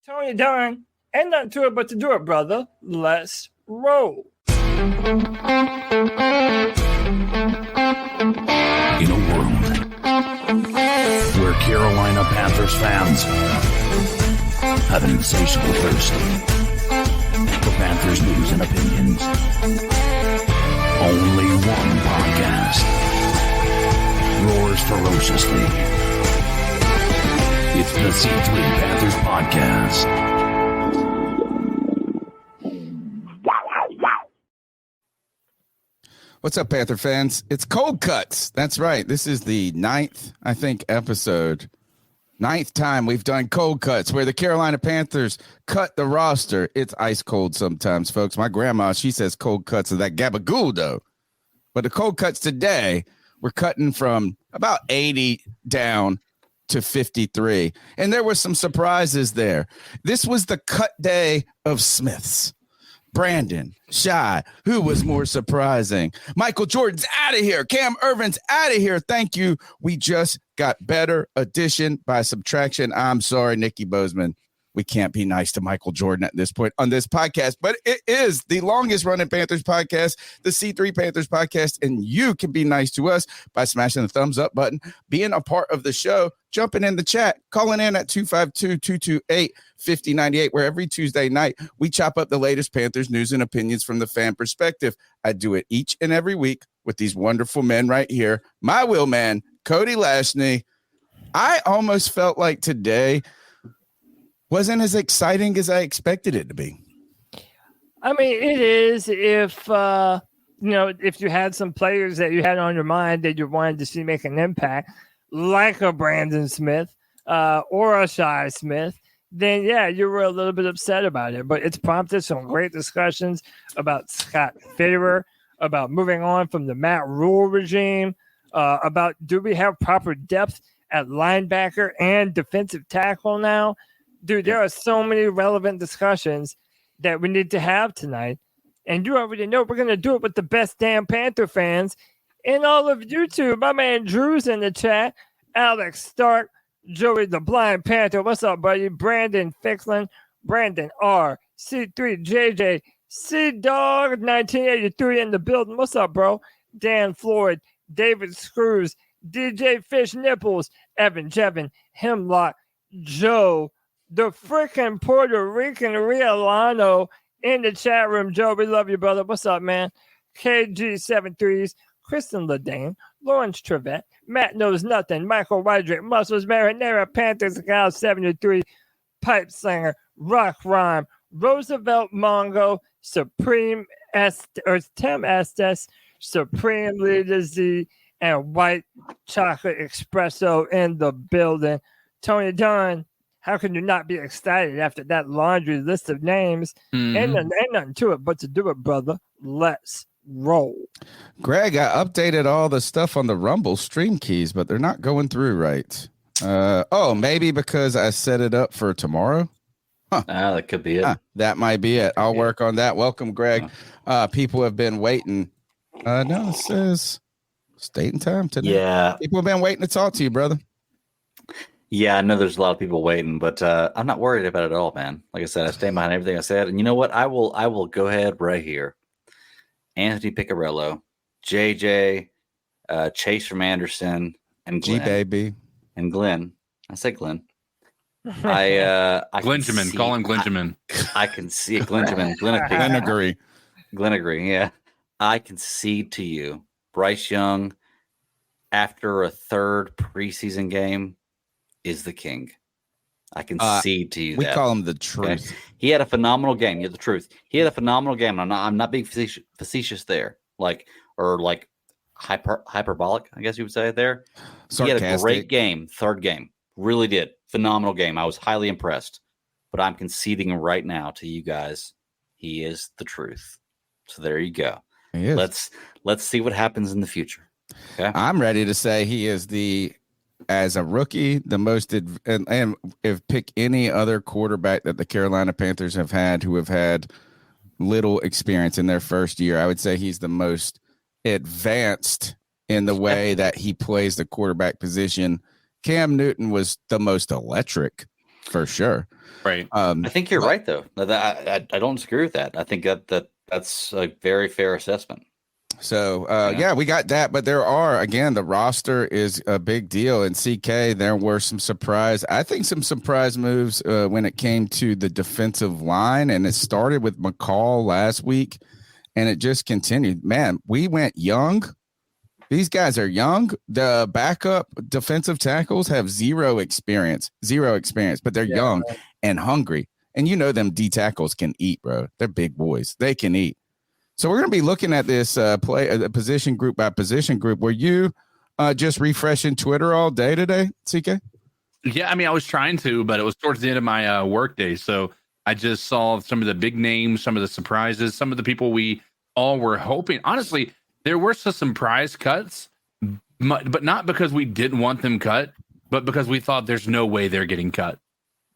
Tony Dunn, ain't nothing to it but to do it, brother. Let's roll. In a world where Carolina Panthers fans have an insatiable thirst for Panthers news and opinions, only one podcast roars ferociously. It's the C3 Panthers Podcast. What's up, Panther fans? It's Cold Cuts. That's right. This is the ninth episode. Ninth time we've done Cold Cuts, where the Carolina Panthers cut the roster. It's ice cold sometimes, folks. My grandma, she says cold cuts are that gabagool, though. But the Cold Cuts today, we're cutting from about 80 down to 53. And there were some surprises there. This was the cut day of Smiths. Brandon, Shy, who was more surprising? Michael Jordan's out of here. Cam Irvin's out of here. Thank you. We just got better. Addition by subtraction. I'm sorry, Nikki Bozeman. We can't be nice to Michael Jordan at this point on this podcast, but it is the longest running Panthers podcast, the C3 Panthers podcast, and you can be nice to us by smashing the thumbs up button, being a part of the show, jumping in the chat, calling in at 252-228-5098, where every Tuesday night we chop up the latest Panthers news and opinions from the fan perspective. I do it each and every week with these wonderful men right here. My wheel man, Cody Lashney. I almost felt like today wasn't as exciting as I expected it to be. I mean, it is if you had some players that you had on your mind that you wanted to see make an impact, like a Brandon Smith or a Shy Smith, then yeah, you were a little bit upset about it. But it's prompted some great discussions about Scott Fitterer, about moving on from the Matt Rule regime, about do we have proper depth at linebacker and defensive tackle now? Dude, there are so many relevant discussions that we need to have tonight. And you already know we're going to do it with the best damn Panther fans in all of YouTube. My man Drew's in the chat. Alex Stark, Joey the Blind Panther. What's up, buddy? Brandon Fixlin, Brandon R, C3JJ, C-Dog 1983 in the building. What's up, bro? Dan Floyd, David Screws, DJ Fish Nipples, Evan Jevin, Hemlock, Joe, the freaking Puerto Rican Riolano in the chat room. Joe, we love you, brother. What's up, man? KG73s, Kristen Ledane, Lawrence Trevette, Matt Knows Nothing, Michael Wydrick, Muscles Marinara, Panthers Gal 73, Pipe Singer, Rock Rhyme, Roosevelt Mongo, Supreme Tim Estes, Supreme Leader Z, and White Chocolate Espresso in the building. Tony Dunn, how can you not be excited after that laundry list of names? Ain't nothing to it but to do it, brother. Let's roll. Greg, I updated all the stuff on the Rumble stream keys, but they're not going through right. Maybe because I set it up for tomorrow. Huh. That could be it. That might be it. I'll work on that. Welcome, Greg. People have been waiting. No, it says state and time today. Yeah. People have been waiting to talk to you, brother. Yeah, I know there's a lot of people waiting, but I'm not worried about it at all, man. Like I said, I stand behind everything I said. And you know what? I will go ahead right here. Anthony Piccarello, JJ, Chase from Anderson, and Glenn. G-Baby. And Glenn. I said Glenn. I Glenjamin. Call him Glenjamin. I can see it. Glenjamin. Glenn agree, yeah. I concede to you, Bryce Young, after a third preseason game, is the king. I concede to you. We call him the truth. Okay? He had a phenomenal game. You're the truth. He had a phenomenal game. I'm not being facetious there, like hyperbolic, I guess you would say there. Sarcastic. He had a great game. Third game, really did phenomenal game. I was highly impressed. But I'm conceding right now to you guys, he is the truth. So there you go. He is. Let's see what happens in the future. Okay, I'm ready to say he is as a rookie, the most, and if pick any other quarterback that the Carolina Panthers have had who have had little experience in their first year, I would say he's the most advanced in the way that he plays the quarterback position. Cam Newton was the most electric. for sure. Right. I think you're right, though. I don't disagree with that. I think that's a very fair assessment. So, yeah, we got that. But there are, again, the roster is a big deal. And CK, there were some surprise moves when it came to the defensive line. And it started with McCall last week, and it just continued. Man, we went young. These guys are young. The backup defensive tackles have zero experience, but they're young and hungry. And you know them D tackles can eat, bro. They're big boys. They can eat. So we're going to be looking at this position group by position group. Were you just refreshing Twitter all day today, CK? Yeah, I mean, I was trying to, but it was towards the end of my work day. So I just saw some of the big names, some of the surprises, some of the people we all were hoping. Honestly, there were some prize cuts, but not because we didn't want them cut, but because we thought there's no way they're getting cut.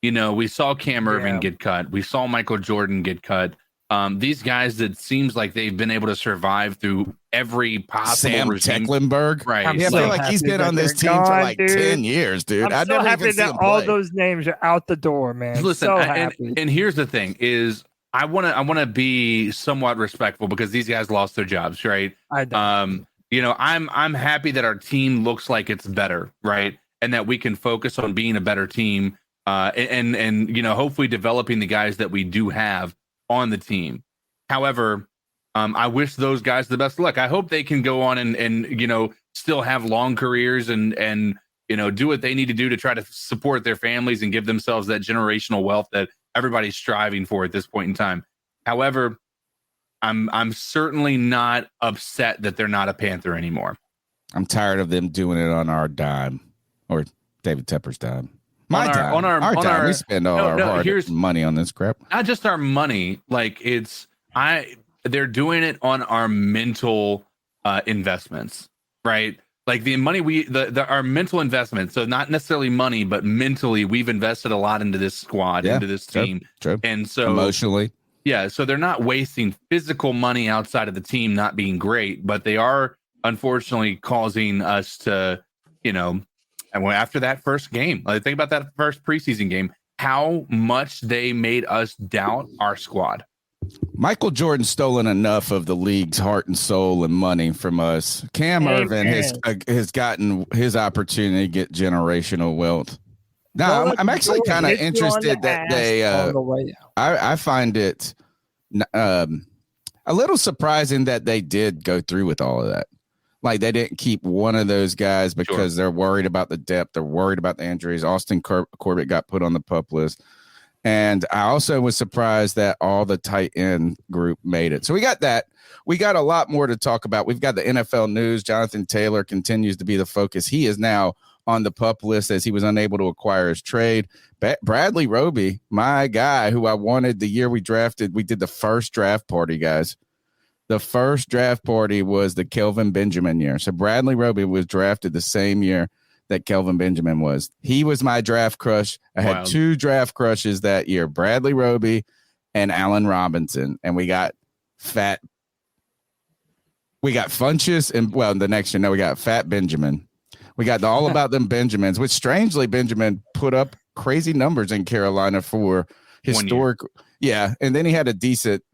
You know, we saw Cam Irving get cut. We saw Michael Jordan get cut. These guys that seems like they've been able to survive through every possible Sam regime. Tecklenburg. Right. I feel like he's been on this team for like 10 years, dude. I'm so happy that all those names are out the door, man. Listen, so and here's the thing is I want to be somewhat respectful because these guys lost their jobs, right? I don't. You know, I'm happy that our team looks like it's better, right? And that we can focus on being a better team, and you know, hopefully developing the guys that we do have on the team. However, I wish those guys the best of luck. I hope they can go on and you know, still have long careers and you know, do what they need to do to try to support their families and give themselves that generational wealth that everybody's striving for at this point in time. However, I'm certainly not upset that they're not a Panther anymore. I'm tired of them doing it on our dime or David Tepper's dime. On our dime. We spend all our hard money on this crap. Not just our money, like they're doing it on our mental investments, right? Like the money our mental investments. So not necessarily money, but mentally, we've invested a lot into this squad, into this team. True. And so emotionally. Yeah. So they're not wasting physical money outside of the team not being great, but they are unfortunately causing us to, you know, and after that first game, like think about that first preseason game, how much they made us doubt our squad. Michael Jordan stolen enough of the league's heart and soul and money from us. Cam Irvin has gotten his opportunity to get generational wealth. Now, I'm actually kind of interested that they. I find it a little surprising that they did go through with all of that. Like they didn't keep one of those guys because they're worried about the depth. They're worried about the injuries. Austin Corbett got put on the PUP list. And I also was surprised that all the tight end group made it. So we got that. We got a lot more to talk about. We've got the NFL news. Jonathan Taylor continues to be the focus. He is now on the PUP list as he was unable to acquire his trade. Bradley Roby, my guy who I wanted the year we drafted. We did the first draft party, guys. The first draft party was the Kelvin Benjamin year. So Bradley Roby was drafted the same year that Kelvin Benjamin was. He was my draft crush. I had two draft crushes that year, Bradley Roby and Allen Robinson. And we got Funchess and the next year, we got Fat Benjamin. We got the All About Them Benjamins, which strangely Benjamin put up crazy numbers in Carolina for historic. Yeah. And then he had a decent,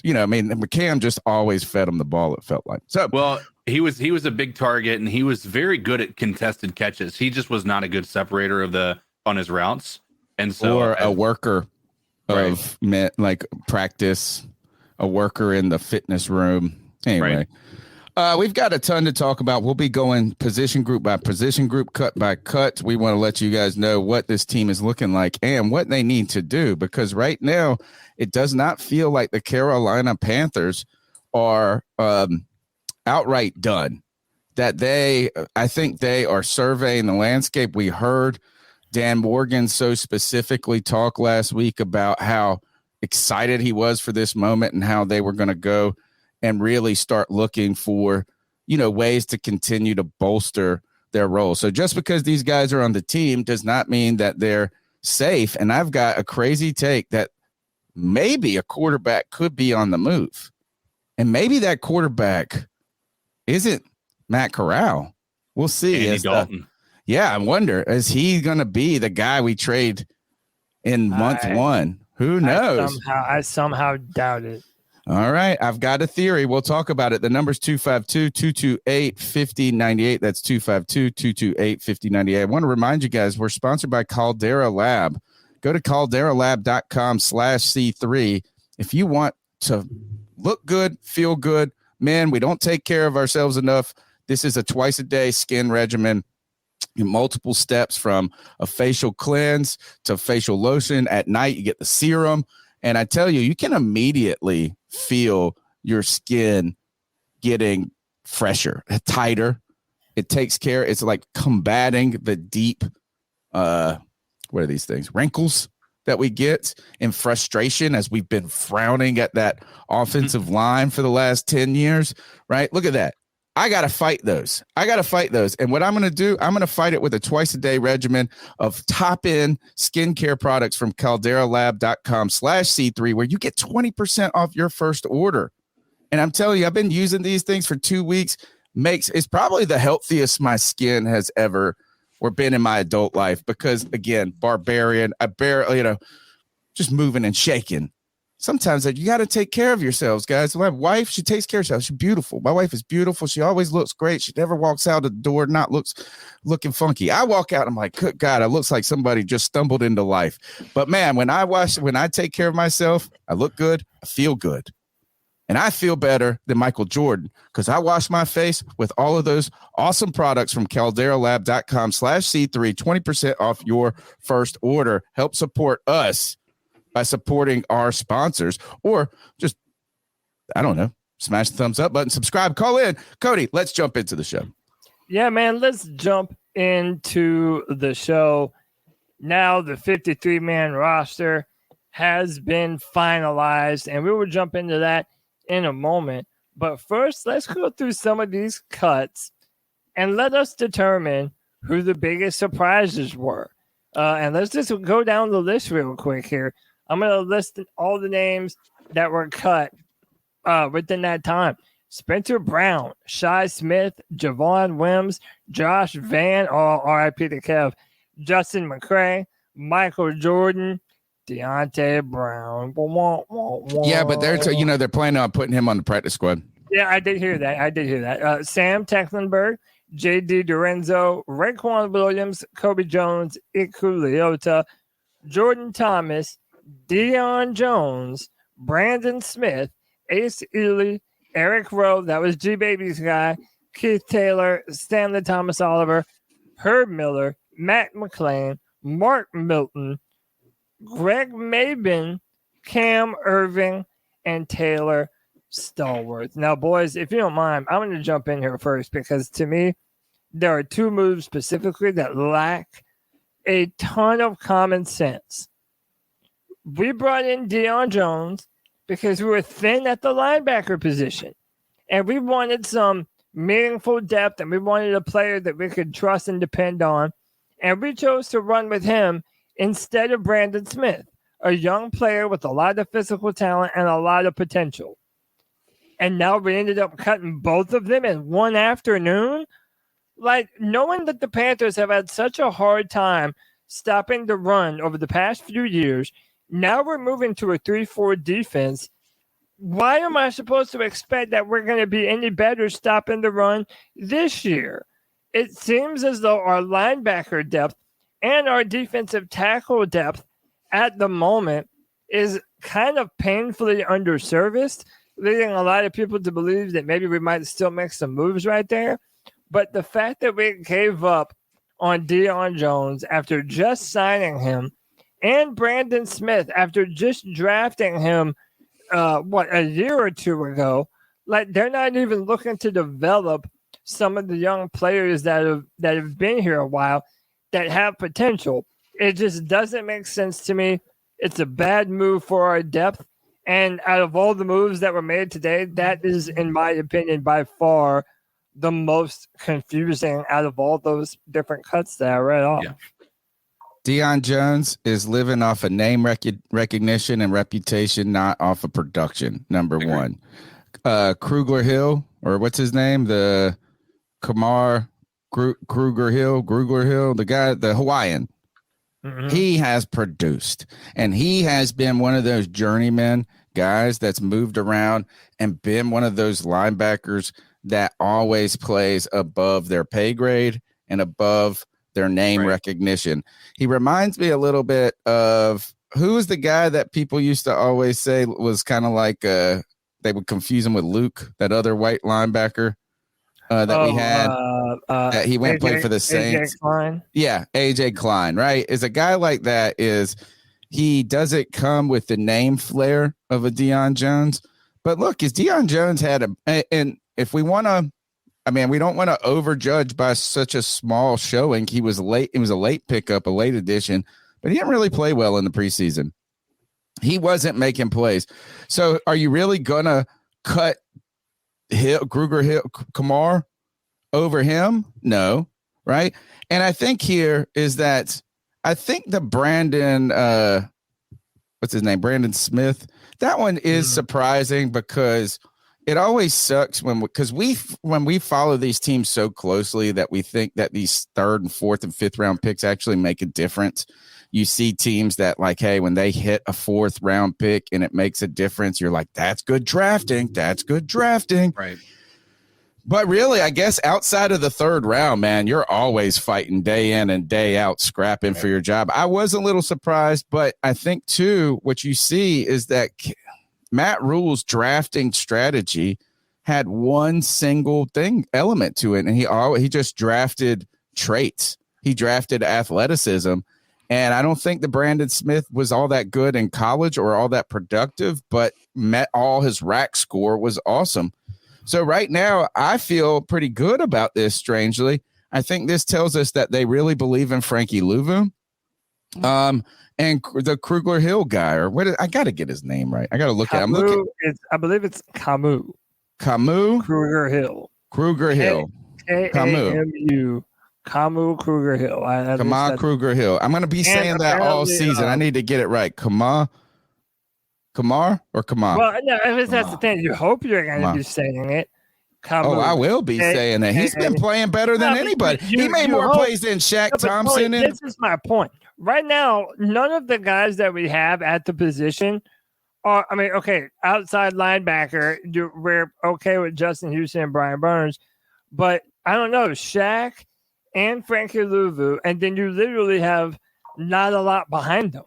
you know, I mean, Cam just always fed him the ball, it felt like. So, well, he was a big target and he was very good at contested catches. He just was not a good separator on his routes. And so, or a worker of like practice, a worker in the fitness room. Anyway, we've got a ton to talk about. We'll be going position group by position group, cut by cut. We want to let you guys know what this team is looking like and what they need to do, because right now it does not feel like the Carolina Panthers are outright done. I think they are surveying the landscape. We heard Dan Morgan so specifically talk last week about how excited he was for this moment and how they were going to go and really start looking for, you know, ways to continue to bolster their role. So just because these guys are on the team does not mean that they're safe. And I've got a crazy take that maybe a quarterback could be on the move. And maybe that quarterback isn't Matt Corral. We'll see. Andy Dalton. I wonder, is he going to be the guy we trade in month one. Who knows? I somehow doubt it. All right. I've got a theory. We'll talk about it. The number's 252-228-5098. That's 252-228-5098. I want to remind you guys, we're sponsored by Caldera Lab. Go to calderalab.com/C3. If you want to look good, feel good, man, we don't take care of ourselves enough. This is a twice-a-day skin regimen in multiple steps, from a facial cleanse to facial lotion. At night, you get the serum. And I tell you, you can immediately feel your skin getting fresher, tighter. It takes care. It's like combating the deep, what are these things? Wrinkles that we get in frustration as we've been frowning at that offensive line for the last 10 years, right? Look at that. I got to fight those. And what I'm going to do, I'm going to fight it with a twice-a-day regimen of top-end skincare products from calderalab.com/C3, where you get 20% off your first order. And I'm telling you, I've been using these things for 2 weeks. It's probably the healthiest my skin has ever or been in my adult life, because, again, barbarian, I barely, just moving and shaking. Sometimes you got to take care of yourselves, guys. My wife, she takes care of herself. She's beautiful. My wife is beautiful. She always looks great. She never walks out the door looking funky. I walk out, I'm like, good God, it looks like somebody just stumbled into life. But man, when I take care of myself, I look good, I feel good. And I feel better than Michael Jordan, because I wash my face with all of those awesome products from calderalab.com/C3, 20% off your first order. Help support us by supporting our sponsors, or just, I don't know, smash the thumbs up button, subscribe, call in. Cody, let's jump into the show. Yeah, man, let's jump into the show. Now the 53-man roster has been finalized, and we will jump into that in a moment. But first, let's go through some of these cuts and let us determine who the biggest surprises were. And let's just go down the list real quick here. I'm going to list all the names that were cut within that time. Spencer Brown, Shi Smith, Javon Wims, Josh Van, RIP to Kev, Justin McCray, Michael Jordan, Deontay Brown. Yeah, but they're planning on putting him on the practice squad. Yeah, I did hear that. Sam Tecklenburg, J.D. Dorenzo, Raekwon Williams, Kobe Jones, Iku Leota, Jordan Thomas, Deion Jones, Brandon Smith, Ace Ely, Eric Rowe, that was G-Baby's guy, Keith Taylor, Stanley Thomas Oliver, Herb Miller, Matt McClain, Mark Milton, Greg Mabin, Cam Irving, and Taylor Stallworth. Now, boys, if you don't mind, I'm going to jump in here first, because to me, there are two moves specifically that lack a ton of common sense. We brought in Deion Jones because we were thin at the linebacker position, and we wanted some meaningful depth, and we wanted a player that we could trust and depend on, and we chose to run with him instead of Brandon Smith, a young player with a lot of physical talent and a lot of potential. And now we ended up cutting both of them in one afternoon. Like, knowing that the Panthers have had such a hard time stopping the run over the past few years, now we're moving to a 3-4 defense. Why am I supposed to expect that we're going to be any better stopping the run this year? It seems as though our linebacker depth and our defensive tackle depth at the moment is kind of painfully underserviced, leading a lot of people to believe that maybe we might still make some moves right there. But the fact that we gave up on Deion Jones after just signing him, and Brandon Smith after just drafting him, a year or two ago, like, they're not even looking to develop some of the young players that have been here a while that have potential. It just doesn't make sense to me. It's a bad move for our depth. And out of all the moves that were made today, that is, in my opinion, by far the most confusing out of all those different cuts that I read off. Yeah. Deion Jones is living off of name recognition and reputation, not off of production, number one. Kruger Hill, or what's his name? The Kruger Hill, the guy, the Hawaiian. Mhm. He has produced, and he has been one of those journeyman guys that's moved around and been one of those linebackers that always plays above their pay grade and above their name recognition. He reminds me a little bit of who was the guy that people used to always say was kind of like they would confuse him with Luke, that other white linebacker that we had. That he went and played for the Saints. AJ Klein. Yeah, AJ Klein, right? Is a guy like that he doesn't come with the name flair of a Deion Jones. But look, is Deion Jones and if we want to, we don't want to overjudge by such a small showing. He was late. It was a late pickup, a late addition, but he didn't really play well in the preseason. He wasn't making plays. So are you really going to cut Kamar over him? No. Right. And I think here is that I think the Brandon, what's his name? Brandon Smith. That one is surprising because it always sucks when we follow these teams so closely that we think that these 3rd and 4th and 5th round picks actually make a difference. You see teams that like, hey, when they hit a 4th round pick and it makes a difference, you're like, that's good drafting. That's good drafting. Right. But really, I guess outside of the 3rd round, man, you're always fighting day in and day out, scrapping for your job. I was a little surprised, but I think, too, what you see is that Matt Rule's drafting strategy had one single element to it, and he just drafted traits. He drafted athleticism, and I don't think the Brandon Smith was all that good in college or all that productive, but his rack score was awesome. So right now, I feel pretty good about this, strangely. I think this tells us that they really believe in Frankie Louvu. And the Kruger Hill guy, or I got to get his name right. I got to look at him. I believe it's Camus. Camus? Kruger Hill. Kruger Hill. K-A-M-U. Camus Kruger Hill. Camus Kruger Hill. I'm going to be saying that all season. I need to get it right. Kamar or Kamar? Well, no, that's the thing. You hope you're going to be saying it. Camus. Oh, I will be saying that. He's been playing better than anybody. He made more plays than Shaq Thompson. This is my point. Right now, none of the guys that we have at the position are, outside linebacker, we're okay with Justin Houston and Brian Burns, but I don't know, Shaq and Frankie Louvu, and then you literally have not a lot behind them.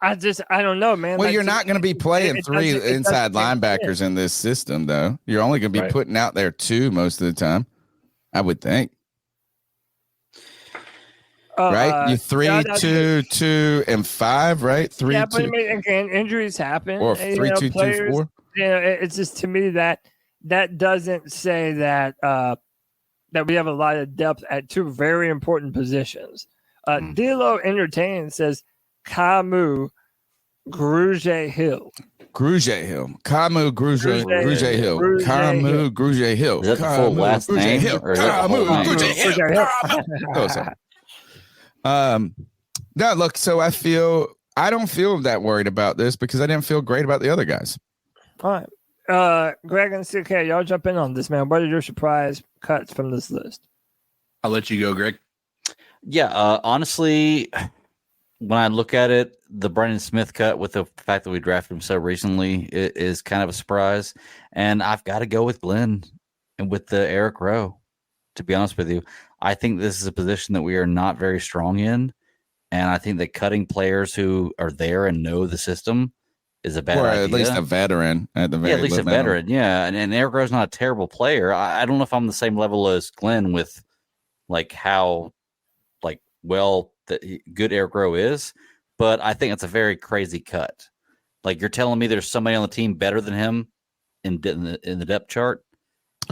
I don't know, man. Well, you're not going to be playing 3 inside linebackers in this system, though. You're only going to be putting out there 2 most of the time, I would think. Right? You 3, 2, 2, and 5, right? 3, 2. But again, injuries happen. Or 3, 2, 2, 4. It's just, to me, that doesn't say that that we have a lot of depth at 2 very important positions. D'Lo Entertain says Camus Grugier Hill. Grugier Hill. Camus Grugier Hill. Camus Grugier Hill. Is that the full last name? Or is that the whole name? Oh, sorry. No, look, so I don't feel that worried about this because I didn't feel great about the other guys. All right. Greg and CK, y'all jump in on this, man. What are your surprise cuts from this list? I'll let you go, Greg. Yeah, honestly, when I look at it, the Brandon Smith cut with the fact that we drafted him so recently is kind of a surprise. And I've got to go with Glenn and with the Eric Rowe, to be honest with you. I think this is a position that we are not very strong in. And I think that cutting players who are there and know the system is a bad idea. Or at least a veteran at the very least. Yeah, at least a veteran. Yeah. And Eric Rowe's not a terrible player. I don't know if I'm the same level as Glenn with like how well that good Eric Rowe is, but I think it's a very crazy cut. Like you're telling me there's somebody on the team better than him in the depth chart.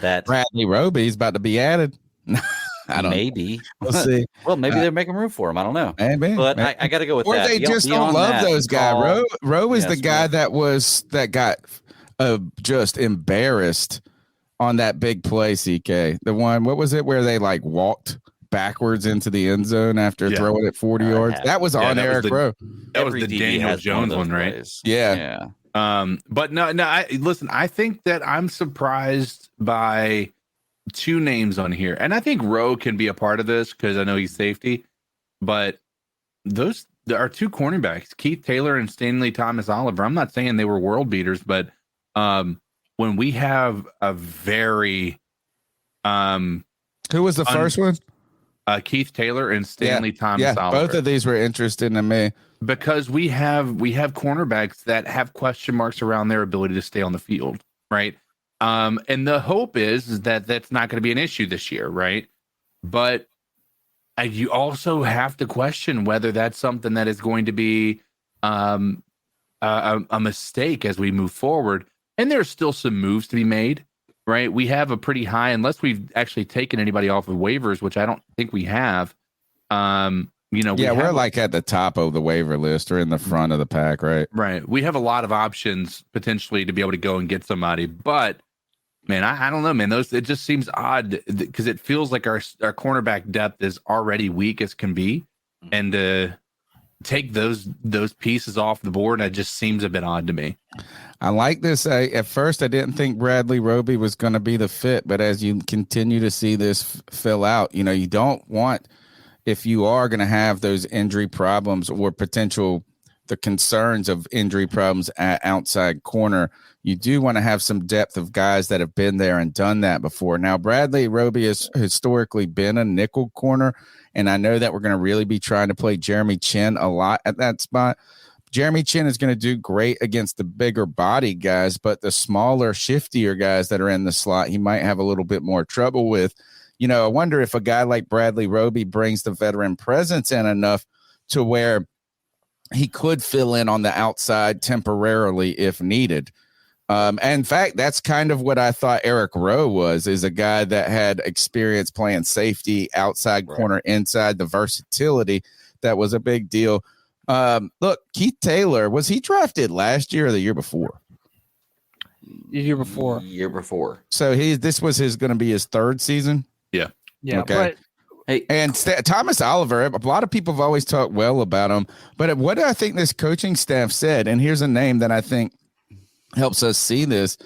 That Bradley Roby's about to be added. I don't maybe. We'll see. Well, maybe they're making room for him. I don't know. Maybe, but I got to go with or that. Or they just don't love those guys. Rowe is the guy that got just embarrassed on that big play. CK, the one. What was it where they like walked backwards into the end zone after throwing it 40 yards? That was on Eric Rowe. That was the Daniel Jones one, right? Plays. Yeah. But no. Listen, I think that I'm surprised by 2 names on here, and I think Rowe can be a part of this because I know he's safety. But our two cornerbacks, Keith Taylor and Stanley Thomas Oliver. I'm not saying they were world beaters, but when we have a very who was the first one? Keith Taylor and Stanley Thomas Oliver. Both of these were interesting to me because we have cornerbacks that have question marks around their ability to stay on the field, right? And the hope is that that's not going to be an issue this year, right? But you also have to question whether that's something that is going to be a mistake as we move forward. And there's still some moves to be made, right? We have a pretty high, unless we've actually taken anybody off of waivers, which I don't think we have. We're like at the top of the waiver list or in the front of the pack, right? Right. We have a lot of options potentially to be able to go and get somebody, but man, I don't know, man. It just seems odd because it feels like our cornerback depth is already weak as can be, and to take those pieces off the board, it just seems a bit odd to me. I like this. At first, I didn't think Bradley Roby was going to be the fit, but as you continue to see this fill out, you don't want, if you are going to have those injury problems or the concerns of injury problems at outside corner, you do want to have some depth of guys that have been there and done that before. Now, Bradley Roby has historically been a nickel corner, and I know that we're going to really be trying to play Jeremy Chin a lot at that spot. Jeremy Chin is going to do great against the bigger body guys, but the smaller, shiftier guys that are in the slot, he might have a little bit more trouble with. I wonder if a guy like Bradley Roby brings the veteran presence in enough to where he could fill in on the outside temporarily if needed. And in fact, that's kind of what I thought Eric Rowe is a guy that had experience playing safety, outside corner, inside, the versatility. That was a big deal. Look, Keith Taylor, was he drafted last year or the year before? The year before. Year before. So this was going to be his third season? Yeah. Yeah. Okay. But Hey, and Thomas Oliver, a lot of people have always talked well about him, but what I think this coaching staff said, and here's a name that I think helps us see this,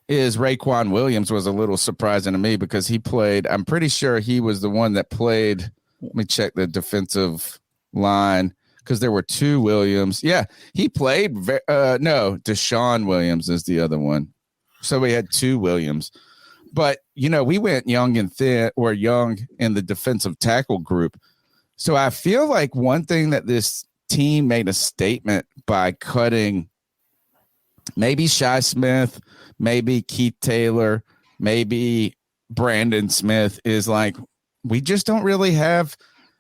is Raekwon Williams was a little surprising to me because he played, I'm pretty sure he was the one that played, let me check the defensive line, because there were two Williams. Yeah, he played, Deshaun Williams is the other one. So we had two Williams. But, we went young and thin, or young in the defensive tackle group. So I feel like one thing that this team made a statement by cutting maybe Shi Smith, maybe Keith Taylor, maybe Brandon Smith is like, we just don't really have,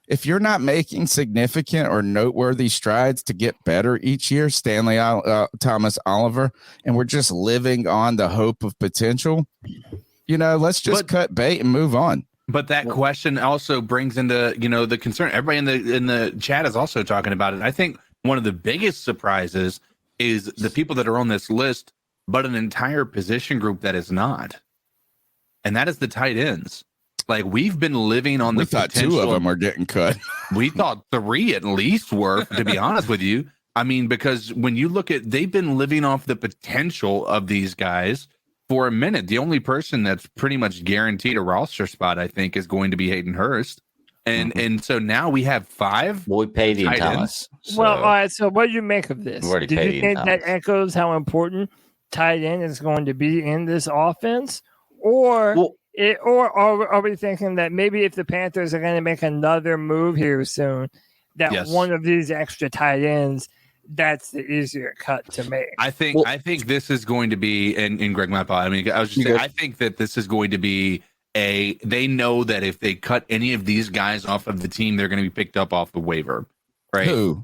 if you're not making significant or noteworthy strides to get better each year, Stanley Thomas Oliver, and we're just living on the hope of potential, let's just cut bait and move on. But that question also brings into, the concern. Everybody in the chat is also talking about it. I think one of the biggest surprises is the people that are on this list, but an entire position group that is not. And that is the tight ends. Like, we've been living on the potential. Two of them are getting cut. We thought three at least were, to be honest with you. I mean, because when you look at, they've been living off the potential of these guys for a minute. The only person that's pretty much guaranteed a roster spot, I think, is going to be Hayden Hurst. And so now we have five. Well, we paid Ian Thomas. Well, all right. So what do you make of this? We've already Do paid you Ian think that Thomas. echoes how important tight end is going to be in this offense? Or are we thinking that maybe if the Panthers are going to make another move here soon, that one of these extra tight ends, that's the easier cut to make? I think this is going to be, and Greg, my apologies. I mean, I was just saying, I think that this is going to be they know that if they cut any of these guys off of the team, they're going to be picked up off the waiver, right? Who?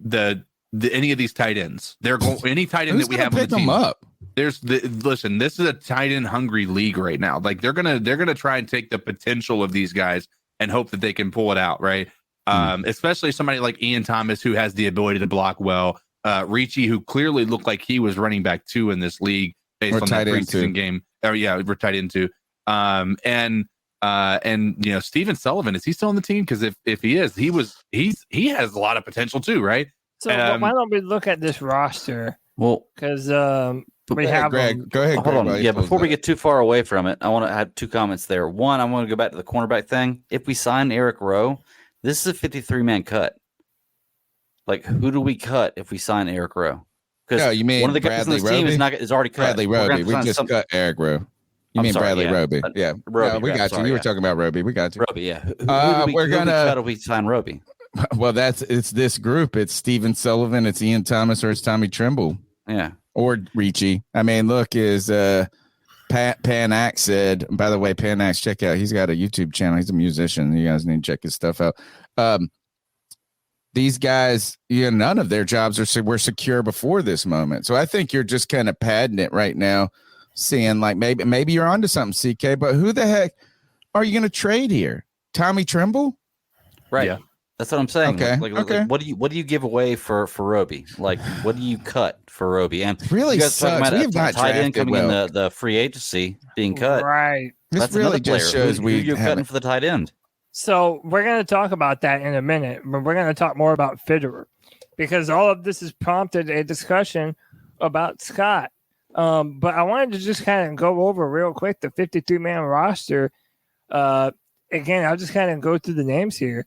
Any of these tight ends. They're going, any tight end that we have on the pick team. them up? Listen, this is a tight end hungry league right now. Like, they're gonna try and take the potential of these guys and hope that they can pull it out, right? Especially somebody like Ian Thomas, who has the ability to block well. Ricci, who clearly looked like he was running back 2 in this league based on that preseason game. We're tight into. And Steven Sullivan, is he still on the team? Because if he is, he has a lot of potential too, right? So why don't we look at this roster? Well, because we have Greg. Go ahead. Hold Greg, on. Yeah, before we get too far away from it, I want to add 2 comments there. One, I want to go back to the cornerback thing. If we sign Eric Rowe, this is a 53-man cut. Like, who do we cut if we sign Eric Rowe? Because No, you mean one of the guys on Bradley this team Roby? is already cut. Bradley Roby. We just cut Eric Rowe. You I'm mean sorry, Bradley yeah. Roby? Yeah. Roby, No, we got you. You were talking about Roby. We got you. Roby, yeah. Who do we we're gonna cut if we sign Roby? Well, it's this group. It's Steven Sullivan, it's Ian Thomas, or it's Tommy Trimble. Yeah. Or Ricci. I mean, look, is Panax said, by the way, Panax, check out, he's got a YouTube channel. He's a musician. You guys need to check his stuff out. These guys, none of their jobs were secure before this moment. So I think you're just kind of padding it right now, seeing like maybe you're onto something, CK, but who the heck are you going to trade here? Tommy Trimble? Right. Yeah. That's what I'm saying. Okay. Like, what do you give away for Roby? Like, what do you cut for Roby? And really you guys sucks. talking We have about not a tight end drafted coming well. in the free agency being cut. Right. This That's really another player. just shows who you're cutting for the tight end. So we're going to talk about that in a minute, but we're going to talk more about Fitterer because all of this has prompted a discussion about Scott. But I wanted to just kind of go over real quick the 53-man roster. Again, I'll just kind of go through the names here.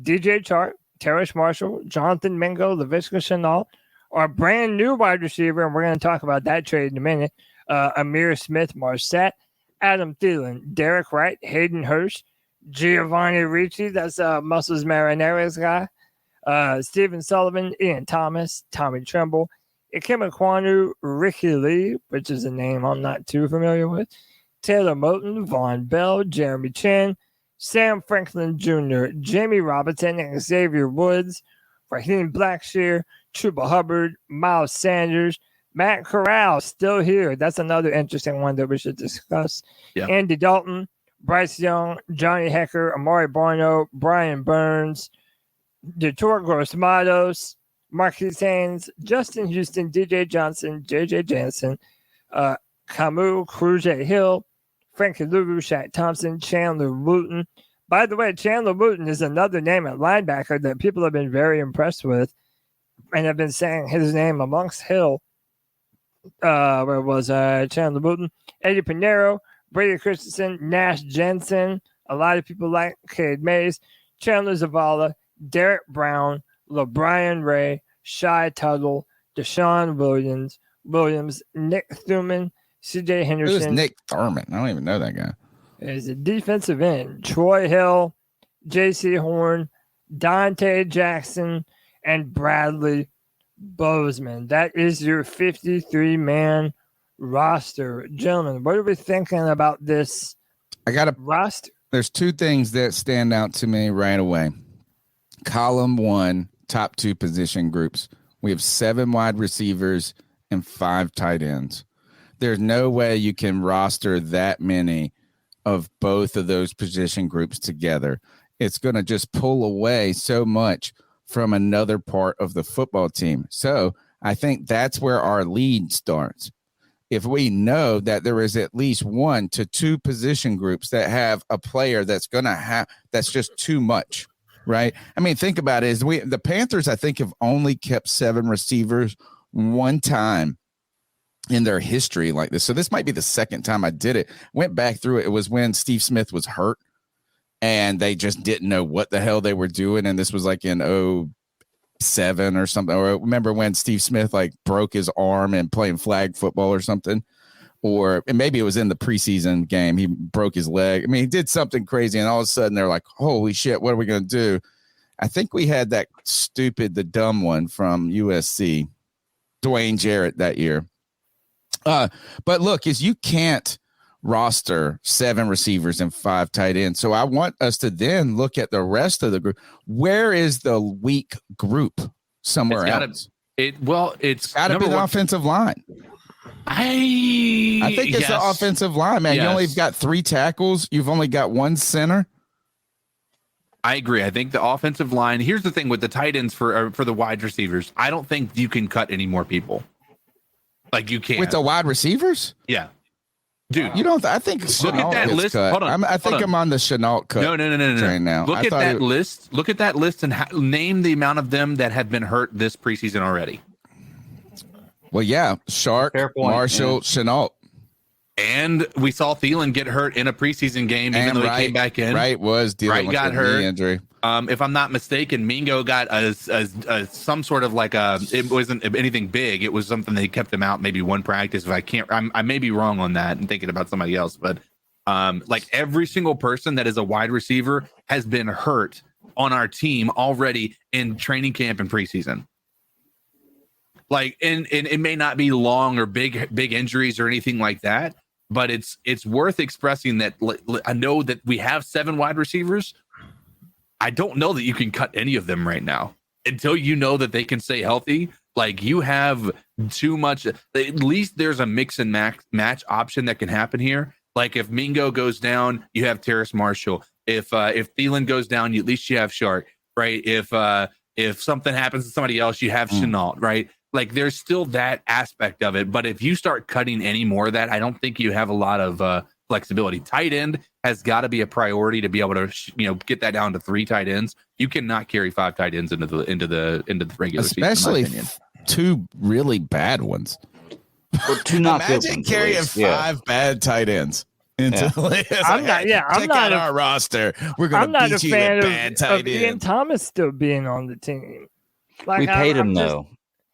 DJ Chark, Terrace Marshall, Jonathan Mingo, LaVisca Chenault, our brand new wide receiver, and we're going to talk about that trade in a minute. Amir Smith, Marset, Adam Thielen, Derek Wright, Hayden Hurst, Giovanni Ricci, that's Muscles Marineris guy, Stephen Sullivan, Ian Thomas, Tommy Trimble, Ikem Ekwonu, Ricky Lee, which is a name I'm not too familiar with, Taylor Moton, Vaughn Bell, Jeremy Chin, Sam Franklin Jr., Jamie Robinson, and Xavier Woods, Raheem Blackshear, Chuba Hubbard, Miles Sanders, Matt Corral still here. That's another interesting one that we should discuss. Yeah. Andy Dalton, Bryce Young, Johnny Hecker, Amari Barno, Brian Burns, Detor Gross-Matos, Marquise Haynes, Justin Houston, DJ Johnson, JJ Jansen, Camus, Cruz Hill, Frankie Lulu, Shaq Thompson, Chandler Wooten. By the way, Chandler Wooten is another name at linebacker that people have been very impressed with and have been saying his name amongst Hill. Where was Chandler Wooten? Eddie Pinero, Brady Christensen, Nash Jensen. A lot of people like Cade Mays, Chandler Zavala, Derek Brown, LeBrian Ray, Shai Tuttle, Deshaun Williams, Nick Thuman, CJ Henderson. Who's Nick Thurman? I don't even know that guy. Is a defensive end. Troy Hill, J.C. Horn, Dante Jackson, and Bradley Bozeman. That is your 53-man roster. Gentlemen, what are we thinking about this roster? There's two things that stand out to me right away. Column 1, top 2 position groups. We have 7 wide receivers and 5 tight ends. There's no way you can roster that many of both of those position groups together. It's going to just pull away so much from another part of the football team. So I think that's where our lead starts. If we know that there is at least 1 to 2 position groups that have a player that's just too much, right? I mean, think about it. The Panthers, I think, have only kept 7 receivers one time in their history like this. So this might be the second time I did it. Went back through it. It was when Steve Smith was hurt and they just didn't know what the hell they were doing. And this was like in 2007 or something. Or remember when Steve Smith like broke his arm and playing flag football or something? Or maybe it was in the preseason game. He broke his leg. I mean, he did something crazy. And all of a sudden they're like, holy shit, what are we going to do? I think we had that the dumb one from USC, Dwayne Jarrett that year. But look, you can't roster 7 receivers and 5 tight ends. So I want us to then look at the rest of the group. Where is the weak group somewhere else? It's got to be the offensive line. I think it's the offensive line, man. Yes. You only got 3 tackles. You've only got 1 center. I agree. I think the offensive line. Here's the thing with the tight ends for the wide receivers. I don't think you can cut any more people. Like you can't with the wide receivers. Yeah, dude. You don't. I think look at that list. Cut. Hold on. I'm on the Chenault cut. No. Train now. Look at that list. Look at that list and name the amount of them that have been hurt this preseason already. Well, yeah, Shark, Marshall, Chenault. And we saw Thielen get hurt in a preseason game, even though he came back in. Wright was dealing with got a hurt. knee injury. If I'm not mistaken, Mingo got some sort of like it wasn't anything big. It was something they kept him out maybe one practice. If I may be wrong on that and thinking about somebody else, but like every single person that is a wide receiver has been hurt on our team already in training camp and preseason. Like, and it may not be long or big injuries or anything like that, but it's worth expressing that. I know that we have 7 wide receivers. I don't know that you can cut any of them right now until you know that they can stay healthy. Like, you have too much. At least there's a mix and match option that can happen here. Like, if Mingo goes down, you have Terrace Marshall. If Thielen goes down, at least you have Shark, right? If something happens to somebody else, you have Chenault, right? Like, there's still that aspect of it. But if you start cutting any more of that, I don't think you have a lot of flexibility. Tight end has got to be a priority to be able to get that down to 3 tight ends. You cannot carry 5 tight ends into the regular season, especially 2 really bad ones. Or 2 not good Imagine ones, carrying 5 bad tight ends into the list. I'm not our roster. We're going to beat you with bad tight ends. Ian Thomas still being on the team. Like, we paid him though.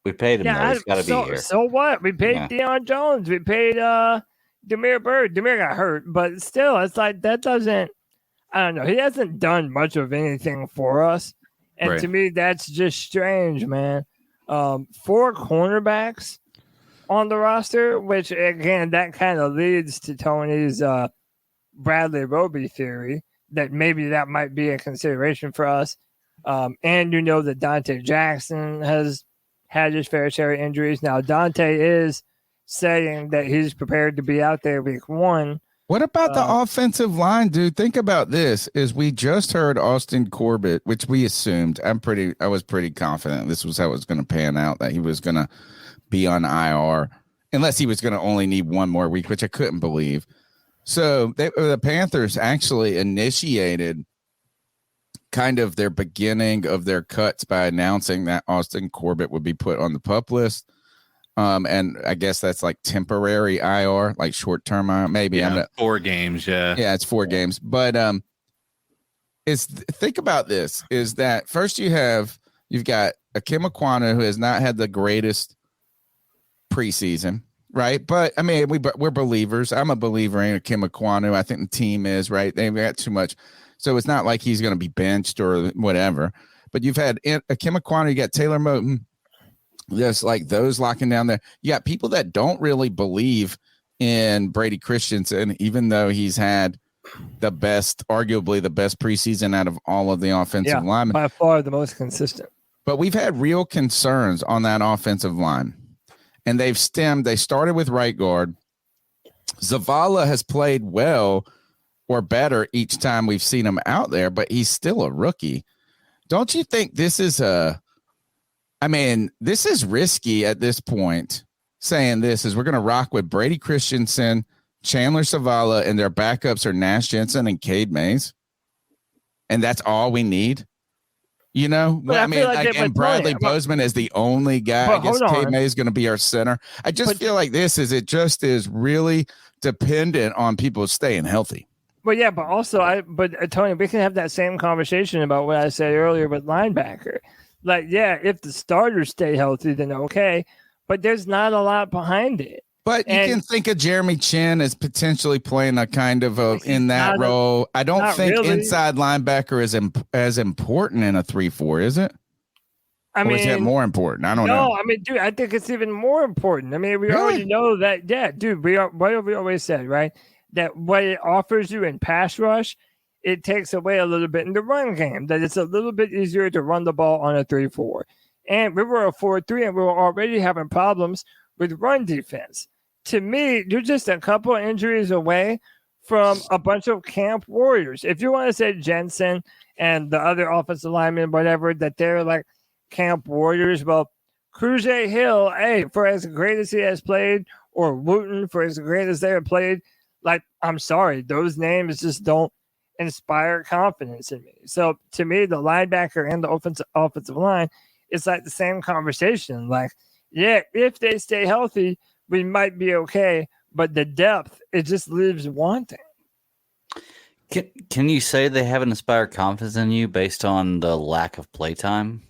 We paid him though. He's got to be here. So what? We paid Deion Jones. We paid Demir Bird. Demir got hurt, but still, it's like that doesn't. I don't know. He hasn't done much of anything for us, and to me, that's just strange, man. 4 cornerbacks on the roster, which again, that kind of leads to Tony's Bradley Roby theory that maybe that might be a consideration for us. And that Dante Jackson has had his fair share of injuries. Now, Dante is saying that he's prepared to be out there week 1. What about the offensive line, dude? Think about this. Is we just heard Austin Corbett, which we assumed. I was pretty confident this was how it was going to pan out, that he was going to be on IR, unless he was going to only need 1 more week, which I couldn't believe. So the Panthers actually initiated kind of their beginning of their cuts by announcing that Austin Corbett would be put on the PUP list. And I guess that's like temporary IR, like short-term IR, maybe. Yeah, 4 games, Yeah, it's 4 games. But think about this, is that first you've got Akim Aquanu, who has not had the greatest preseason, right? But, I mean, we're believers. I'm a believer in Akim Aquanu. I think the team is, right? They've got too much. So it's not like he's going to be benched or whatever. But you've had Akim Aquanu, you got Taylor Moton. Just like those locking down there. You got people that don't believe in Brady Christensen, even though he's had arguably the best preseason out of all of the offensive linemen. By far the most consistent. But we've had real concerns on that offensive line. And they started with right guard. Zavala has played well or better each time we've seen him out there, but he's still a rookie. Don't you think this is this is risky at this point, saying this is we're going to rock with Brady Christensen, Chandler Zavala, and their backups are Nash Jensen and Cade Mays. And that's all we need. And Bradley Bozeman is the only guy. I guess Cade Mays is going to be our center. I just feel like it just is really dependent on people staying healthy. Well, yeah, but also, Tony, we can have that same conversation about what I said earlier with linebacker. Like, yeah, if the starters stay healthy, then okay. But there's not a lot behind it. But you can think of Jeremy Chin as potentially playing a kind of in that role. I don't think inside linebacker is as important in a 3-4, is it? Or is it more important? I don't know. No, I mean, dude, I think it's even more important. I mean, we already know that. Yeah, dude, we always said, right, that what it offers you in pass rush, it takes away a little bit in the run game, that it's a little bit easier to run the ball on a 3-4. And we were a 4-3, and we were already having problems with run defense. To me, you're just a couple of injuries away from a bunch of camp warriors. If you want to say Jensen and the other offensive linemen, whatever, that they're like camp warriors, well, Cruz Hill, for as great as he has played, or Wooten, for as great as they have played, like, I'm sorry, those names just don't inspire confidence in me. So to me, the linebacker and the offensive line, it's like the same conversation. Like, yeah, if they stay healthy, we might be okay, but the depth, it just leaves wanting. Can you say they haven't inspired confidence in you based on the lack of playtime?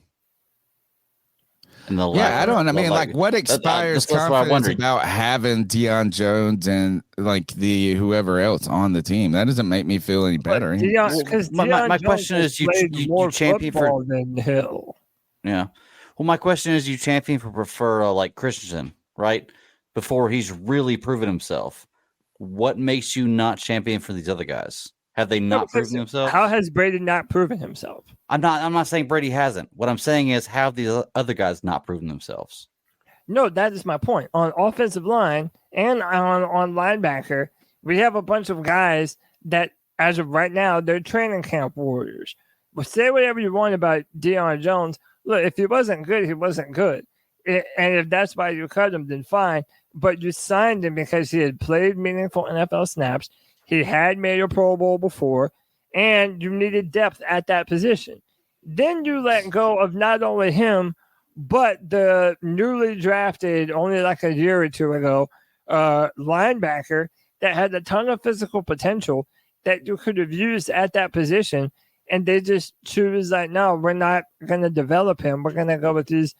And the Yeah, I don't. I mean, like what expires that's what I'm confidence wondering. about having Deion Jones and like the whoever else on the team? That doesn't make me feel any better. Because My Deion question Jones is, has played more champion football for than Hill. yeah. Well, my question is, you champion for prefer like Christensen, right? Before he's really proven himself. What makes you not champion for these other guys? Have they not proven themselves? How has Brady not proven himself? I'm not saying Brady hasn't. What I'm saying is, how have the other guys not proven themselves? No, that is my point. On offensive line and on linebacker, we have a bunch of guys that, as of right now, they're training camp warriors. But say whatever you want about Deion Jones. Look, if he wasn't good, he wasn't good. And if that's why you cut him, then fine. But you signed him because he had played meaningful NFL snaps. He had made a Pro Bowl before, and you needed depth at that position. Then you let go of not only him, but the newly drafted, only like a year or two ago, linebacker that had a ton of physical potential that you could have used at that position. And they just choose like, no, we're not going to develop him. We're going to go with these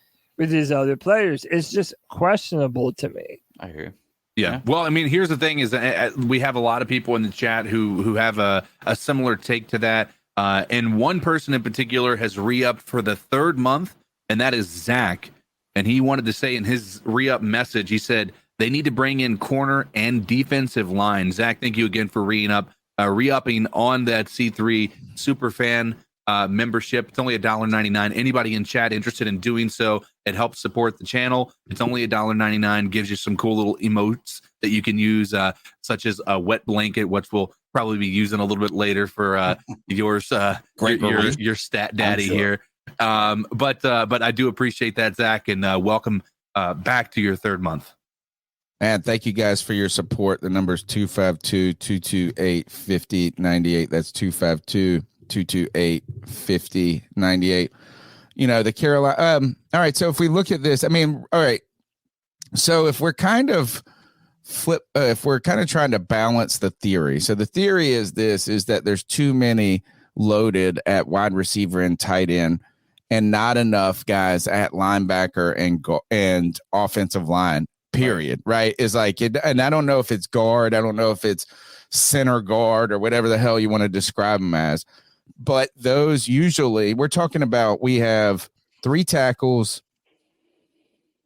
other players. It's just questionable to me. I hear you. Yeah. Well, I mean, here's the thing: is we have a lot of people in the chat who have a similar take to that, and one person in particular has re-upped for the third month, and that is Zach. And he wanted to say in his re-up message, he said they need to bring in corner and defensive line. Zach, thank you again for re-upping on that C3 super fan membership. It's only $1.99. Anybody in chat interested in doing so, it helps support the channel. It's only $1.99, gives you some cool little emotes that you can use, such as a wet blanket, which we'll probably be using a little bit later for yours, your stat daddy here. But I do appreciate that, Zach, and welcome back to your third month. And thank you guys for your support. The number is 252-228-5098. That's 252-228-5098. You know, the Carolina. All right. So if we look at this, I mean, all right. So if we're kind of if we're kind of trying to balance the theory. So the theory is that there's too many loaded at wide receiver and tight end and not enough guys at linebacker and offensive line. Period. Right. Is like it, and I don't know if it's guard. I don't know if it's center guard or whatever the hell you want to describe them as. But those usually we're talking about, we have 3 tackles,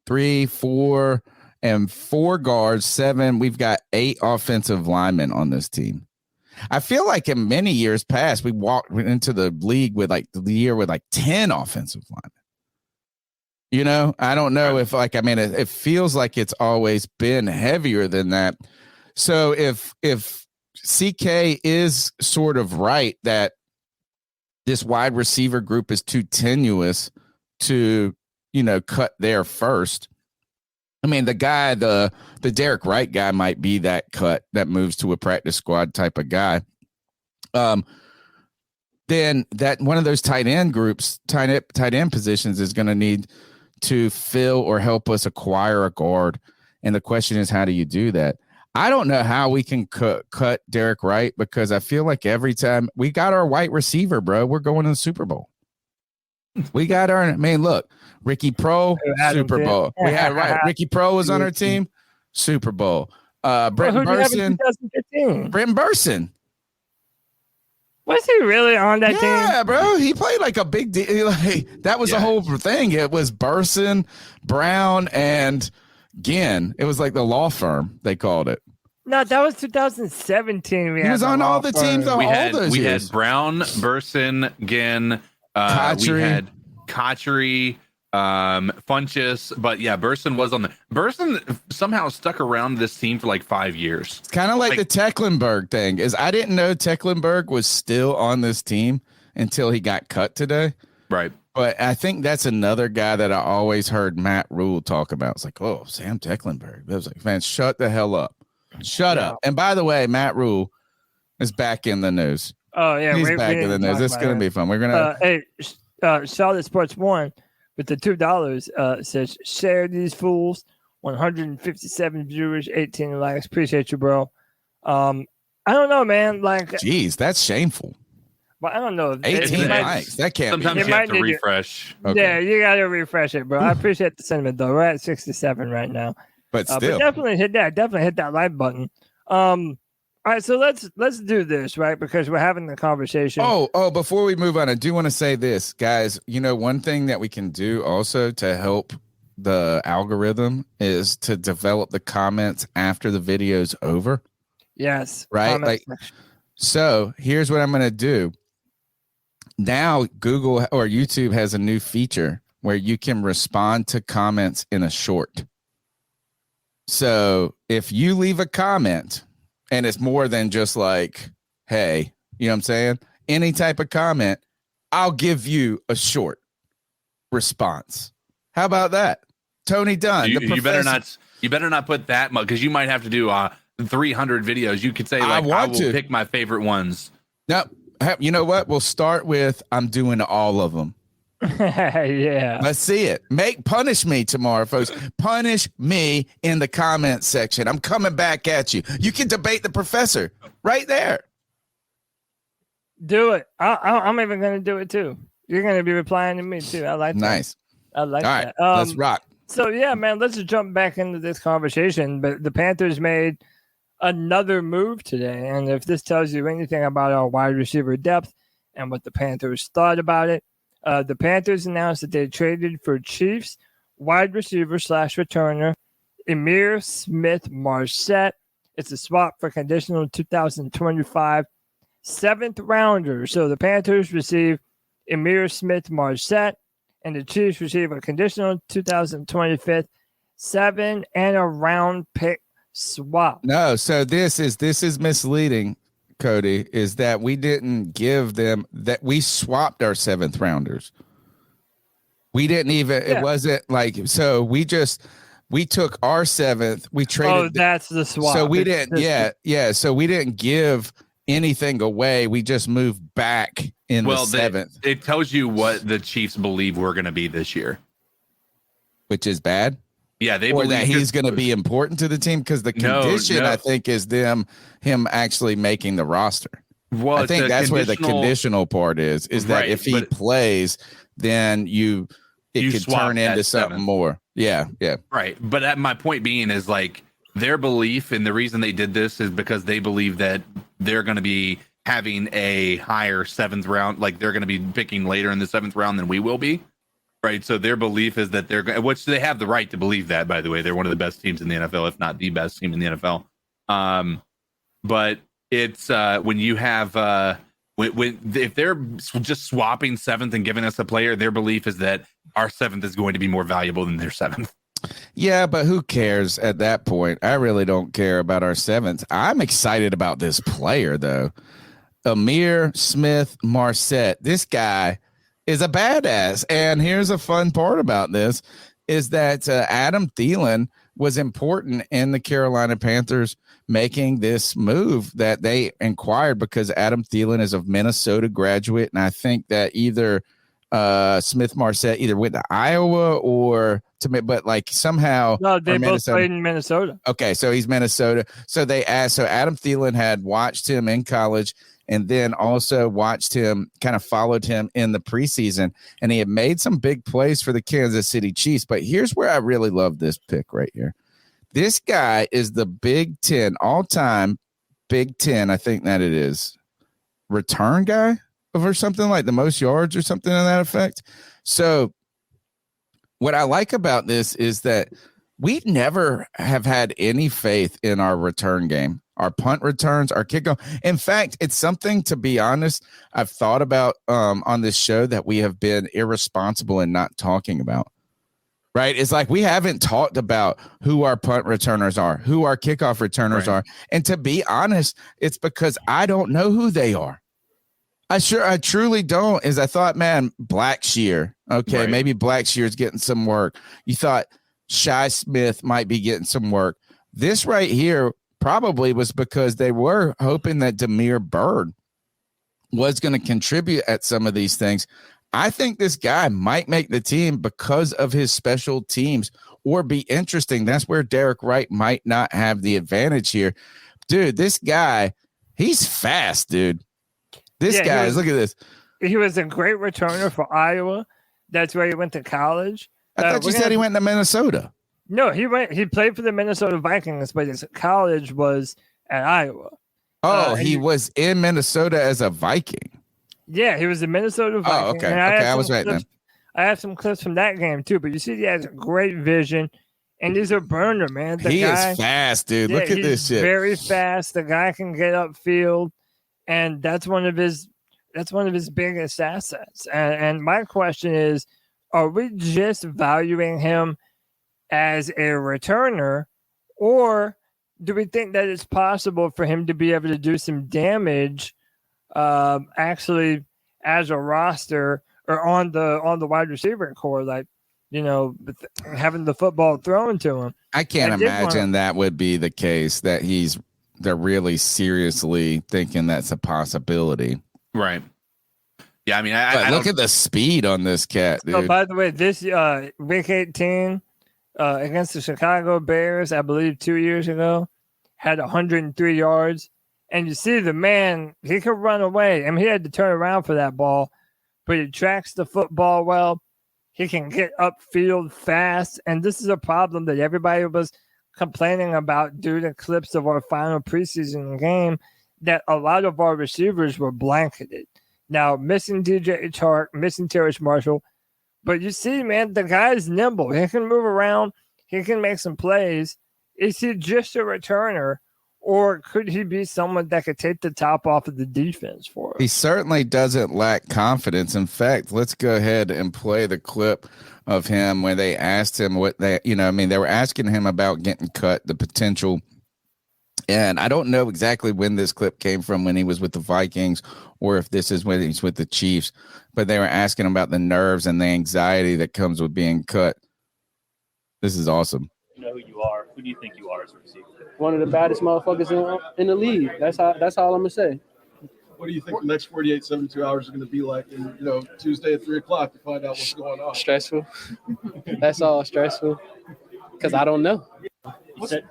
3, 4, and 4 guards, 7. We've got 8 offensive linemen on this team. I feel like in many years past, we walked into the league with like 10 offensive linemen. You know, I don't know if it feels like it's always been heavier than that. So if CK is sort of right that this wide receiver group is too tenuous to, cut there first. I mean, the guy, the Derek Wright guy might be that cut that moves to a practice squad type of guy. Then that one of those tight end positions is going to need to fill or help us acquire a guard. And the question is, how do you do that? I don't know how we can cut Derek Wright, because I feel like every time we got our white receiver, bro, we're going to the Super Bowl. We got look, Ricky Pro, Super Bowl. We had Ricky Pro was on our team, Super Bowl. Brenton Burson. Was he really on that team? Yeah, bro. He played like a big deal. Like, that was the whole thing. It was Burson, Brown, and Ginn. It was like the law firm, they called it. No, that was 2017. He was on all the teams. We had Brown, Burson, Ginn. We had Kotchery, Funchess, but yeah, Burson was on the. Burson somehow stuck around this team for like 5 years. It's kind of like the Tecklenburg thing. Is I didn't know Tecklenburg was still on this team until he got cut today. Right. But I think that's another guy that I always heard Matt Rule talk about. It's like, oh, Sam Tecklenburg. I was like, man, shut the hell up. Shut up. And by the way, Matt Rule is back in the news. Oh, yeah. He's back in the news. It's going to be fun. We're going to. Hey, Charlotte Sports 1 with the $2 says, share these fools. 157 viewers, 18 likes. Appreciate you, bro. I don't know, man. Like, Jeez, that's shameful. but I don't know. 18 might- likes. That can't Sometimes be. It you have might to need to- refresh. Okay. Yeah, you got to refresh it, bro. I appreciate the sentiment, though. We're at 67 right now. But But still. definitely hit that. Definitely hit that like button. All right, so let's do this, right? Because we're having the conversation. Oh, before we move on, I do want to say this, guys. You know, one thing that we can do also to help the algorithm is to develop the comments after the video's over. Yes. Right? comment Like, section. so here's what I'm going to do. Now, Google or YouTube has a new feature where you can respond to comments in a short. So if you leave a comment and it's more than just like, hey, you know what I'm saying? Any type of comment, I'll give you a short response. How about that? Tony Dunn. You, the you better professor- not. You better not put that much because you might have to do 300 videos. You could say like, I will pick my favorite ones. No, you know what? We'll start with I'm doing all of them. Yeah. Let's see it. Punish me tomorrow, folks. Punish me in the comment section. I'm coming back at you. You can debate the professor right there. Do it. I'm even going to do it too. You're going to be replying to me too. I like that. Nice. I like All right, that. let's rock. So yeah, man, let's just jump back into this conversation. But the Panthers made another move today, and if this tells you anything about our wide receiver depth and what the Panthers thought about it, the Panthers announced that they traded for Chiefs wide receiver / returner Emir Smith-Marset. It's a swap for conditional 2025 7th rounder. So the Panthers receive Emir Smith-Marset, and the Chiefs receive a conditional 2025 7 and a round pick swap. No, so this is misleading, Cody, is that we didn't give them that we swapped our 7th rounders. We didn't even it wasn't like so we took our 7th, we traded. Oh, that's the swap. So we didn't so we didn't give anything away. We just moved back in the 7th. It tells you what the Chiefs believe we're going to be this year, which is bad. Yeah, they or believe that he's going to be important to the team because the condition I think is him actually making the roster. Well, I think that's where the conditional part is that if he plays, then you could turn into something more. Yeah. Right. But my point being is like their belief, and the reason they did this is because they believe that they're going to be having a higher 7th round, like they're going to be picking later in the 7th round than we will be. Right. So their belief is that which they have the right to believe that, by the way. They're one of the best teams in the NFL, if not the best team in the NFL. But it's when you have if they're just swapping 7th and giving us a player, their belief is that our 7th is going to be more valuable than their 7th. Yeah, but who cares at that point? I really don't care about our 7th. I'm excited about this player, though. Emir Smith-Marset. This guy is a badass. And here's a fun part about this is that Adam Thielen was important in the Carolina Panthers making this move that they inquired because Adam Thielen is a Minnesota graduate. And I think that either Smith-Marset either went to Iowa or but like somehow. No, they both played in Minnesota. Okay, so he's Minnesota. So they asked, so Adam Thielen had watched him in college and then also watched him, kind of followed him in the preseason, and he had made some big plays for the Kansas City Chiefs. But here's where I really love this pick right here. This guy is the Big Ten, all-time Big Ten, I think that it is, return guy or something like the most yards or something to that effect. So what I like about this is that we never have had any faith in our return game, our punt returns, our kickoff. In fact, it's something, to be honest, I've thought about on this show that we have been irresponsible in not talking about. Right? It's like we haven't talked about who our punt returners are, who our kickoff returners are. And to be honest, it's because I don't know who they are. I truly don't. Is I thought, man, Blackshear. Okay, maybe Blackshear's getting some work. You thought Shi Smith might be getting some work. This right here probably was because they were hoping that Damiere Byrd was going to contribute at some of these things. I think this guy might make the team because of his special teams or be interesting. That's where Derek Wright might not have the advantage here. Dude, this guy, He's fast, dude. This Yeah, guy, look at this. He was a great returner for Iowa. That's where he went to college. I thought you said he went to Minnesota. No, he played for the Minnesota Vikings, but his college was at Iowa. Oh, he was in Minnesota as a Viking. Yeah, he was a Minnesota Viking. Oh, okay. I was right then. I have some clips from that game too, but you see he has great vision, and he's a burner, man. He is fast, dude. Look at this shit. Very fast. The guy can get upfield, and that's one of his biggest assets. And my question is, are we just valuing him as a returner, or do we think that it's possible for him to be able to do some damage actually as a roster or on the wide receiver core, like, you know, having the football thrown to him? I can't imagine that would be the case, that they're really seriously thinking that's a possibility. Right. Yeah, I mean, I look at the speed on this cat, dude. Oh, by the way, this week 18 against the Chicago Bears, I believe 2 years ago, had 103 yards. And you see the man, he could run away. I mean, he had to turn around for that ball, but he tracks the football well. He can get upfield fast. And this is a problem that everybody was complaining about due to clips of our final preseason game, that a lot of our receivers were blanketed. Now, missing DJ Chark, missing Terrace Marshall. But you see, man, the guy's nimble. He can move around. He can make some plays. Is he just a returner, or could he be someone that could take the top off of the defense for us? He certainly doesn't lack confidence. In fact, let's go ahead and play the clip of him when they asked him they were asking him about getting cut, the potential. And I don't know exactly when this clip came from, when he was with the Vikings, or if this is when he's with the Chiefs, but they were asking him about the nerves and the anxiety that comes with being cut. This is awesome. You know who you are. Who do you think you are as a receiver? One of the baddest motherfuckers in the league. That's all I'm gonna say. What do you think the next 48, 72 hours are going to be like? And Tuesday at 3:00 to find out what's going on. Stressful. That's all stressful. Because I don't know. You said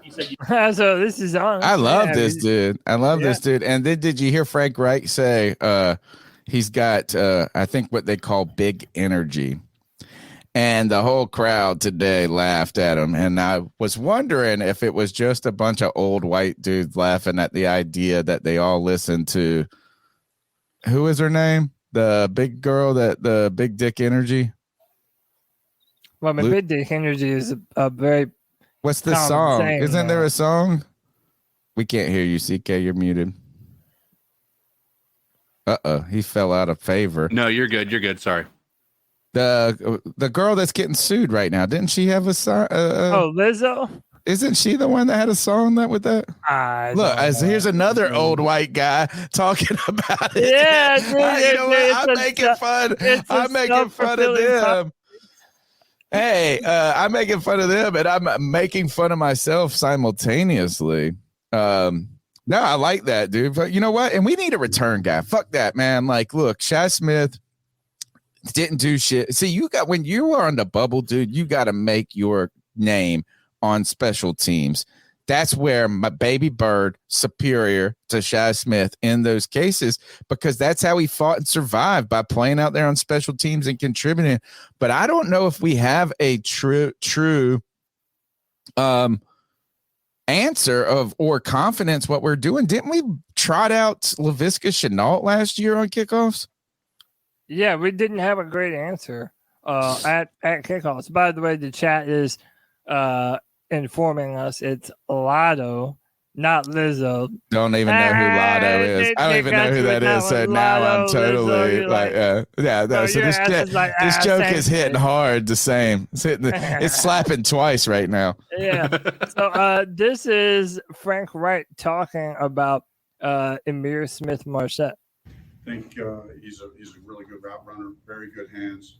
So this is on. I love this dude. I love this dude. And then did you hear Frank Reich say he's got I think what they call big energy? And the whole crowd today laughed at him. And I was wondering if it was just a bunch of old white dudes laughing at the idea that they all listen to, who is her name? The big girl, the big dick energy. Well, big dick energy is a very. What's the song? Isn't there a song? We can't hear you, CK. You're muted. He fell out of favor. No, you're good. You're good. Sorry. The girl that's getting sued right now, didn't she have a song? Lizzo. Isn't she the one that had a song with that? Here's another old white guy talking about it. Yeah, dude, I'm making fun. I'm making fun of them. Hey, I'm making fun of them, and I'm making fun of myself simultaneously. No, I like that, dude. But you know what? And we need a return guy. Fuck that, man. Like, look, Shi Smith didn't do shit. See, when you are on the bubble, dude, you got to make your name on special teams. That's where my baby bird superior to Shi Smith in those cases, because that's how he fought and survived, by playing out there on special teams and contributing. But I don't know if we have a true answer or confidence what we're doing. Didn't we trot out Laviska Shenault last year on kickoffs? Yeah, we didn't have a great answer at kickoffs. By the way, the chat is informing us it's Lotto, not Lizzo. Don't even know who Lotto is. I don't even know who that is. So now I'm totally So this joke is hitting hard the same. It's slapping twice right now. Yeah. So this is Frank Wright talking about Emir Smith-Marset. I think he's a really good route runner, very good hands.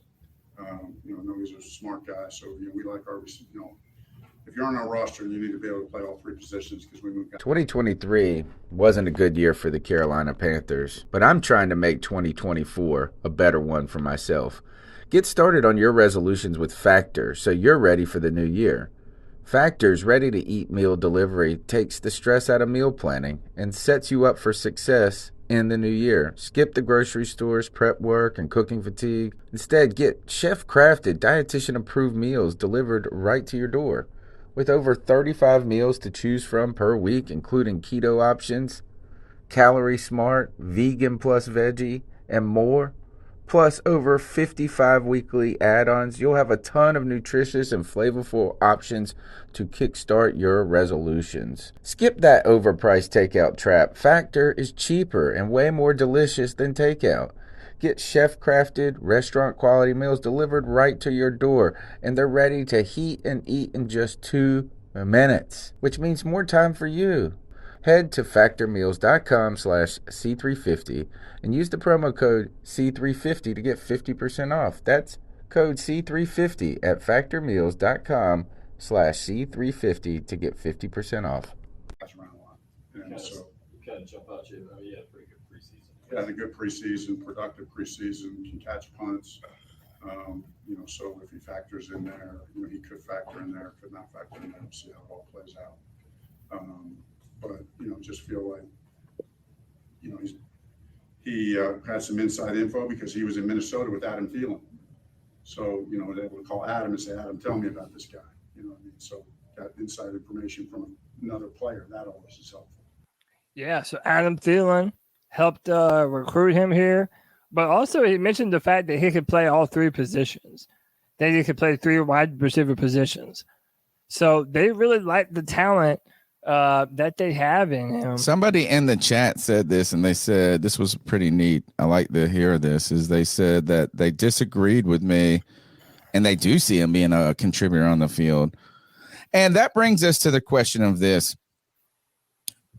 I know he's a smart guy, so we like our if you're on our roster, you need to be able to play all three positions, because we moved. 2023 wasn't a good year for the Carolina Panthers, but I'm trying to make 2024 a better one for myself. Get started on your resolutions with Factor so you're ready for the new year. Factor's ready-to-eat meal delivery takes the stress out of meal planning and sets you up for success in the new year. Skip the grocery stores, prep work, and cooking fatigue. Instead, get chef-crafted, dietitian-approved meals delivered right to your door. With over 35 meals to choose from per week, including keto options, calorie smart, vegan plus veggie, and more, plus over 55 weekly add-ons, you'll have a ton of nutritious and flavorful options to kickstart your resolutions. Skip that overpriced takeout trap. Factor is cheaper and way more delicious than takeout. Get chef-crafted, restaurant-quality meals delivered right to your door, and they're ready to heat and eat in just 2 minutes, which means more time for you. Head to factormeals.com/C350 and use the promo code C350 to get 50% off. That's code C350 at factormeals.com/C350 to get 50% off. That's around a lot. And so, Kind of jump out you. He had a pretty good preseason. had a good preseason, productive preseason, can catch punts. So if he factors in there, he could factor in there, could not factor in there, we'll see how it all plays out. But just feel like, he had some inside info because he was in Minnesota with Adam Thielen. So, they would call Adam and say, Adam, tell me about this guy. So got inside information from another player. That always is helpful. Yeah, so Adam Thielen helped recruit him here. But also he mentioned the fact that he could play all 3 positions. That he could play 3 wide receiver positions. So they really like the talent that they have in him. Somebody in the chat said this, and they said this was pretty neat. I like to hear this. Is they said that they disagreed with me, and they do see him being a contributor on the field. And that brings us to the question of this.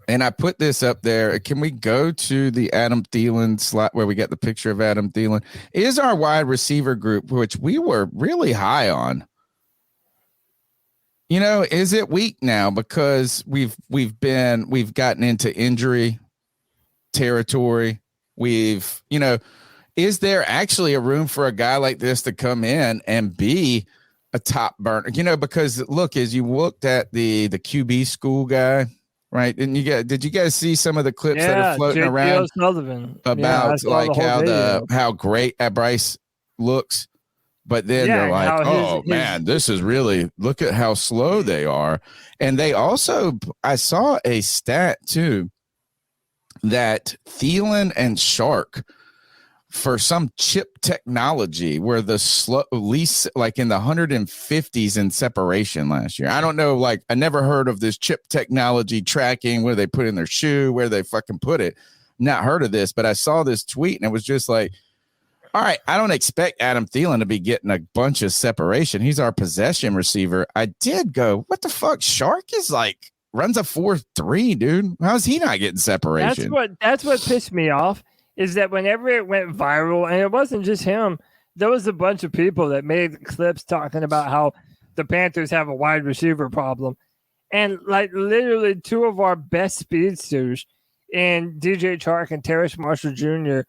And I put this up there. Can we go to the Adam Thielen slot where we get the picture of Adam Thielen? Is our wide receiver group, which we were really high on, is it weak now because we've gotten into injury territory? Is there actually a room for a guy like this to come in and be a top burner? Because look, as you looked at the QB school guy, right? And did you guys see some of the clips that are floating around about how great Bryce looks? But then they're like, this is really, look at how slow they are. And they also, I saw a stat too, that Thielen and Shark, for some chip technology, were the least, like in the 150s in separation last year. I don't know, I never heard of this chip technology tracking, where they put in their shoe, where they fucking put it. Not heard of this, but I saw this tweet and it was just like, all right, I don't expect Adam Thielen to be getting a bunch of separation. He's our possession receiver. I did go, what the fuck? Shark is runs a 4.3, dude. How's he not getting separation? That's what pissed me off, is that whenever it went viral, and it wasn't just him, there was a bunch of people that made clips talking about how the Panthers have a wide receiver problem. And literally 2 of our best speedsters in DJ Chark and Terrace Marshall Jr.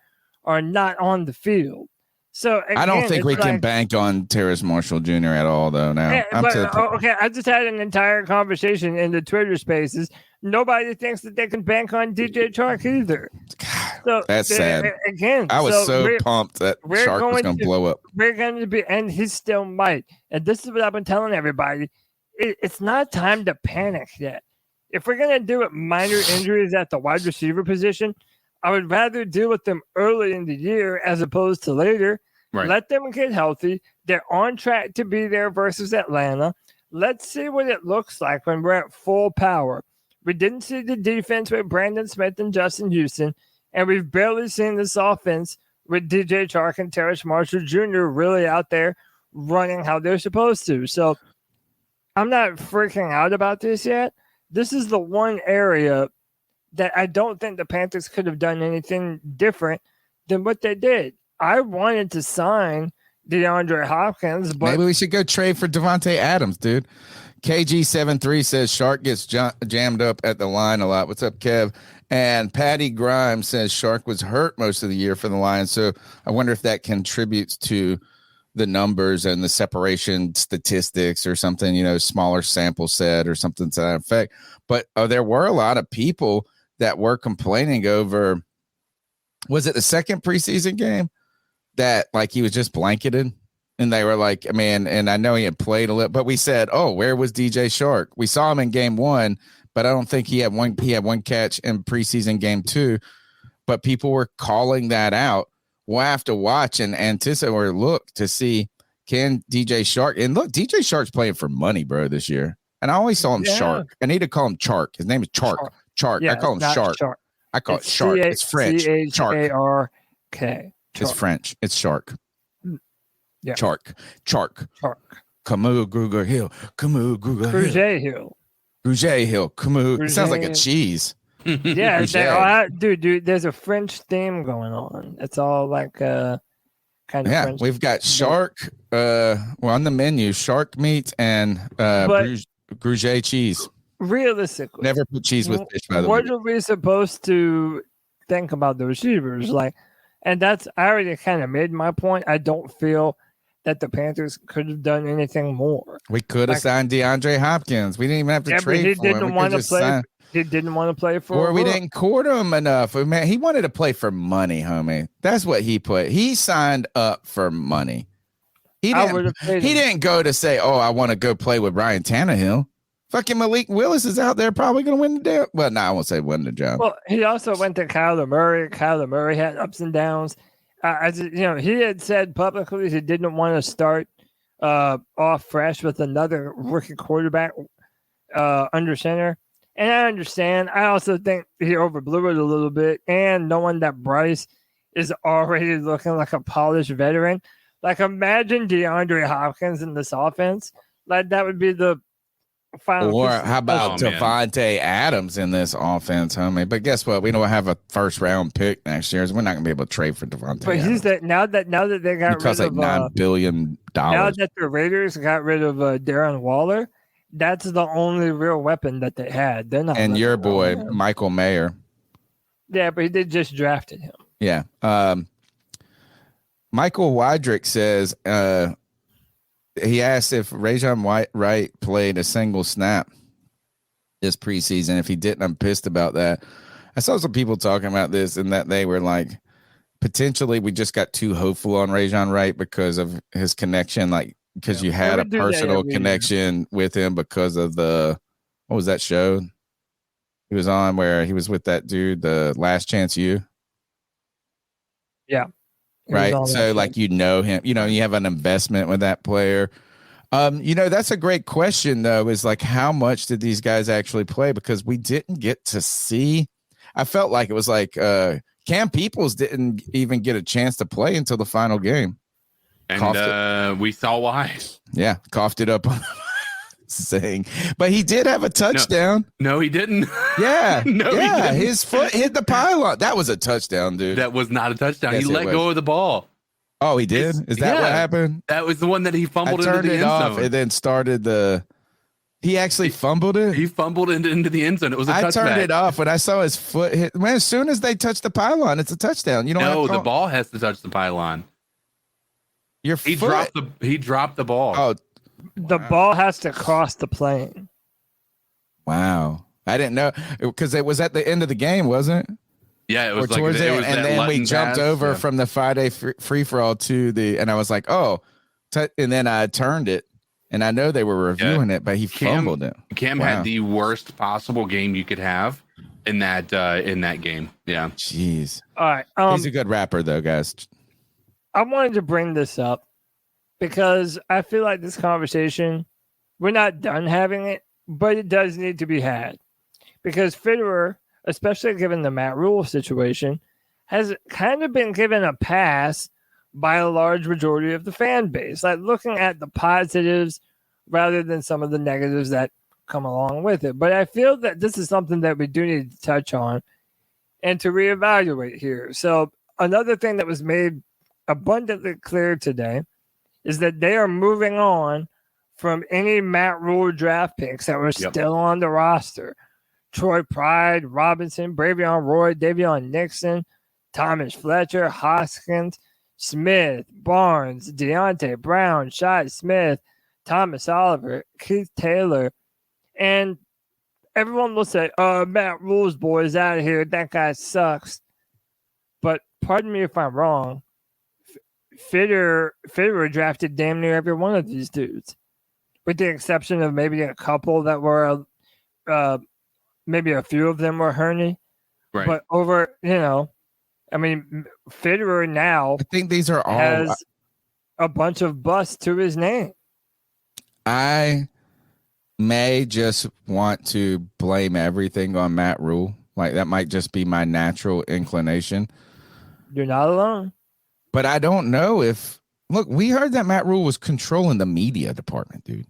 are not on the field. So again, I don't think we can bank on Terrace Marshall Jr. at all, though. Now, I just had an entire conversation in the Twitter Spaces. Nobody thinks that they can bank on DJ Chark either. So that's sad. Again, I was so pumped that Shark was going to blow up. We're going to be, and he still might. And this is what I've been telling everybody: it's not time to panic yet. If we're going to do it, minor injuries at the wide receiver position, I would rather deal with them early in the year as opposed to later. Right. Let them get healthy. They're on track to be there versus Atlanta. Let's see what it looks like when we're at full power. We didn't see the defense with Brandon Smith and Justin Houston, and we've barely seen this offense with DJ Chark and Terrace Marshall Jr. really out there running how they're supposed to. So I'm not freaking out about this yet. This is the one area that I don't think the Panthers could have done anything different than what they did. I wanted to sign DeAndre Hopkins, but maybe we should go trade for Devontae Adams, dude. KG73 says Shark gets jammed up at the line a lot. What's up, Kev? And Patty Grimes says Shark was hurt most of the year for the Lions, so I wonder if that contributes to the numbers and the separation statistics or something, smaller sample set or something to that effect. But there were a lot of people that were complaining over, was it the second preseason game that like he was just blanketed? And they were like, man, and I know he had played a little, but we said, oh, where was DJ Shark? We saw him in game 1, but I don't think he had one catch in preseason game 2, but people were calling that out. We'll have to watch and anticipate or look to see, can DJ Shark, and look, DJ Shark's playing for money, bro, this year. And I always saw him Shark. I need to call him Chark. His name is Chark. Yeah, I call him Shark. I call it Shark. It's French. Chark. It's French. It's Shark. Yeah. Chark. Camus Gruger Hill. Camus Gruger Hill. Gruger Hill. Camus. It sounds like a cheese. Yeah, dude, there's a French theme going on. It's all like kind of French. We've got shark on the menu, shark meat and Gruger cheese. Realistically, never put cheese with fish, by the way. What are we supposed to think about the receivers? Like, and that's, I already kind of made my point. I don't feel that the Panthers could have done anything more. We could have signed DeAndre Hopkins. We didn't even have to trade for him. He didn't want to play for, or we didn't court him enough. Man, he wanted to play for money, homie. That's what he put. He signed up for money. He didn't go to say, "Oh, I want to go play with Ryan Tannehill." Fucking Malik Willis is out there probably going to win the damn. Well, no, I won't say win the job. Well, he also went to Kyler Murray. Kyler Murray had ups and downs. He had said publicly he didn't want to start off fresh with another rookie quarterback under center. And I understand. I also think he overblew it a little bit. And knowing that Bryce is already looking like a polished veteran, like imagine DeAndre Hopkins in this offense. Like that would be the final. Or how about Devontae Adams in this offense, homie? But guess what? We don't have a first round pick next year, so we're not going to be able to trade for Devontae. But Adams. now that they got rid of $9 billion. Now that the Raiders got rid of Darren Waller, that's the only real weapon that they had. They're not. And your boy Michael Mayer. Yeah, but they just drafted him. Yeah. Michael Wydrick says he asked if Rajon Wright played a single snap this preseason. If he didn't, I'm pissed about that. I saw some people talking about this and that they were like, potentially we just got too hopeful on Rajon Wright because of his connection, like because you had a personal connection with him because of what was that show he was on where he was with that dude, the Last Chance U? Yeah. Right. So like, him, you have an investment with that player. That's a great question though, is like, how much did these guys actually play? Because we didn't get to see, I felt like it was like, Cam Peoples didn't even get a chance to play until the final game. And we saw why. Yeah. Coughed it up on saying, but he did have a touchdown. No, he didn't. Yeah. He didn't. His foot hit the pylon. That was a touchdown, dude. That was not a touchdown. Yes, he let go of the ball. Oh, he did? Is that what happened? That was the one that he fumbled into the end zone. And then started he actually fumbled it? He fumbled into the end zone. It was a touchback. I turned it off when I saw his foot hit. Man, as soon as they touch the pylon, it's a touchdown. You don't the ball has to touch the pylon. He dropped the ball. Oh, the ball has to cross the plane. Wow. I didn't know because it was at the end of the game, wasn't it? Yeah, it was like towards it was and then we jumped over from the 5-day free for all to and I was like, and then I turned it, and I know they were reviewing it, but he fumbled it. Cam had the worst possible game you could have in that game. Yeah, jeez. All right, he's a good rapper though, guys. I wanted to bring this up because I feel like this conversation, we're not done having it, but it does need to be had because Fitterer, especially given the Matt Rule situation, has kind of been given a pass by a large majority of the fan base, like looking at the positives rather than some of the negatives that come along with it. But I feel that this is something that we do need to touch on and to reevaluate here. So another thing that was made abundantly clear today is that they are moving on from any Matt Rule draft picks that were still on the roster. Troy Pride, Robinson, Bravion Roy, Davion Nixon, Thomas Fletcher, Hoskins, Smith, Barnes, Deontay, Brown, Shi Smith, Thomas Oliver, Keith Taylor, and everyone will say, Matt Rule's boy is out of here. That guy sucks. But pardon me if I'm wrong. Fitterer drafted damn near every one of these dudes, with the exception of maybe a couple that were, maybe a few of them were Hurney. Right. But over, Fitterer now I think these are all. has a bunch of busts to his name. I may just want to blame everything on Matt Rule. Like, that might just be my natural inclination. You're not alone. But I don't know if. Look, we heard that Matt Rule was controlling the media department, dude.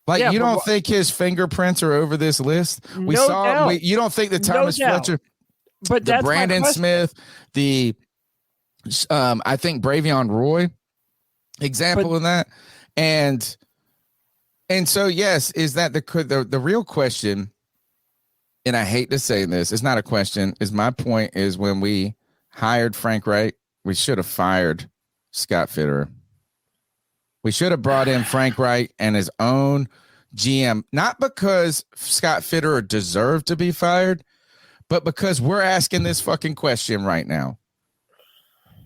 Like, Yeah, you but don't think his fingerprints are over this list? We No saw. doubt. You don't think the Thomas No doubt. Fletcher, But the that's my Brandon question. Smith, the I think Bravion Roy example in that, and so yes, is that the real question? And I hate to say this, it's not a question. Is my point is when we hired Frank Reich, we should have fired Scott Fitterer. We should have brought in Frank Reich and his own GM, not because Scott Fitterer deserved to be fired, but because we're asking this fucking question right now.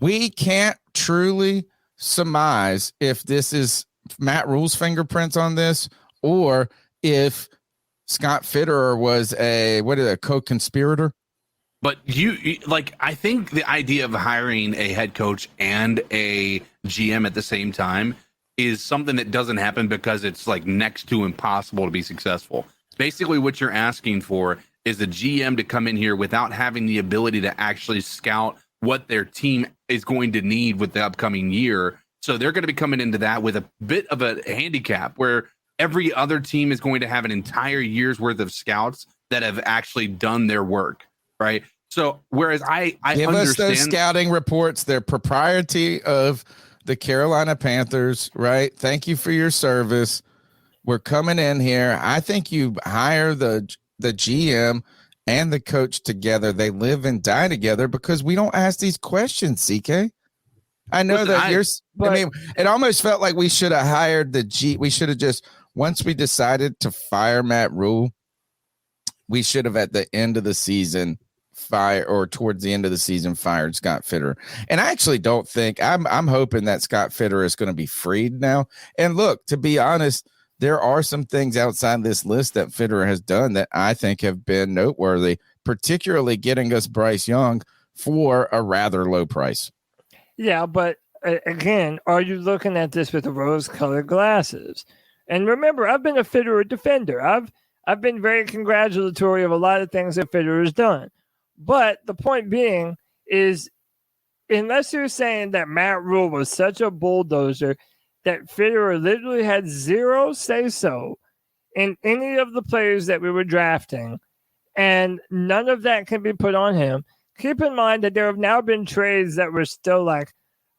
We can't truly surmise if this is Matt Rule's fingerprints on this or if Scott Fitterer was a co-conspirator. But I think the idea of hiring a head coach and a GM at the same time is something that doesn't happen because it's like next to impossible to be successful. Basically, what you're asking for is the GM to come in here without having the ability to actually scout what their team is going to need with the upcoming year. So they're going to be coming into that with a bit of a handicap where every other team is going to have an entire year's worth of scouts that have actually done their work, right? So whereas I give understand us those scouting reports, their propriety of the Carolina Panthers, right? Thank you for your service. We're coming in here. I think you hire the GM and the coach together. They live and die together because we don't ask these questions, CK. I know it almost felt like we should have hired we should have just, once we decided to fire Matt Rule, we should have at the end of the season towards the end of the season fired Scott Fitterer. And I actually don't think I'm hoping that Scott Fitterer is going to be freed now. And look, to be honest, there are some things outside this list that Fitterer has done that I think have been noteworthy, particularly getting us Bryce Young for a rather low price. Yeah, but again, are you looking at this with rose-colored glasses? And remember, I've been a Fitterer defender. I've been very congratulatory of a lot of things that Fitterer has done. But the point being is, unless you're saying that Matt Rule was such a bulldozer that Fitterer literally had zero say-so in any of the players that we were drafting, and none of that can be put on him, keep in mind that there have now been trades that were still like,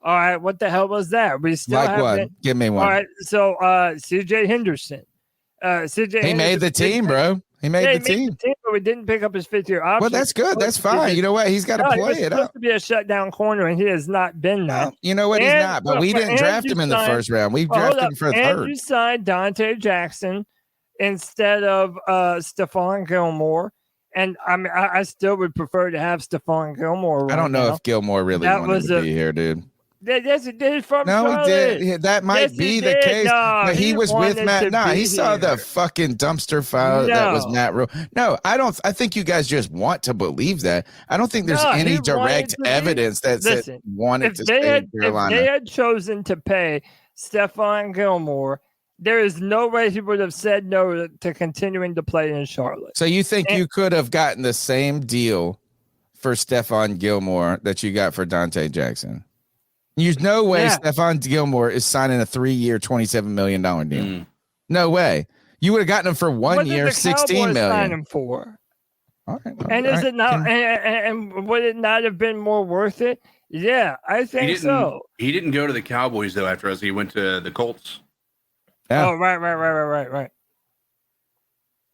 all right, what the hell was that? We still like one. Give me one. All right, so CJ Henderson. He made the team, bro. He made the team. But we didn't pick up his fifth-year option. Well, that's good. That's fine. You know what? He's got to play it up. To be a shutdown corner, and he has not been that. Well, you know what? He's not. But we didn't draft him in the first round. We drafted him for a third. And you signed Dante Jackson instead of Stephon Gilmore. And I still would prefer to have Stephon Gilmore. Right, I don't know now. If Gilmore really wanted to be here, dude. Yes, it did from Charlotte. He did. Yeah, that might be the case. No, he was with Matt. No, he saw the fucking dumpster fire that was Matt Rule. No, I don't. I think you guys just want to believe that. I don't think there's any direct evidence that said wanted to stay in Carolina. If they had chosen to pay Stephon Gilmore, there is no way he would have said no to continuing to play in Charlotte. So you think you could have gotten the same deal for Stephon Gilmore that you got for Dante Jackson? There's no way Stephon Gilmore is signing a 3-year, $27 million deal. No way. You would have gotten him for 1 year, $16 million. Sign him for? All right. And is it not? And would it not have been more worth it? Yeah, I think so. He didn't go to the Cowboys though. After us, he went to the Colts. Yeah. Oh, right.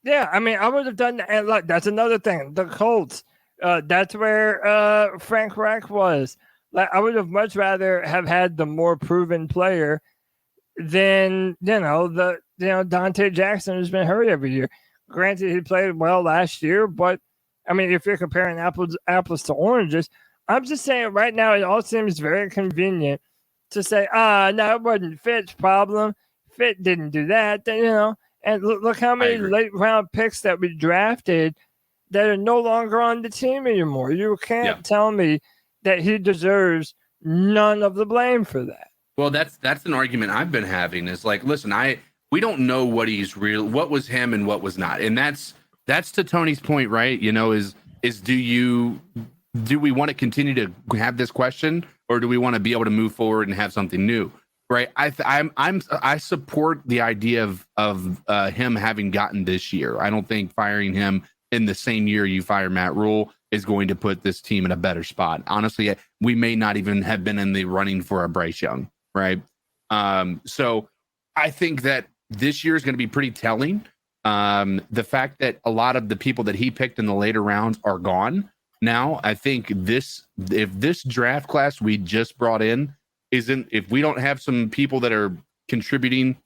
Yeah, I mean, I would have done that. And look, that's another thing. The Colts. That's where Frank Reich was. Like I would have much rather have had the more proven player than Dante Jackson has been hurt every year. Granted, he played well last year, but I mean, if you're comparing apples to oranges, I'm just saying right now it all seems very convenient to say, no, it wasn't Fitt's problem. Fitt didn't do that. And look how many late round picks that we drafted that are no longer on the team anymore. You can't tell me that he deserves none of the blame for that. Well, that's an argument I've been having. Is like, listen, we don't know what was him and what was not, and that's to Tony's point, right? Is do we want to continue to have this question, or do we want to be able to move forward and have something new? Right. I support the idea of him having gotten this year. I don't think firing him in the same year you fire Matt Rule is going to put this team in a better spot. Honestly, we may not even have been in the running for a Bryce Young. Right. So I think that this year is going to be pretty telling. The fact that a lot of the people that he picked in the later rounds are gone now. I think if this draft class we just brought in if we don't have some people that are contributing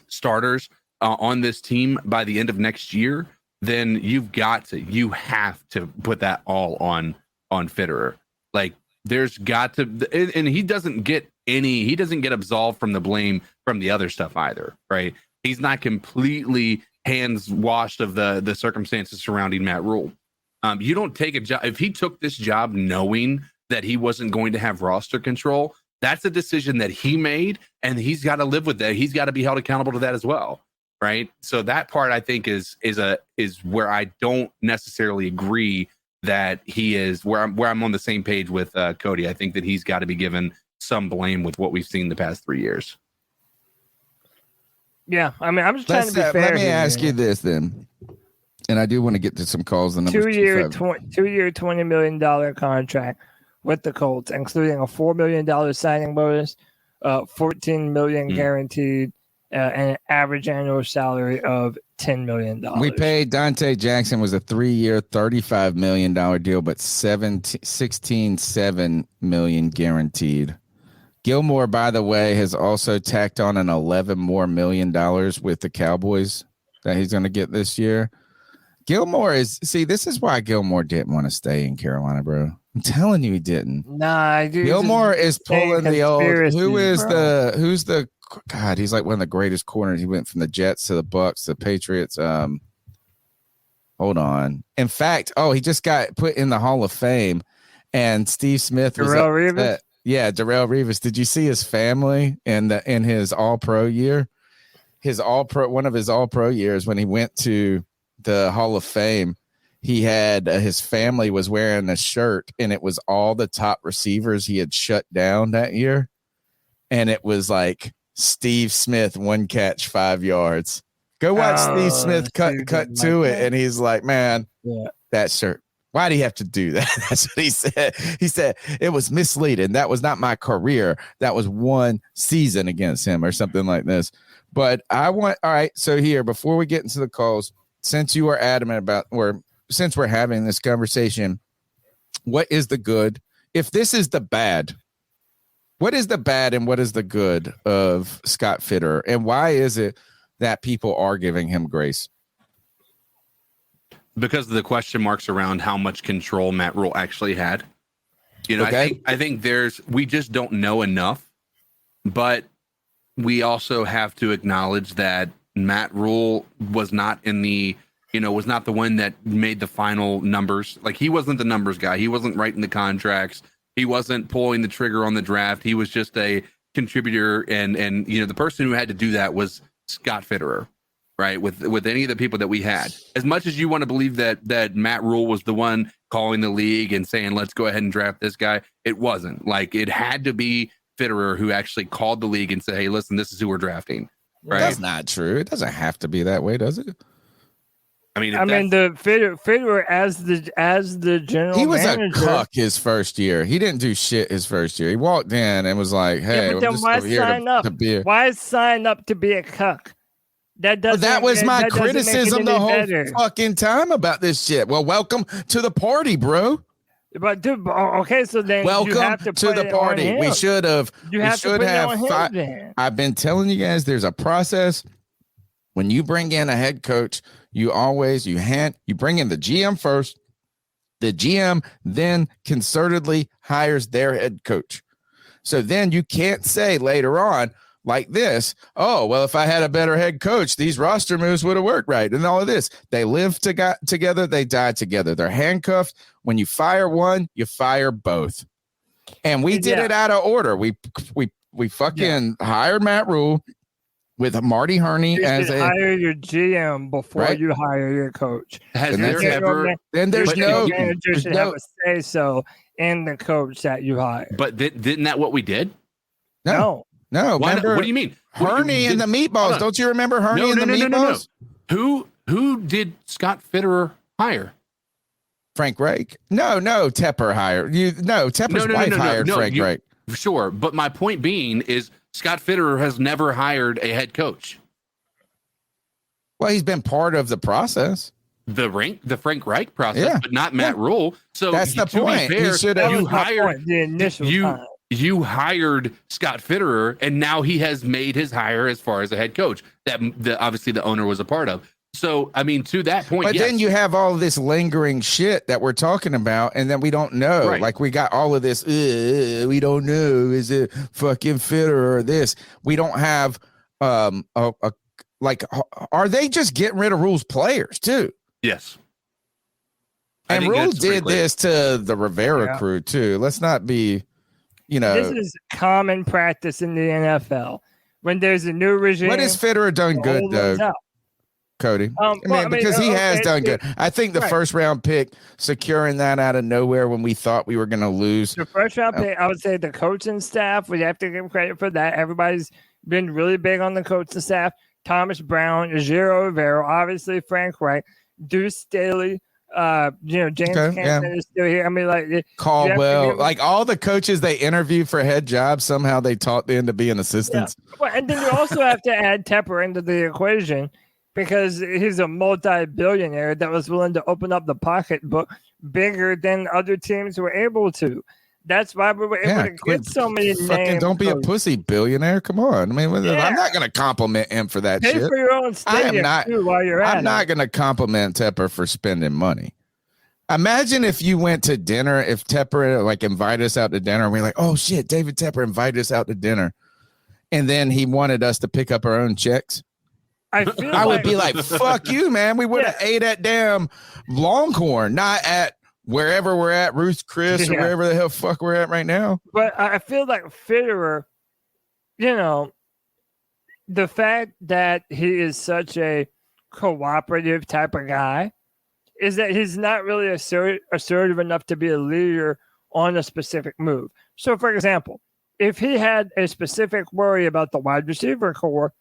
starters on this team by the end of next year, then you have to put that all on Fitterer. Like there's got to, and he doesn't get absolved from the blame from the other stuff either, right? He's not completely hands washed of the circumstances surrounding Matt Rule. You don't take a job if he took this job knowing that he wasn't going to have roster control. That's a decision that he made, and he's got to live with that. He's got to be held accountable to that as well, right? So that part I think is where I don't necessarily agree that he is where I'm on the same page with Cody. I think that he's got to be given some blame with what we've seen the past 3 years. Yeah, I mean, I'm just trying to be fair. Let me ask you this then, and I do want to get to some calls. The number 2-year, $20 million contract with the Colts, including a $4 million signing bonus, $14 million guaranteed, and an average annual salary of $10 million. We paid Dante Jackson was a 3-year, $35 million deal, but $16.7 million guaranteed. Gilmore, by the way, has also tacked on an $11 million with the Cowboys that he's going to get this year. Gilmore this is why Gilmore didn't want to stay in Carolina, bro. I'm telling you he didn't. Nah, dude. Gilmore is pulling the old, who's the God, he's like one of the greatest corners. He went from the Jets to the Bucks, the Patriots. Hold on. In fact, he just got put in the Hall of Fame, and Steve Smith was Darrelle Revis? Yeah, Darrelle Revis. Did you see his family in his All-Pro year? One of his All-Pro years when he went to the Hall of Fame, he had his family was wearing a shirt, and it was all the top receivers he had shut down that year, and it was like Steve Smith 1 catch 5 yards. Go watch Steve Smith cut to it, and he's like, man, that shirt. Why do you have to do that? That's what he said. He said it was misleading. That was not my career. That was one season against him or something like this. But all right. So here, before we get into the calls, since you are adamant since we're having this conversation, what is the good? If this is the bad, what is the bad and what is the good of Scott Fitterer? And why is it that people are giving him grace? Because of the question marks around how much control Matt Rule actually had. Okay. I think we just don't know enough, but we also have to acknowledge that Matt Rule was not was not the one that made the final numbers. Like he wasn't the numbers guy. He wasn't writing the contracts. He wasn't pulling the trigger on the draft. He was just a contributor. And the person who had to do that was Scott Fitterer. Right, with any of the people that we had. As much as you want to believe that Matt Rule was the one calling the league and saying, let's go ahead and draft this guy, it wasn't. Like, it had to be Fitterer who actually called the league and said, hey, listen, this is who we're drafting. Right? That's not true. It doesn't have to be that way, does it? I mean, the Fitterer as the general he was manager, a cuck his first year. He didn't do shit his first year. He walked in and was like, hey, but then why sign up? Why sign up to be a cuck? That was my criticism the whole fucking time about this shit. Well, welcome to the party, bro. But dude, okay, so then you Welcome have to to put the it on party. We him. should have. You we have to should put it have. on him then. I've been telling you guys, there's a process. When you bring in a head coach, you bring in the GM first. The GM then concertedly hires their head coach. So then you can't say later on like this, oh, well, if I had a better head coach, these roster moves would have worked right. And all of this. They live together. They die together. They're handcuffed. When you fire one, you fire both. And we did it out of order. We fucking hired Matt Rule with Marty Herney You as should hire your GM before you hire your coach. Has And there that's ever? then there's Your no manager there's should no have a say so in the coach that you hire. But didn't that what we did? no. Why not? Remember What do you mean? Herney and the Hold Meatballs. on. Don't you remember Herney and the Meatballs? Who did Scott Fitterer hire? Frank Reich? No, Tepper hired you. No, Tepper's wife hired Frank Reich. Sure, but my point being is Scott Fitterer has never hired a head coach. Well, he's been part of the process. The Frank Reich process, but not Matt Rule. So That's the point. Fair, He should have. you hired the initial time. You hired Scott Fitterer, and now he has made his hire as far as a head coach that obviously the owner was a part of. So, I mean, to that point, But then you have all this lingering shit that we're talking about, and then we don't know. Right. Like we got all of this. We don't know. Is it fucking Fitterer or this? We don't have like. Are they just getting rid of Rule's players too? Yes. And Rule did this to the Rivera crew too. Let's not be. This is common practice in the NFL. When there's a new regime, What has Fitterer done good though, Cody? Because he has done good. I think the first round pick, securing that out of nowhere when we thought we were going to lose. The first round pick, I would say the coaching staff, we have to give credit for that. Everybody's been really big on the coaching staff. Thomas Brown, Ejiro Rivera, obviously Frank Reich, Deuce Staley. James Cannon is still here. I mean, like Caldwell, like all the coaches they interview for head jobs, somehow they taught them to be an assistant. Yeah. Well, and then you also have to add Tepper into the equation because he's a multi-billionaire that was willing to open up the pocketbook bigger than other teams were able to. That's why we were able to get so many names. Don't be a pussy, billionaire. Come on. I mean, I'm not going to compliment him for that Pay shit. for your own stadium too while you're at it. I'm not going to compliment Tepper for spending money. Imagine if you went to dinner, if Tepper like invited us out to dinner, and we're like, oh shit, David Tepper invited us out to dinner, and then he wanted us to pick up our own checks. I would be like, fuck you, man. We would have ate at damn Longhorn, not at wherever we're at, Ruth's Chris or wherever the hell fuck we're at right now. But I feel like Fitterer, the fact that he is such a cooperative type of guy is that he's not really assertive enough to be a leader on a specific move. So, for example, if he had a specific worry about the wide receiver core,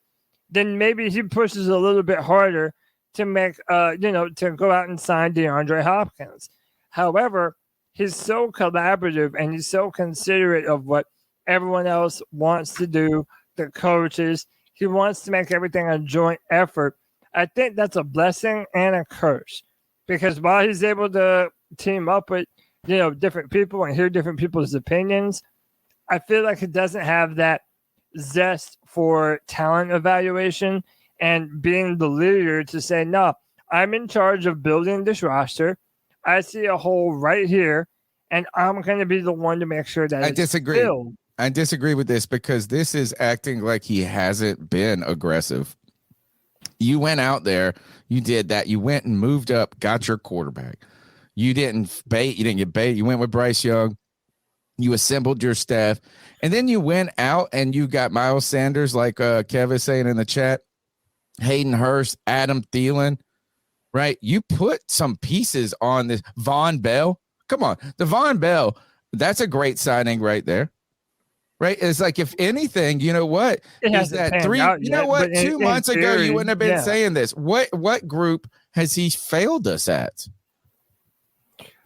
then maybe he pushes a little bit harder to make, to go out and sign DeAndre Hopkins. However, he's so collaborative and he's so considerate of what everyone else wants to do, the coaches. He wants to make everything a joint effort. I think that's a blessing and a curse because while he's able to team up with, different people and hear different people's opinions, I feel like he doesn't have that zest for talent evaluation and being the leader to say, no, I'm in charge of building this roster. I see a hole right here, and I'm going to be the one to make sure that I disagree. Filled. I disagree with this because this is acting like he hasn't been aggressive. You went out there, you did that. You went and moved up, got your quarterback. You didn't bait. You didn't get bait. You went with Bryce Young. You assembled your staff, and then you went out and you got Miles Sanders, like Kev is saying in the chat, Hayden Hurst, Adam Thielen. Right, you put some pieces on this. Von Bell, come on, the Von Bell. That's a great signing right there. Right, it's like if anything, you know what? Is that three? You know what? 2 months ago, you wouldn't have been saying this. What group has he failed us at?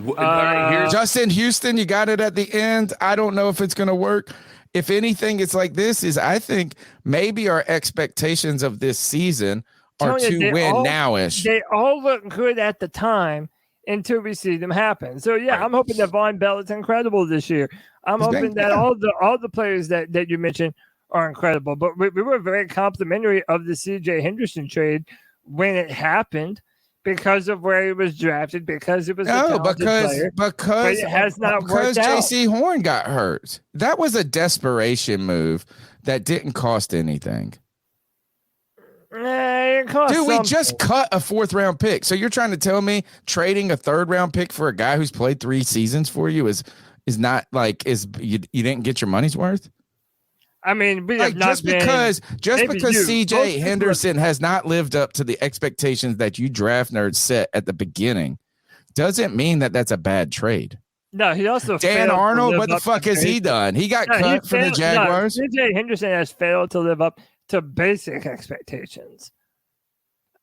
Justin Houston, you got it at the end. I don't know if it's going to work. If anything, it's like this. I think maybe our expectations of this season are to win nowish. They all look good at the time, until we see them happen. So yeah, Right. I'm hoping that Von Bell is incredible this year. I'm He's hoping been- that yeah. all the players that you mentioned are incredible. But we were very complimentary of the CJ Henderson trade when it happened because of where he was drafted, because it was a No, talented player. because it has not because worked out. JC Horn got hurt. That was a desperation move that didn't cost anything. It cost Dude, we something. just cut a 4th round pick. So you're trying to tell me trading a 3rd round pick for a guy who's played 3 seasons for you is not like you didn't get your money's worth? I mean, we Like have not just been, because maybe you. Most CJ people Henderson has not lived up to the expectations that you draft nerds set at the beginning doesn't mean that that's a bad trade. No, he also Dan failed to Arnold, live what the up fuck to has he basic- done? He got No, he cut from the failed- Jaguars. No, CJ Henderson has failed to live up to basic expectations.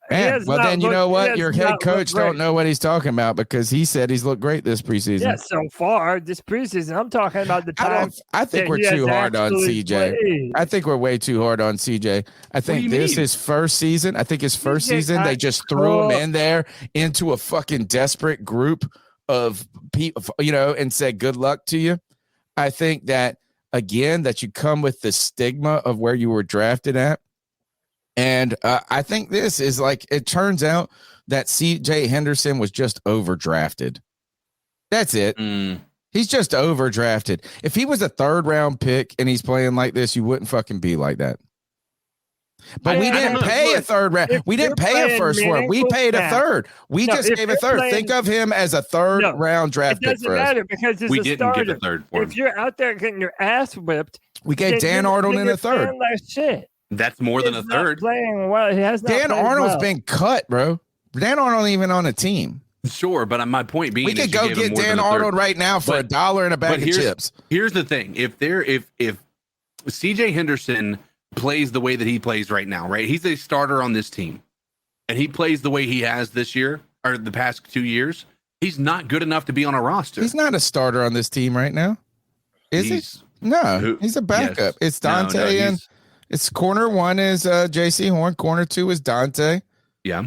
He Man, has well not then you looked- know he what? has Your head not coach looked don't great. know what he's talking about because he said he's looked great this preseason. Yeah, so far this preseason, I'm talking about the time. I think that we're he has too hard on actually CJ. played. I think we're way too hard on CJ. I do think you this mean? is first season. I think his first CJ season they got just threw him cooked. in there into a fucking desperate group of people, and said good luck to you. I think that again that you come with the stigma of where you were drafted at. And I think this is like, it turns out that CJ Henderson was just overdrafted. That's it. He's just overdrafted. If he was a 3rd round pick and he's playing like this, you wouldn't fucking be like that. But we didn't pay a 3rd round. If We didn't you're pay a playing 1st one. We meaningful paid a snaps- 3rd. We No, just if gave a you're 3rd. playing- Think of him as a 3rd No, round It draft pick doesn't for us. matter because it's We a didn't starter. get a 3rd for him. If you're out there getting your ass whipped, We gave then Dan you're- Arnold then in a you're 3rd. playing like shit. That's more than a He's not 3rd. Playing well, he has not. Dan played Arnold's well. been cut, bro. Dan Arnold ain't even on a team. Sure, but my point being, We is could you go gave him get more Dan than a 3rd. Arnold right now for But- $1 and a bag But of chips. here's the thing: if CJ Henderson plays the way that he plays right now, right? He's a starter on this team, and he plays the way he has this year or the past 2 years. He's not good enough to be on a roster. He's not a starter on this team right now. Is He's- he? No, Who- he's a backup. yes. It's No, Dante no, and he's- it's corner 1 is JC Horn, corner 2 is Dante. yeah.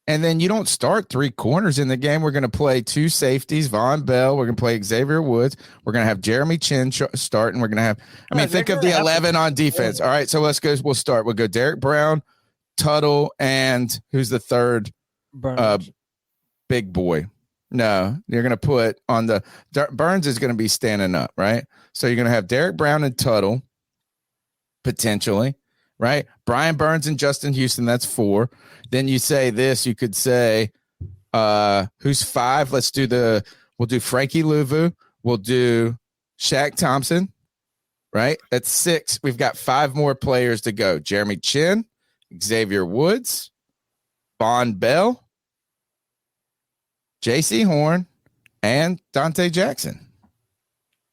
And then you don't start 3 corners in the game. We're going to play 2 safeties, Von Bell. We're going to play Xavier Woods. We're going to have Jeremy Chin starting. We're going to have, think of the 11 on defense. All right, so let's go. We'll start. We'll go Derek Brown, Tuttle, and who's the 3rd Burns. big boy? No, you're going to put on the Burns is going to be standing up, right? So you're going to have Derek Brown and Tuttle potentially, right? Brian Burns and Justin Houston. That's 4. Then you say this, you could say, who's 5? We'll do Frankie Louvu. We'll do Shaq Thompson, right? That's 6. We've got 5 more players to go. Jeremy Chin, Xavier Woods, Von Bell, JC Horn, and Dante Jackson.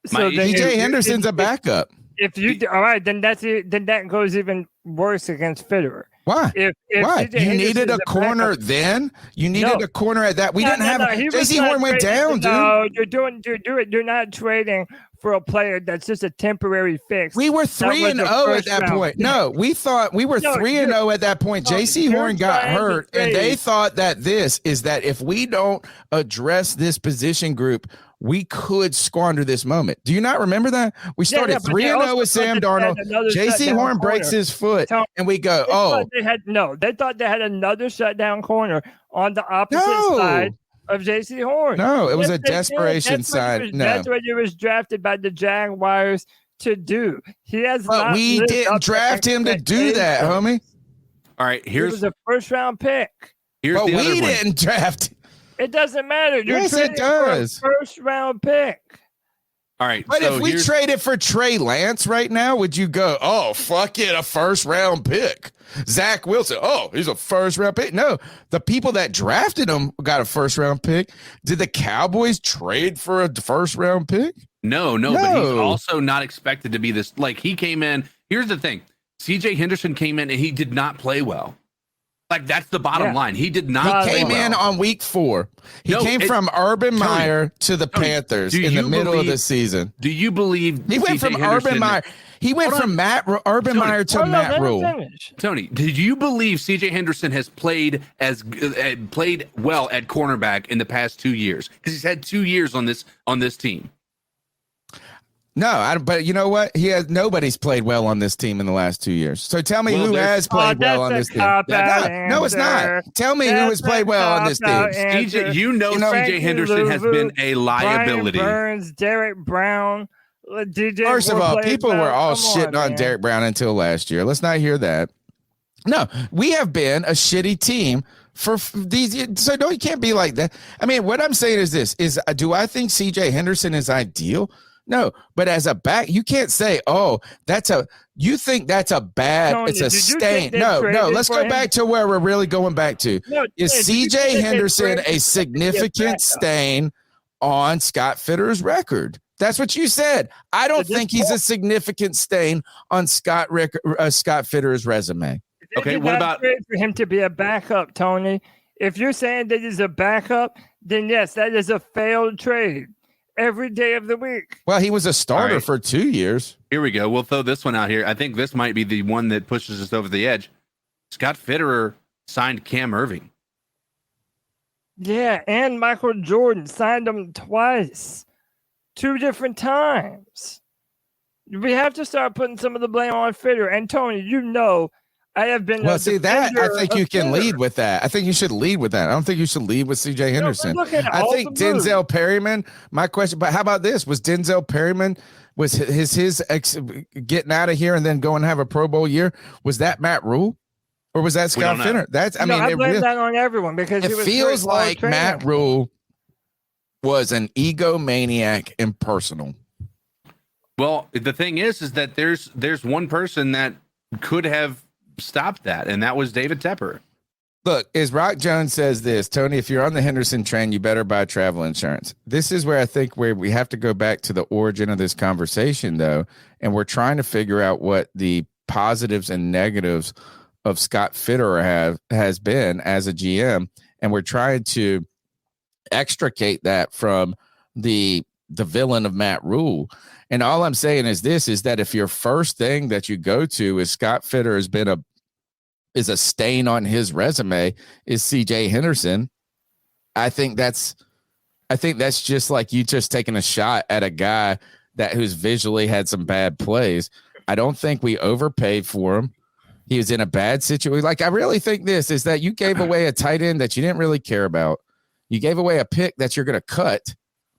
So then DJ if- Henderson's a backup. If you all right, then that goes even worse against Fitterer. Why? If Why? CJ You needed Henderson's a corner backup- then? You needed No. a corner at that. We didn't have he was JC not Horn went trading- down, dude. No, you're not trading for a player that's just a temporary fix. We were That 3-0 was a at first that round point. pick. No, we thought we were No, 3-0 at that point. no, JC you're Horn got trying to hurt, and they say- thought that this is that if we don't address this position group, we could squander this moment. Do you not remember that? We started but they 3-0 also with Sam thought they Darnold. had another JC shutdown Horn breaks corner. his foot, Tell- and we go, They oh, thought they thought they had another shutdown corner on the opposite No. side of JC Horn. no, it was Yes, a they did. desperation That's what he sign. was- No. That's what he was drafted by the Jaguars to do. He has But not we lived didn't up to draft him to do that, homie. All right. He Here's was a first round pick. here's But the we other one. didn't draft. It doesn't matter. You're Yes, it trading for a does. first round pick. All right. But so if we here's- traded for Trey Lance right now, would you go, oh, fuck it, a first round pick? Zach Wilson, oh, he's a first round pick. No, the people that drafted him got a first round pick. Did the Cowboys trade for a first round pick? No, but he's No. also not expected to be this. Like he came in. Here's the thing: CJ Henderson came in and he did not play well. Like, that's the bottom line. He did not He play came in well. on week 4. He came from Urban Meyer to the Panthers in the middle of the season. Do you believe he went from Urban Meyer? He went from Urban Meyer to Matt Rule. Tony, did you believe C.J. Henderson has played well at cornerback in the past 2 years? Because he's had 2 years on this team. No, but you know what? Nobody's played well on this team in the last 2 years. So tell me who has played well on this team. No, it's not. Tell me who has played well on this team. CJ, CJ Henderson has been a liability. Brian Burns, Derek Brown, DJ. First of all, people were all shitting on Derek Brown until last year. Let's not hear that. No, we have been a shitty team for these. So no, you can't be like that. I mean, what I'm saying is this: do I think CJ Henderson is ideal? No, but as a back, you can't say, "Oh, you think that's a bad, Tony, it's a stain." No, let's go back to where we're really going back to. Is CJ Henderson a significant stain on Scott Fitterer's record? That's what you said. I don't think he's a significant stain on Scott Fitterer's resume. Okay, what about for him to be a backup, Tony? If you're saying that he's a backup, then yes, that is a failed trade. Every day of the week. Well, he was a starter for 2 years. Here we go. We'll throw this one out here. I think this might be the one that pushes us over the edge. Scott Fitterer signed Cam Irving. Yeah, and Michael Jordan signed him twice. 2 different times. We have to start putting some of the blame on Fitterer. And Tony, I have been. Well, see that I think you can lead with that. I think you should lead with that. I don't think you should lead with CJ Henderson. I think Denzel Perryman. My question, but how about this? Was Denzel Perryman his getting out of here and then go and have a Pro Bowl year? Was that Matt Rule, or was that Scott Finner? I blame that on everyone because it feels like Matt Rule was an egomaniac and personal. Well, the thing is that there's one person that could have stopped that, and that was David Tepper. Look, as Rock Jones says this, Tony, if you're on the Henderson train, you better buy travel insurance. This is where I think where we have to go back to the origin of this conversation, though, and we're trying to figure out what the positives and negatives of Scott Fitterer has been as a GM, and we're trying to extricate that from the villain of Matt Rule. And all I'm saying is this, is that if your first thing that you go to is Scott Fitterer has been is a stain on his resume is CJ Henderson, I think that's just like you just taking a shot at a guy who's visually had some bad plays. I don't think we overpaid for him. He was in a bad situation. Like, I really think this is that you gave away a tight end that you didn't really care about. You gave away a pick that you're going to cut.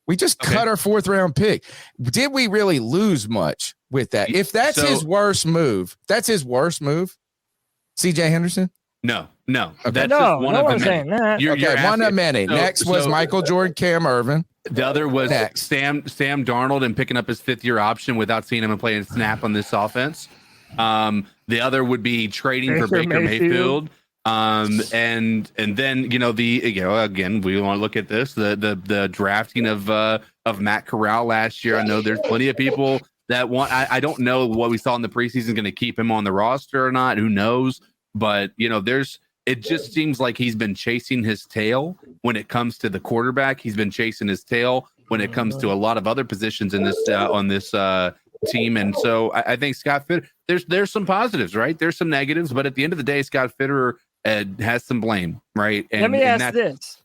We just cut our 4th round pick. Did we really lose much with that? If that's his worst move, CJ Henderson? No. Okay. That's just one of the many. You're one of many. Next was Michael Jordan, Cam Irvin. The other was Sam Darnold and picking up his 5th-year option without seeing him play a snap on this offense. The other would be trading for Baker Mayfield. And then again, we want to look at this the drafting of Matt Corral last year. I know there's plenty of people that want. I don't know what we saw in the preseason is going to keep him on the roster or not. Who knows? But it just seems like he's been chasing his tail when it comes to the quarterback. He's been chasing his tail when it comes to a lot of other positions in this on this team. And so I think Scott Fitterer, there's some positives, right? There's some negatives, but at the end of the day, Scott Fitterer has some blame, right? And, Let me ask this.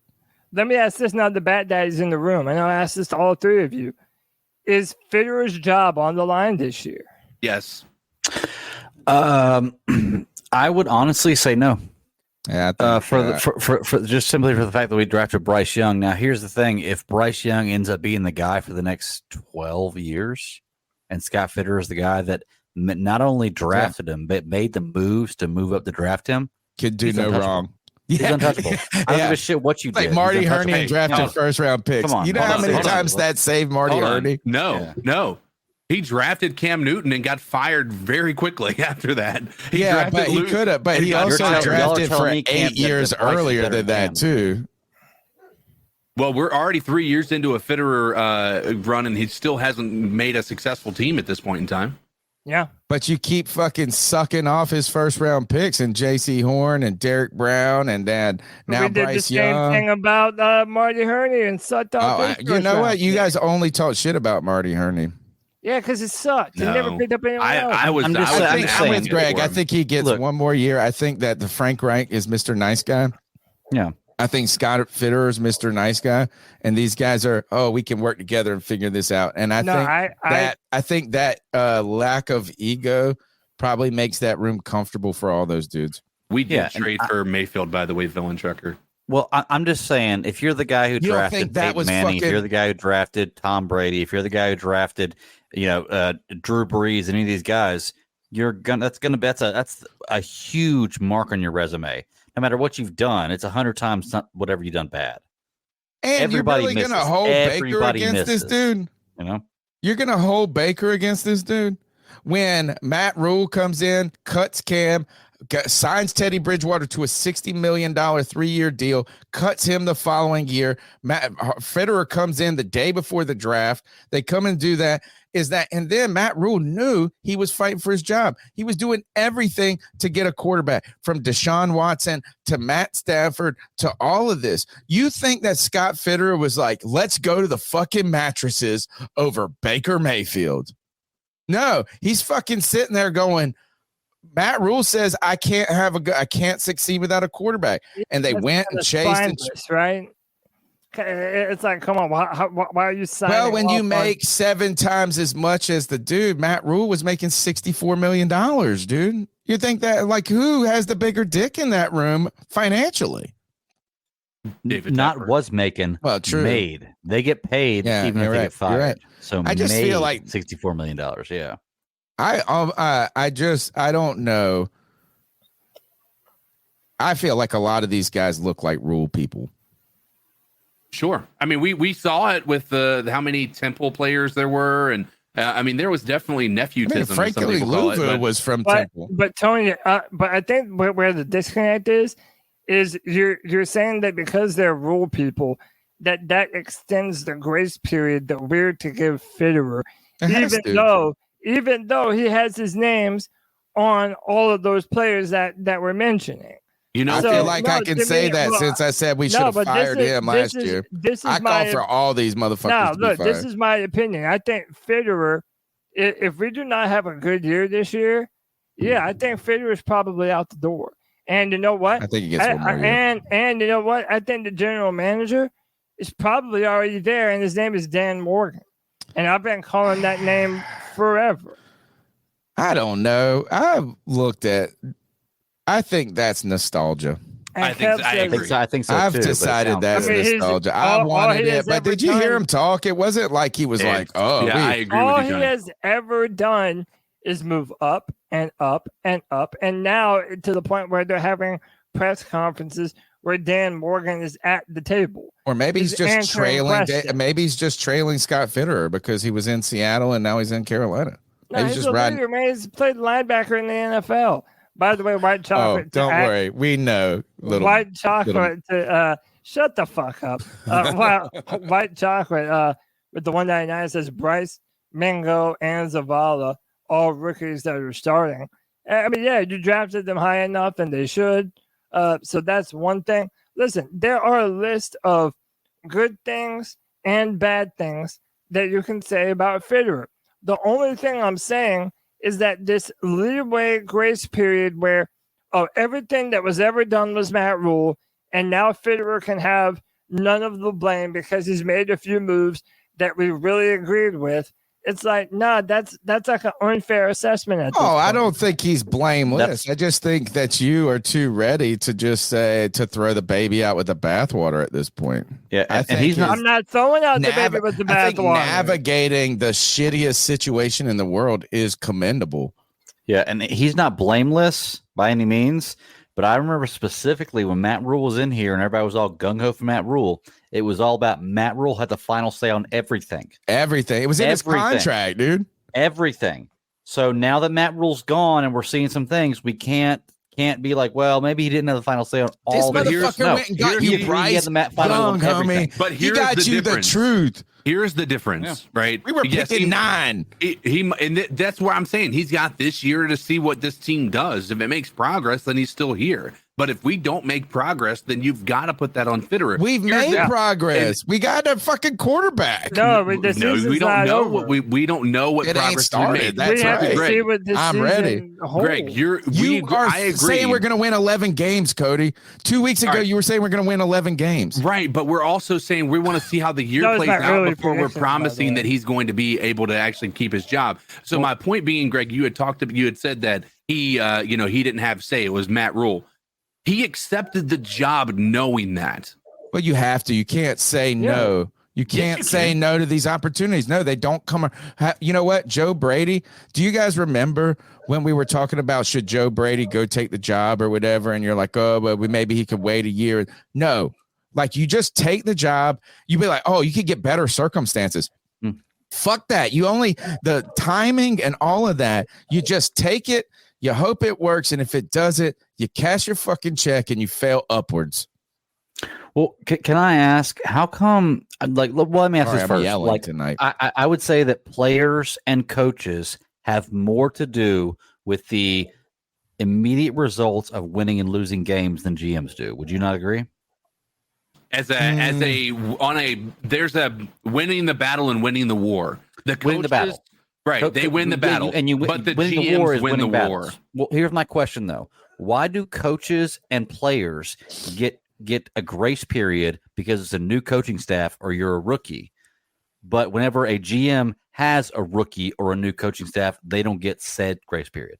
Now the bat daddy's in the room, and I'll ask this to all 3 of you. Is Fitterer's job on the line this year? Yes. I would honestly say no. Yeah, for just simply for the fact that we drafted Bryce Young. Now, here's the thing: if Bryce Young ends up being the guy for the next 12 years, and Scott Fitterer is the guy that not only drafted him but made the moves to move up to draft him, could do no wrong. He's untouchable. I don't give a shit what you did. Like Marty Herney drafted 1st round picks. You know how many times that saved Marty Herney? No. He drafted Cam Newton and got fired very quickly after that. He could have, but he also drafted for 8 years earlier than that too. Well, we're already 3 years into a Fitterer run, and he still hasn't made a successful team at this point in time. Yeah. But you keep fucking sucking off his first round picks and J.C. Horn and Derek Brown and then now we did Bryce the same Young. thing about Marty Herney and sucked off. You know what? You guys only talk shit about Marty Herney. Yeah, because it sucked. He never picked up anyone else. I'm with Greg. I think he gets one more year. I think that the Frank Reich is Mr. Nice Guy. Yeah. I think Scott Fitterer is Mr. Nice Guy, and these guys are, we can work together and figure this out. And I think that lack of ego probably makes that room comfortable for all those dudes. We did trade for Mayfield, by the way, Villain Trucker. Well, I'm just saying, if you're the guy who drafted Peyton Manning, if you're the guy who drafted Tom Brady, if you're the guy who drafted, Drew Brees, any of these guys, that's a huge mark on your resume. No matter what you've done, it's 100 times whatever you've done bad. And everybody you're really going to hold Baker against this dude? You're going to hold Baker against this dude? When Matt Rule comes in, cuts Cam, signs Teddy Bridgewater to a $60 million 3-year deal, cuts him the following year. Fitterer comes in the day before the draft. They come and do that. And then Matt Rule knew he was fighting for his job. He was doing everything to get a quarterback, from Deshaun Watson to Matt Stafford to all of this. You think that Scott Fitterer was like, let's go to the fucking mattresses over Baker Mayfield? No, he's fucking sitting there going, Matt Rule says I can't succeed without a quarterback. And they went and chased right? It's like, come on, why are you signing? Well, when you make 7 times as much as the dude, Matt Rule was making $64 million, dude. You think that, like, who has the bigger dick in that room financially? Was making. Well, true. Made. They get paid even if they get fired. Right. So I just feel like $64 million. Yeah. I don't know. I feel like a lot of these guys look like Rule people. Sure. I mean, we saw it with how many Temple players there were, and there was definitely nepotism. Frankly, Louisville was from Temple. But Tony, but I think where the disconnect is you're saying that because they're Rule people, that extends the grace period that we're to give Fitterer, even though he has his names on all of those players that we're mentioning. I feel like I can say that since I said we should have fired him last year. I call for all these motherfuckers to be fired. This is my opinion. I think Fitterer, if we do not have a good year this year, I think Fitterer is probably out the door. And you know what? I think he gets one more year. And you know what? I think the general manager is probably already there, and his name is Dan Morgan. And I've been calling that name forever. I don't know. I think that's nostalgia. I think so. I've too, decided that's nostalgia. I wanted it, but did you hear him talk? It wasn't like he was like, I agree all with you, he has ever done is move up and up and up. And now to the point where they're having press conferences where Dan Morgan is at the table. Or maybe he's just trailing. Maybe he's just trailing Scott Fitterer because he was in Seattle and now he's in Carolina. No, he's just riding. Leader, man. He's played linebacker in the NFL. By the way, white chocolate. Oh, don't worry. We know. White chocolate. Shut the fuck up. White chocolate with the 199 says Bryce, Mingo, and Zavala, all rookies that are starting. I mean, you drafted them high enough, and they should. So that's one thing. Listen, there are a list of good things and bad things that you can say about Fitterer. The only thing I'm saying is that this leeway grace period where everything that was ever done was Matt Rule, and now Fitterer can have none of the blame because he's made a few moves that we really agreed with. It's like, that's like an unfair assessment at this point. I don't think he's blameless. I just think that you are too ready to just say to throw the baby out with the bathwater at this point. Yeah, I'm not throwing out the baby with the bathwater. Navigating the shittiest situation in the world is commendable. Yeah, and he's not blameless by any means. But I remember specifically when Matt Rule was in here and everybody was all gung-ho for Matt Rule, it was all about Matt Rule had the final say on everything. Everything. It was in his contract, dude. Everything. So now that Matt Rule's gone and we're seeing some things, we can't be like, well, maybe he didn't have the final say on all. This motherfucker went and got you Bryce Young, homie. But he got you the truth. Here's the difference, right? We were picking 9. That's where I'm saying he's got this year to see what this team does. If it makes progress, then he's still here. But if we don't make progress, then you've got to put that on Fitterer. We've made progress. We got a fucking quarterback. No, we don't know what we don't know what It ain't progress we started. made. That's we have right. to see what this I'm ready. Greg, I agree. Saying we're going to win 11 games, Cody. 2 weeks ago, you were saying we're going to win 11 games. Right, but we're also saying we want to see how the year plays out before we're promising that he's going to be able to actually keep his job. So my point being, Greg, you had said that he didn't have say. It was Matt Rule. He accepted the job knowing that. But you have to. You can't say no. You can't say no to these opportunities. No, they don't come. You know what? Joe Brady. Do you guys remember when we were talking about should Joe Brady go take the job or whatever? And you're like, oh, well, maybe he could wait a year. No, like you just take the job. You be like, oh, you could get better circumstances. Fuck that. The timing and all of that. You just take it. You hope it works. And if it doesn't, you cash your fucking check and you fail upwards. Well, can I ask how come? Like, well, let me ask this first. Like, tonight. I would say that players and coaches have more to do with the immediate results of winning and losing games than GMs do. Would you not agree? There's a winning the battle and winning the war. The coaches, winning the battle. Right, they win the battle, but the winning GMs the war is win the winning war. battles. Well, here's my question though: why do coaches and players get a grace period because it's a new coaching staff or you're a rookie, but whenever a GM has a rookie or a new coaching staff, they don't get said grace period?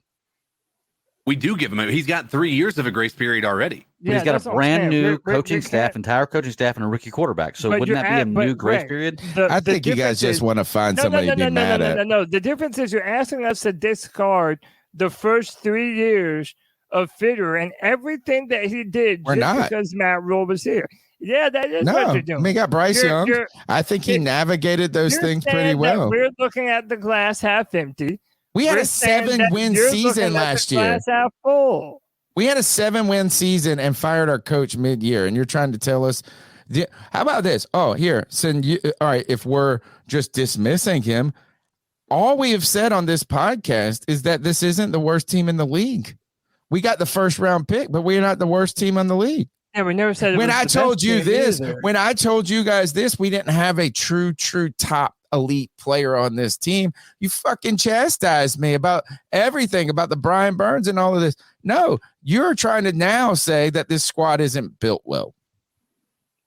We do give him. He's got 3 years of a grace period already. But he's got a brand new coaching staff, entire coaching staff, and a rookie quarterback. So wouldn't that be a new grace period? I think you guys just want to find somebody to be mad at. No. The difference is you're asking us to discard the first 3 years of Fitterer and everything that he did because Matt Rule was here. Yeah, that is what you're doing. We got Bryce Young. I think he navigated those things pretty well. We're looking at the glass half empty. We had a 7-win season last year. We had a 7-win season and fired our coach mid-year, and you're trying to tell us. How about this? Oh, here, all right. If we're just dismissing him, all we have said on this podcast is that this isn't the worst team in the league. We got the first round pick, but we're not the worst team in the league. Yeah, we never said. When I told you this, when I told you guys this, we didn't have a true top elite player on this team. You fucking chastised me about everything, about the Brian Burns and all of this. No, you're trying to now say that this squad isn't built well.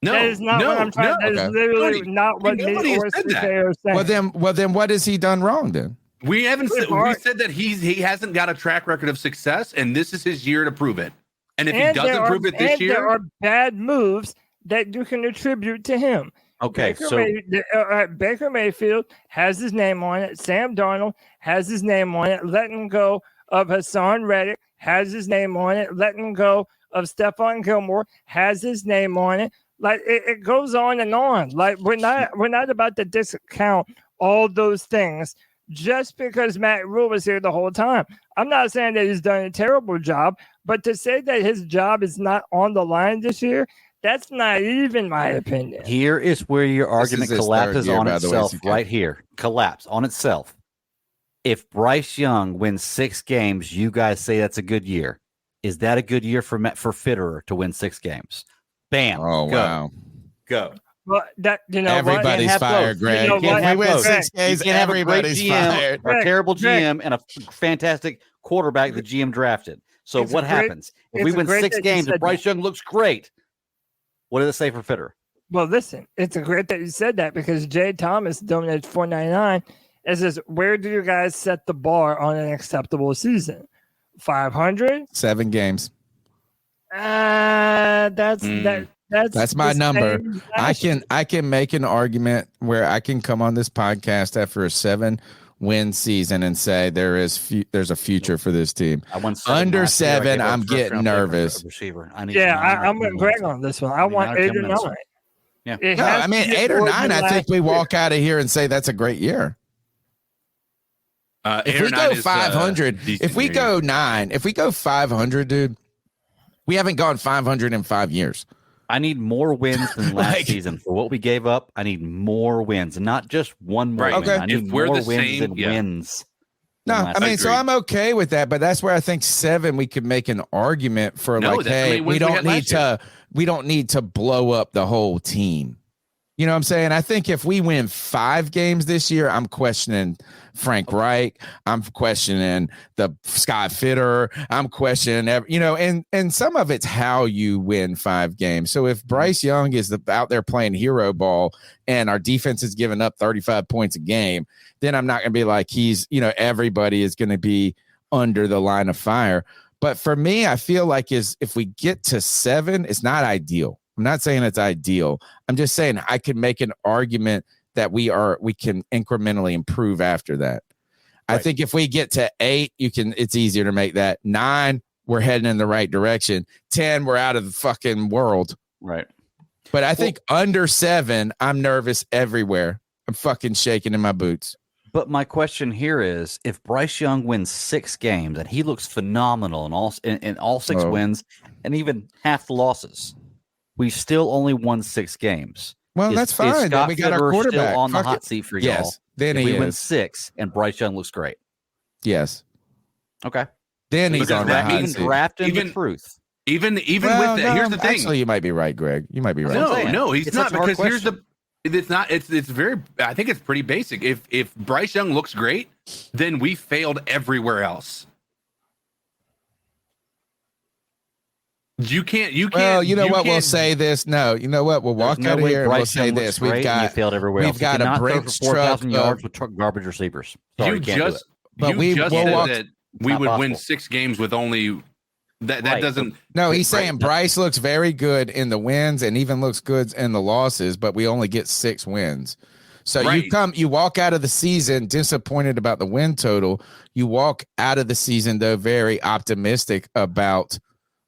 No, that is not what I'm trying. That is literally not what me or are saying. Well, then, what has he done wrong then? We haven't. We said that he hasn't got a track record of success, and this is his year to prove it. And if he doesn't prove it this year, there are bad moves that you can attribute to him. Okay, Baker Mayfield has his name on it. Sam Darnold has his name on it. Letting go of Hassan Reddick has his name on it. Letting go of Stephon Gilmore has his name on it. Like it goes on and on. Like we're not about to discount all those things just because Matt Rule was here the whole time. I'm not saying that he's done a terrible job, but to say that his job is not on the line this year, that's naive in my opinion. Here is where your argument collapses on itself right here. Collapse on itself. If Bryce Young wins 6 games, you guys say that's a good year. Is that a good year for Fitterer to win 6 games? Bam. Oh, wow. Go. Well, everybody's fired, Greg. If we win 6 games, everybody's fired. A terrible GM and a fantastic quarterback the GM drafted. So what happens? If we win 6 games and Bryce Young looks great, what does it say for Fitterer? Well, listen, it's a great that you said that because Jay Thomas donated $4.99. It says, where do you guys set the bar on an acceptable season? 500? 7 games. That's my number. I can make an argument where I can come on this podcast after a 7-win season and say there's a future for this team. Under 7, I'm getting nervous. I'm with Greg on this one. I want 8 or 9. Yeah. No, I mean 8 or 9. I think we walk out of here and say that's a great year. If we go 500, if we go 9, if we go 500, dude, we haven't gone 500 in 5 years. I need more wins than last Like- season. For what we gave up, I need more wins, not just one more Right. win. Okay. I need If we're more the wins same- than yeah. wins. No, than I last mean, season. so I'm okay with that, but that's where I think 7 we could make an argument for No, like, that's how hey, many wins we we don't had need last year. we don't need to blow up the whole team. You know what I'm saying? I think if we win 5 games this year, I'm questioning Frank Reich. I'm questioning the Scott Fitter. I'm questioning, and some of it's how you win 5 games. So if Bryce Young is out there playing hero ball and our defense is giving up 35 points a game, then I'm not going to be like everybody is going to be under the line of fire. But for me, I feel like if we get to 7, it's not ideal. I'm not saying it's ideal. I'm just saying I could make an argument that we can incrementally improve after that. I think if we get to 8, it's easier to make that. 9, we're heading in the right direction. 10, we're out of the fucking world. Right. But I think under 7, I'm nervous everywhere. I'm fucking shaking in my boots. But my question here is, if Bryce Young wins 6 games and he looks phenomenal in all 6 wins and even half the losses, we still only won 6 games. Well, that's fine. Then Scott we got our Fitterer quarterback still on the Fuck hot it. seat for Yes. y'all. Then If he we win is. 6 and Bryce Young looks great. Yes. Okay. Then he's Because on the hot Even seat. drafting Even- the truth. Even Well, with that, here's the thing. Actually, you might be right, Greg. You might be right. That's what I'm saying. No, he's It's not, such a hard because here's question. it's not, it's very, I think it's pretty basic. If Bryce Young looks great, then we failed everywhere else. You can't. Well, you know what? We'll can't- say this. No, you know what? We'll walk There's no out of way here and we'll Bryce say Young looks this. great We've and got you failed everywhere we've else. got You a cannot throw Brinks for 4,000 truck yards of- with garbage receivers. Sorry, You you can't do just, it. But you we just will said walk- that we Not would win possible. 6 games with only that. That Right. doesn't. No, he's Right. saying Bryce looks very good in the wins and even looks good in the losses, but we only get 6 wins. So Right. you walk out of the season disappointed about the win total. You walk out of the season though very optimistic about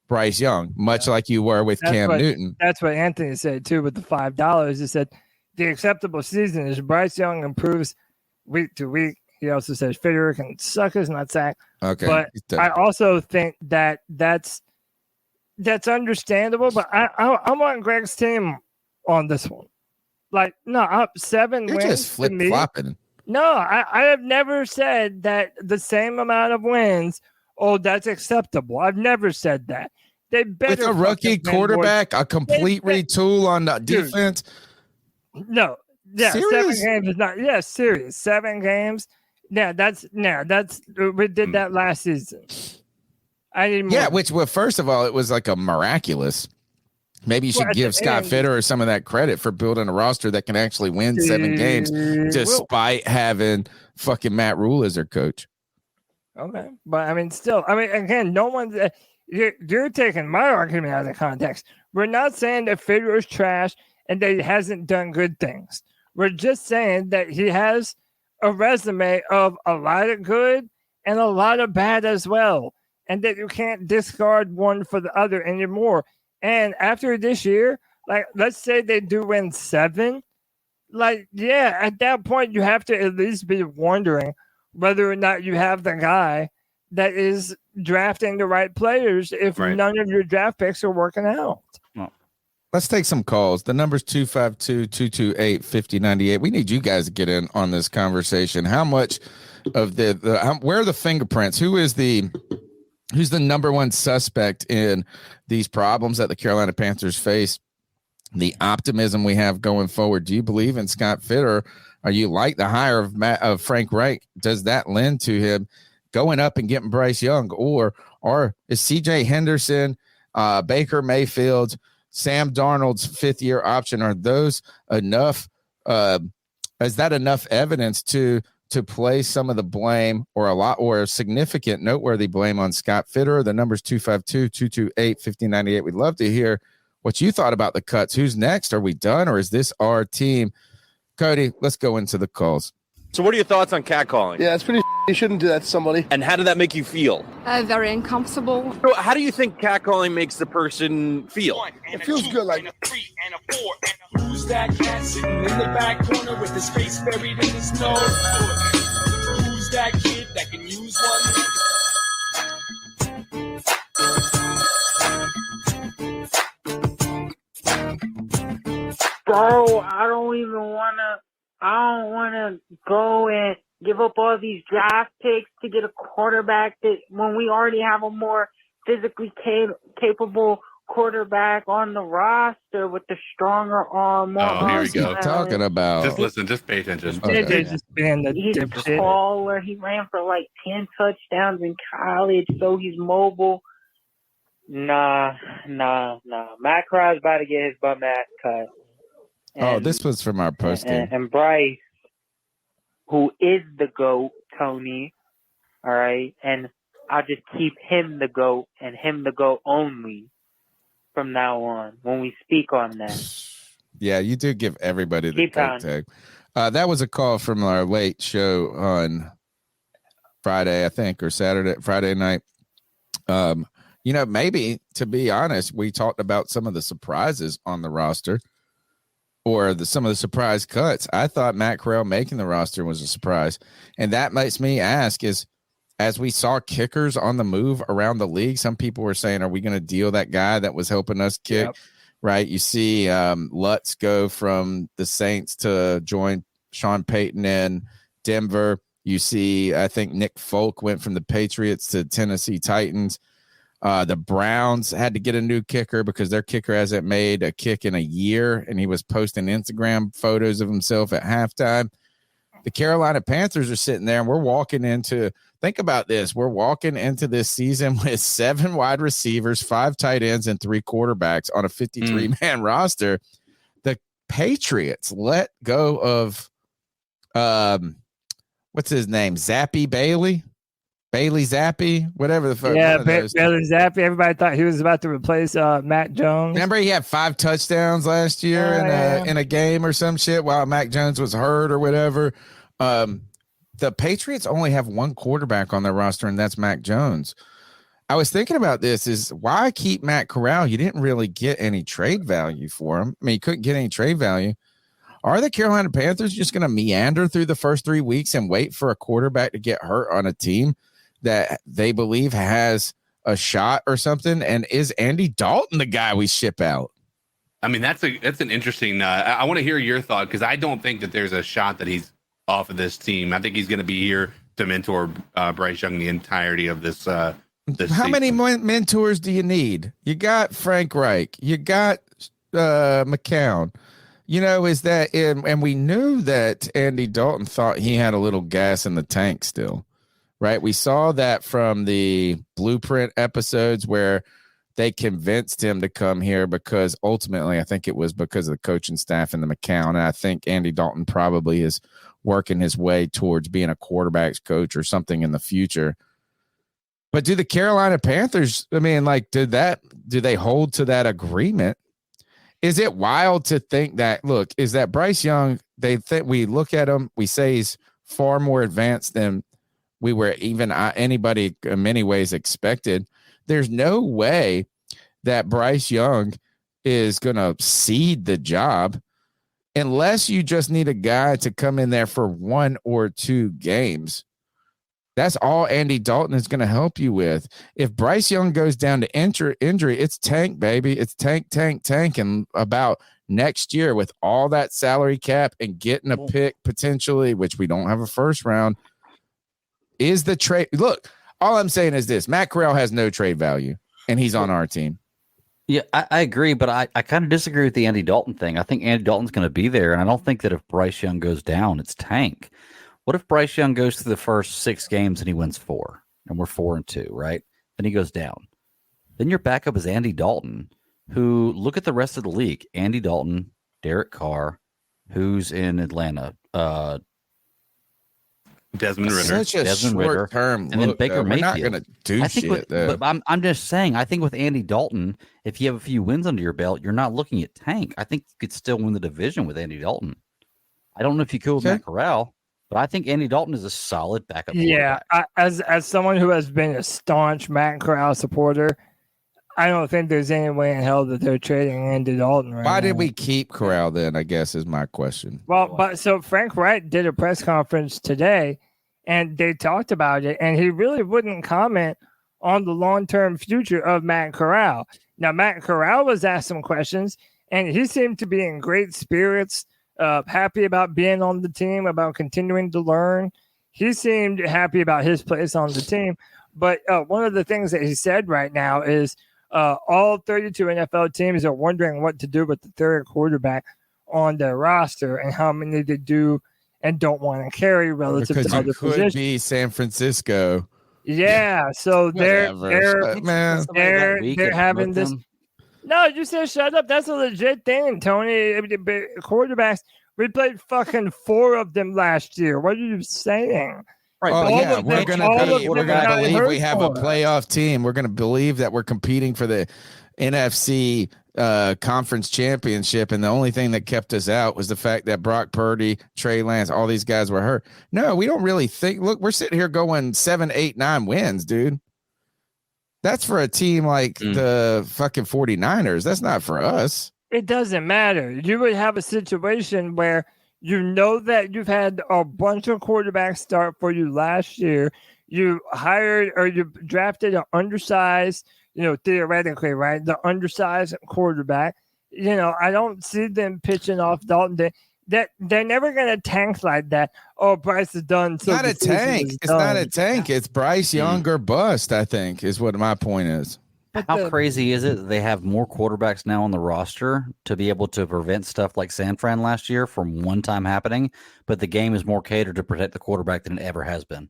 Bryce Young, much like you were with That's Cam what- Newton. That's what Anthony said too with the $5. He said the acceptable season is Bryce Young improves week to week. He also says Fitterer can suck his nutsack. Okay, But I also think that that's understandable. But I'm on Greg's team on this one. Like, no, up 7 you're wins. just to flip me- flopping. No, I have never said that the same amount of wins. Oh, that's acceptable. I've never said that. They better With a rookie fucking win more. quarterback, a complete They- retool on the Dude. defense. No, yeah, Serious? 7 games is not. Yeah, serious. 7 games. Yeah, that's we did that last season. I need more. Yeah, first of all, it was like a miraculous. Maybe you Well, should at give the Scott end- Fitter some of that credit for building a roster that can actually win 7 games, despite having fucking Matt Rule as their coach. Okay, but I mean, still, again, no one's. You're taking my argument out of context. We're not saying that Fitterer is trash and that he hasn't done good things. We're just saying that he has a resume of a lot of good and a lot of bad as well, and that you can't discard one for the other anymore. And after this year, like, let's say they do win 7, like, yeah, at that point you have to at least be wondering whether or not you have the guy that is drafting the right players if Right. none of your draft picks are working out. Let's take some calls. The number's 252-228-5098. We need you guys to get in on this conversation. How much of where are the fingerprints? Who's the number one suspect in these problems that the Carolina Panthers face? The optimism we have going forward. Do you believe in Scott Fitter? Are you like the hire of Frank Reich? Does that lend to him going up and getting Bryce Young? Or is CJ Henderson, Baker Mayfield, Sam Darnold's 5th-year option, are those enough? Is that enough evidence to place some of the blame or significant noteworthy blame on Scott Fitter? The number's 252-228-5098. We'd love to hear what you thought about the cuts. Who's next? Are we done, or is this our team? Cody, let's go into the calls. So what are your thoughts on catcalling? Yeah, it's pretty. You shouldn't do that to somebody. And how did that make you feel? Very uncomfortable. So how do you think catcalling makes the person feel? It feels good, like. Who's that cat sitting in the back corner with his face buried in the snow? Who's that kid that can use one? Bro, I don't wanna go and give up all these draft picks to get a quarterback that when we already have a more physically capable quarterback on the roster with the stronger arm. Oh, here we go. Talking about. Just listen. Just pay attention. Okay. Just being the He's dipshit. taller. He ran for like 10 touchdowns in college, so he's mobile. Nah. Matt Corral's about to get his bum ass cut. Oh, this was from our posting. And Bryce, who is the GOAT, Tony, all right? And I'll just keep him the GOAT and him the GOAT only from now on when we speak on that. Yeah, you do give everybody the Keep GOAT on. tag. That was a call from our late show on Friday, I think, or Friday night. Maybe, to be honest, we talked about some of the surprises on the roster. Or some of the surprise cuts. I thought Matt Corral making the roster was a surprise. And that makes me ask is, as we saw kickers on the move around the league, some people were saying, are we going to deal that guy that was helping us kick? Yep. Right? You see Lutz go from the Saints to join Sean Payton in Denver. You see, I think Nick Folk went from the Patriots to Tennessee Titans. The Browns had to get a new kicker because their kicker hasn't made a kick in a year, and he was posting Instagram photos of himself at halftime. The Carolina Panthers are sitting there, and we're walking into – think about this. We're walking into this season with 7 wide receivers, 5 tight ends, and 3 quarterbacks on a 53-man roster. The Patriots let go of what's his name? Bailey Zappi, whatever the fuck. Yeah, Bailey Zappi. Everybody thought he was about to replace Mac Jones. Remember, he had 5 touchdowns last year in a game or some shit while Mac Jones was hurt or whatever. The Patriots only have 1 quarterback on their roster, and that's Mac Jones. I was thinking about this: is why keep Matt Corral? You didn't really get any trade value for him. I mean, you couldn't get any trade value. Are the Carolina Panthers just going to meander through the first 3 weeks and wait for a quarterback to get hurt on a team that they believe has a shot or something? And is Andy Dalton the guy we ship out? I mean, that's an interesting. I want to hear your thought because I don't think that there's a shot that he's off of this team. I think he's going to be here to mentor Bryce Young the entirety of this. How season. Many mentors do you need? You got Frank Reich. You got McCown. Is that and we knew that Andy Dalton thought he had a little gas in the tank still. Right. We saw that from the Blueprint episodes where they convinced him to come here because ultimately I think it was because of the coaching staff and the McCown. And I think Andy Dalton probably is working his way towards being a quarterback's coach or something in the future. But do the Carolina Panthers, do they hold to that agreement? Is it wild to think that, look, is that Bryce Young, they think we look at him, we say he's far more advanced than we were even anybody in many ways expected. There's no way that Bryce Young is going to cede the job unless you just need a guy to come in there for 1 or 2 games. That's all Andy Dalton is going to help you with. If Bryce Young goes down to injury, it's tank, baby. It's tank. And about next year with all that salary cap and getting a pick potentially, which we don't have a first round, is the trade. Look, all I'm saying is this: Matt Corral has no trade value, and he's on our team. Yeah, I agree, but I kind of disagree with the Andy Dalton thing. I think Andy Dalton's going to be there, and I don't think that if Bryce Young goes down, it's tank. What if Bryce Young goes through the first 6 games and he wins 4, and we're 4-2, right? Then he goes down. Then your backup is Andy Dalton, who, look at the rest of the league. Andy Dalton, Derek Carr, who's in Atlanta, Desmond Ritter. Such a short term, and then Baker Mayfield. We're not going to do shit. But I'm just saying. I think with Andy Dalton, if you have a few wins under your belt, you're not looking at tank. I think you could still win the division with Andy Dalton. I don't know if you could with Matt Corral, but I think Andy Dalton is a solid backup. Yeah, as someone who has been a staunch Matt Corral supporter, I don't think there's any way in hell that they're trading Andy Dalton right now. Why did we keep Corral then, I guess, is my question. Well, but so Frank Reich did a press conference today, and they talked about it, and he really wouldn't comment on the long-term future of Matt Corral. Now, Matt Corral was asked some questions, and he seemed to be in great spirits, happy about being on the team, about continuing to learn. He seemed happy about his place on the team. But one of the things that he said right now is all 32 NFL teams are wondering what to do with the third quarterback on their roster and how many they do and don't want to carry relative because to you other could positions. be San Francisco. Yeah, so they're man. they're having this. No, you said shut up. That's a legit thing, Tony. Quarterbacks, we played fucking 4 of them last year. What are you saying? Right. Oh, yeah. We're going to believe we have a playoff team. We're going to believe that we're competing for the NFC conference championship. And the only thing that kept us out was the fact that Brock Purdy, Trey Lance, all these guys were hurt. No, we don't really think. Look, we're sitting here going 7, 8, 9 wins, dude. That's for a team like the fucking 49ers. That's not for us. It doesn't matter. You would have a situation where you know that you've had a bunch of quarterbacks start for you last year. You hired or you drafted an undersized, theoretically, right? The undersized quarterback. I don't see them pitching off Dalton. They're never going to tank like that. Oh, Bryce is done. So not a tank. It's not a tank. It's Bryce Young or bust, I think, is what my point is. How crazy is it that they have more quarterbacks now on the roster to be able to prevent stuff like San Fran last year from one time happening, but the game is more catered to protect the quarterback than it ever has been?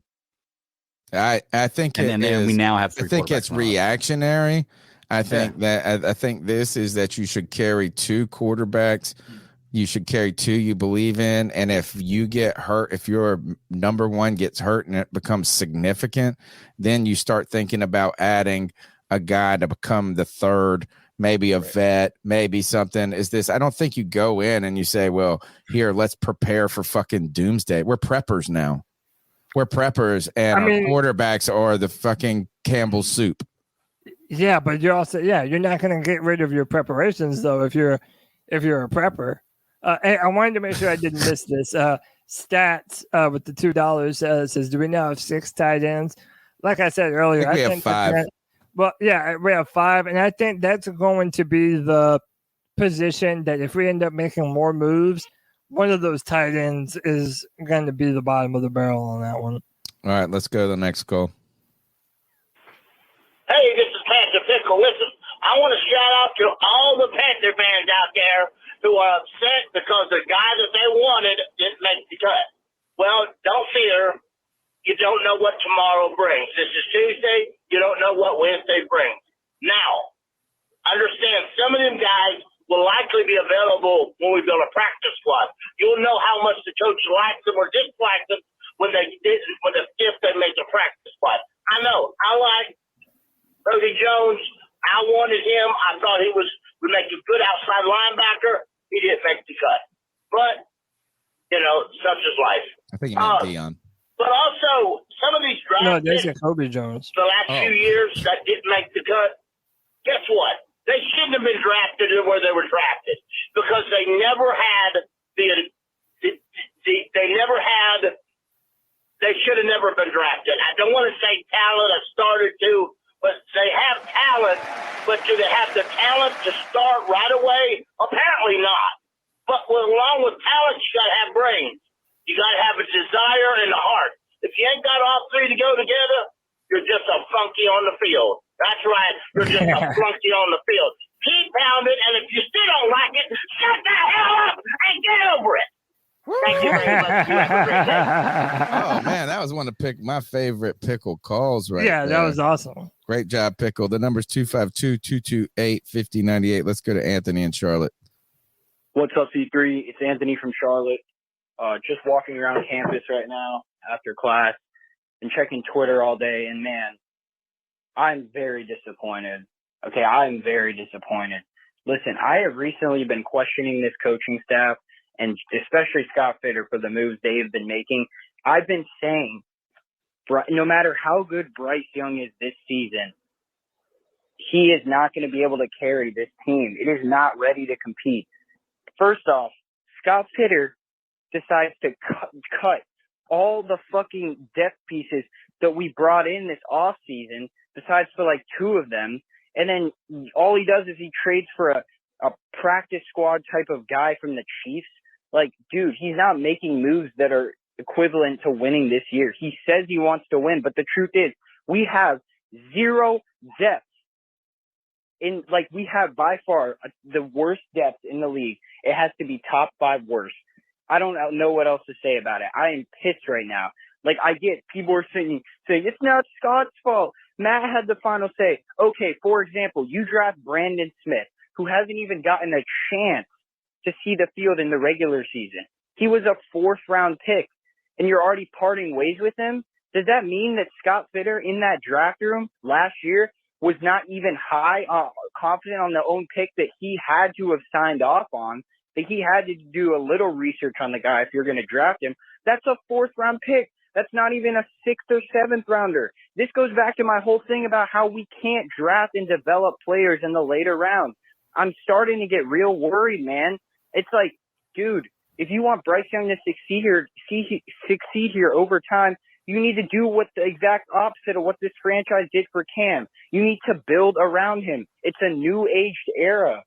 I think and we now have 3 I think it's reactionary. I think this is that you should carry 2 quarterbacks. You should carry 2 you believe in. And if you get hurt, if your number 1 gets hurt and it becomes significant, then you start thinking about adding a guy to become the third, maybe a vet, maybe something. I don't think you go in and you say, well, here, let's prepare for fucking doomsday. We're preppers now. We're preppers, and our quarterbacks are the fucking Campbell's soup. Yeah, but you're also, you're not going to get rid of your preparations, though, if you're a prepper. I wanted to make sure I didn't miss this. Stats with the $2 says, do we now have 6 tight ends? Like I said earlier, I think we have 5. Well, yeah, we have 5, and I think that's going to be the position that if we end up making more moves, one of those tight ends is going to be the bottom of the barrel on that one. All right, let's go to the next call. Hey, this is Panther Pickle. Listen, I want to shout out to all the Panther fans out there who are upset because the guy that they wanted didn't make the cut. Well, don't fear. You don't know what tomorrow brings. This is Tuesday. You don't know what Wednesday brings. Now, understand some of them guys will likely be available when we build a practice squad. You'll know how much the coach likes them or dislikes them when if they make the practice squad. I know. I like Cody Jones. I wanted him. I thought he would make a good outside linebacker. He didn't make the cut. But, such is life. I think you meant Dion. But also, some of these draft there's a Kobe Jones. The last few years that didn't make the cut, guess what? They shouldn't have been drafted where they were drafted because they never had they should have never been drafted. I don't want to say talent. I started to, but they have talent. But do they have the talent to start right away? Apparently not. But along with talent, you got to have brains. You got to have a desire and a heart. If you ain't got all 3 to go together, you're just a flunky on the field. That's right. You're just a flunky on the field. Keep pounding, and if you still don't like it, shut the hell up and get over it. Thank you very much. You have a great day. Oh, man, that was one of my favorite Pickle calls right there. That was awesome. Great job, Pickle. The number's 252-228-5098. Let's go to Anthony in Charlotte. What's up, C3? It's Anthony from Charlotte. Just walking around campus right now after class and checking Twitter all day. And, man, I'm very disappointed. Okay, I'm very disappointed. Listen, I have recently been questioning this coaching staff and especially Scott Fitter for the moves they've been making. I've been saying, no matter how good Bryce Young is this season, he is not going to be able to carry this team. It is not ready to compete. First off, Scott Fitter decides to cut all the fucking depth pieces that we brought in this offseason, besides for like 2 of them. And then all he does is he trades for a practice squad type of guy from the Chiefs. Like, dude, he's not making moves that are equivalent to winning this year. He says he wants to win, but the truth is we have zero depth. We have by far the worst depth in the league. It has to be top 5 worst. I don't know what else to say about it. I am pissed right now. Like, I get people are saying it's not Scott's fault. Matt had the final say. Okay, for example, you draft Brandon Smith, who hasn't even gotten a chance to see the field in the regular season. He was a 4th-round pick, and you're already parting ways with him? Does that mean that Scott Fitter in that draft room last year was not even confident on the own pick that he had to have signed off on, that he had to do a little research on the guy if you're going to draft him? That's a 4th-round pick. That's not even a 6th or 7th rounder. This goes back to my whole thing about how we can't draft and develop players in the later rounds. I'm starting to get real worried, man. It's like, dude, if you want Bryce Young to succeed here over time, you need to do what the exact opposite of what this franchise did for Cam. You need to build around him. It's a new aged era.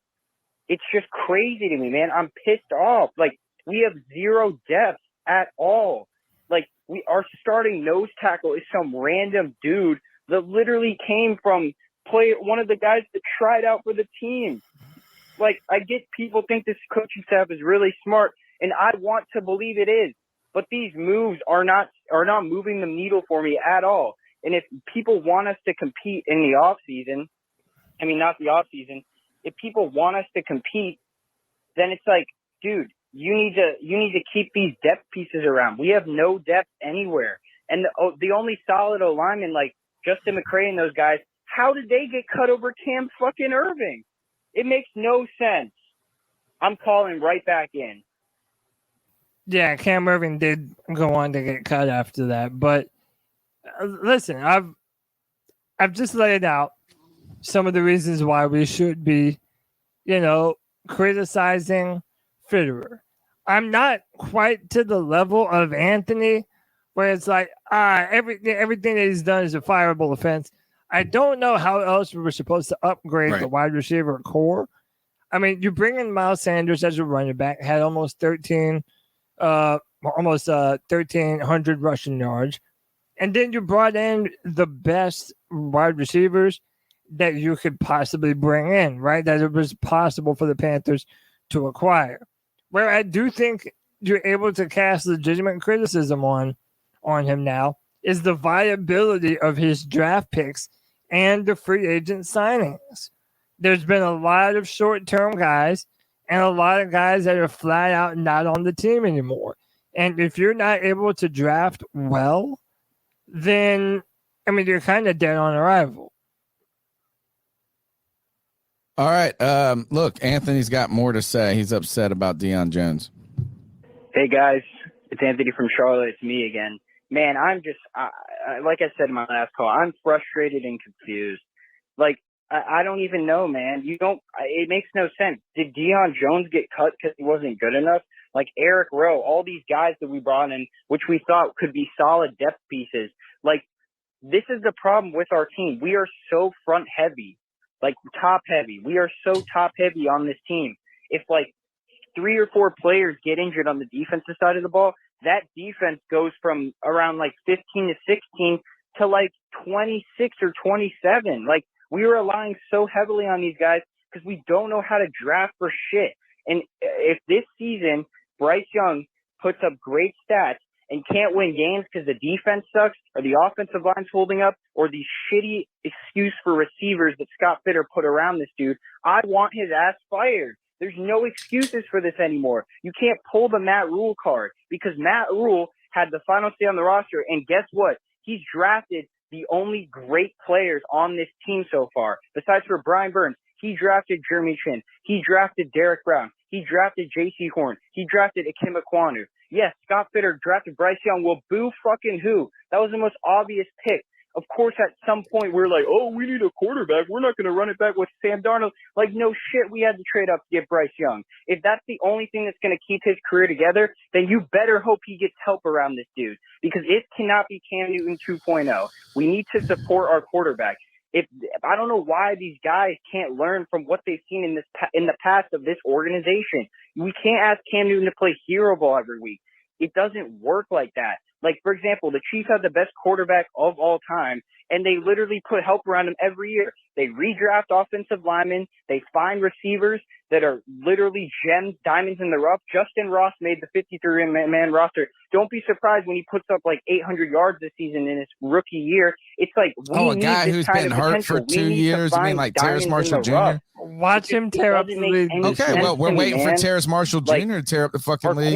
It's just crazy to me, man. I'm pissed off. Like, we have zero depth at all. Like, our starting nose tackle is some random dude that literally came from one of the guys that tried out for the team. Like, I get people think this coaching staff is really smart, and I want to believe it is. But these moves are not moving the needle for me at all. And if people want us to compete in the offseason, I mean, not the offseason, if people want us to compete, then it's like, dude, you need to keep these depth pieces around. We have no depth anywhere. And the only solid O-linemen like Justin McCray and those guys, how did they get cut over Cam fucking Irving? It makes no sense. I'm calling right back in. Yeah, Cam Irving did go on to get cut after that. But listen, I've just laid out some of the reasons why we should be, criticizing Fitterer. I'm not quite to the level of Anthony where it's like, everything that he's done is a fireable offense. I don't know how else we were supposed to upgrade the wide receiver core. I mean, you bring in Miles Sanders as a running back, had almost 1,300 rushing yards. And then you brought in the best wide receivers that you could possibly bring in, right? That it was possible for the Panthers to acquire. Where I do think you're able to cast legitimate criticism on him now is the viability of his draft picks and the free agent signings. There's been a lot of short-term guys and a lot of guys that are flat out not on the team anymore. And if you're not able to draft well, then, I mean, you're kind of dead on arrival. All right. Look, Anthony's got more to say. He's upset about Deion Jones. Hey, guys. It's Anthony from Charlotte. It's me again. Man, I'm just, like I said in my last call, I'm frustrated and confused. Like, I don't even know, man. It makes no sense. Did Deion Jones get cut because he wasn't good enough? Like Eric Rowe, all these guys that we brought in, which we thought could be solid depth pieces. Like, this is the problem with our team. We are so front heavy, like top heavy. We are so top heavy on this team. If like 3 or 4 players get injured on the defensive side of the ball, that defense goes from around like 15 to 16 to like 26 or 27. Like, we are relying so heavily on these guys because we don't know how to draft for shit. And if this season Bryce Young puts up great stats and can't win games because the defense sucks or the offensive line's holding up or the shitty excuse for receivers that Scott Fitter put around this dude, I want his ass fired. There's no excuses for this anymore. You can't pull the Matt Rule card because Matt Rule had the final say on the roster, and guess what? He's drafted the only great players on this team so far. Besides for Brian Burns, he drafted Jeremy Chin. He drafted Derek Brown. He drafted J.C. Horn. He drafted Akim Ekwonu. Yes, Scott Fitter drafted Bryce Young. Well, boo fucking who? That was the most obvious pick. Of course, at some point, we're like, oh, we need a quarterback. We're not going to run it back with Sam Darnold. Like, no shit, we had to trade up to get Bryce Young. If that's the only thing that's going to keep his career together, then you better hope he gets help around this dude because it cannot be Cam Newton 2.0. We need to support our quarterback. If I don't know why these guys can't learn from what they've seen in the past of this organization. We can't ask Cam Newton to play hero ball every week. It doesn't work like that. Like, for example, the Chiefs have the best quarterback of all time, and they literally put help around him every year. They redraft offensive linemen. They find receivers that are literally gems, diamonds in the rough. Justin Ross made the 53-man roster. Don't be surprised when he puts up like 800 yards this season in his rookie year. It's like, a guy who's been hurt for 2 years. You mean like Terrace Marshall Jr.? Watch him tear up the league. Okay, well, we're waiting for Terrace Marshall Jr. to tear up the fucking league.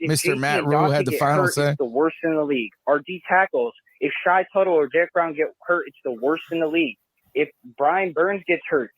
Mr. Matt Rule had the final say. It's the worst in the league. Our D tackles, if Shy Tuttle or Derek Brown get hurt, it's the worst in the league. If Brian Burns gets hurt,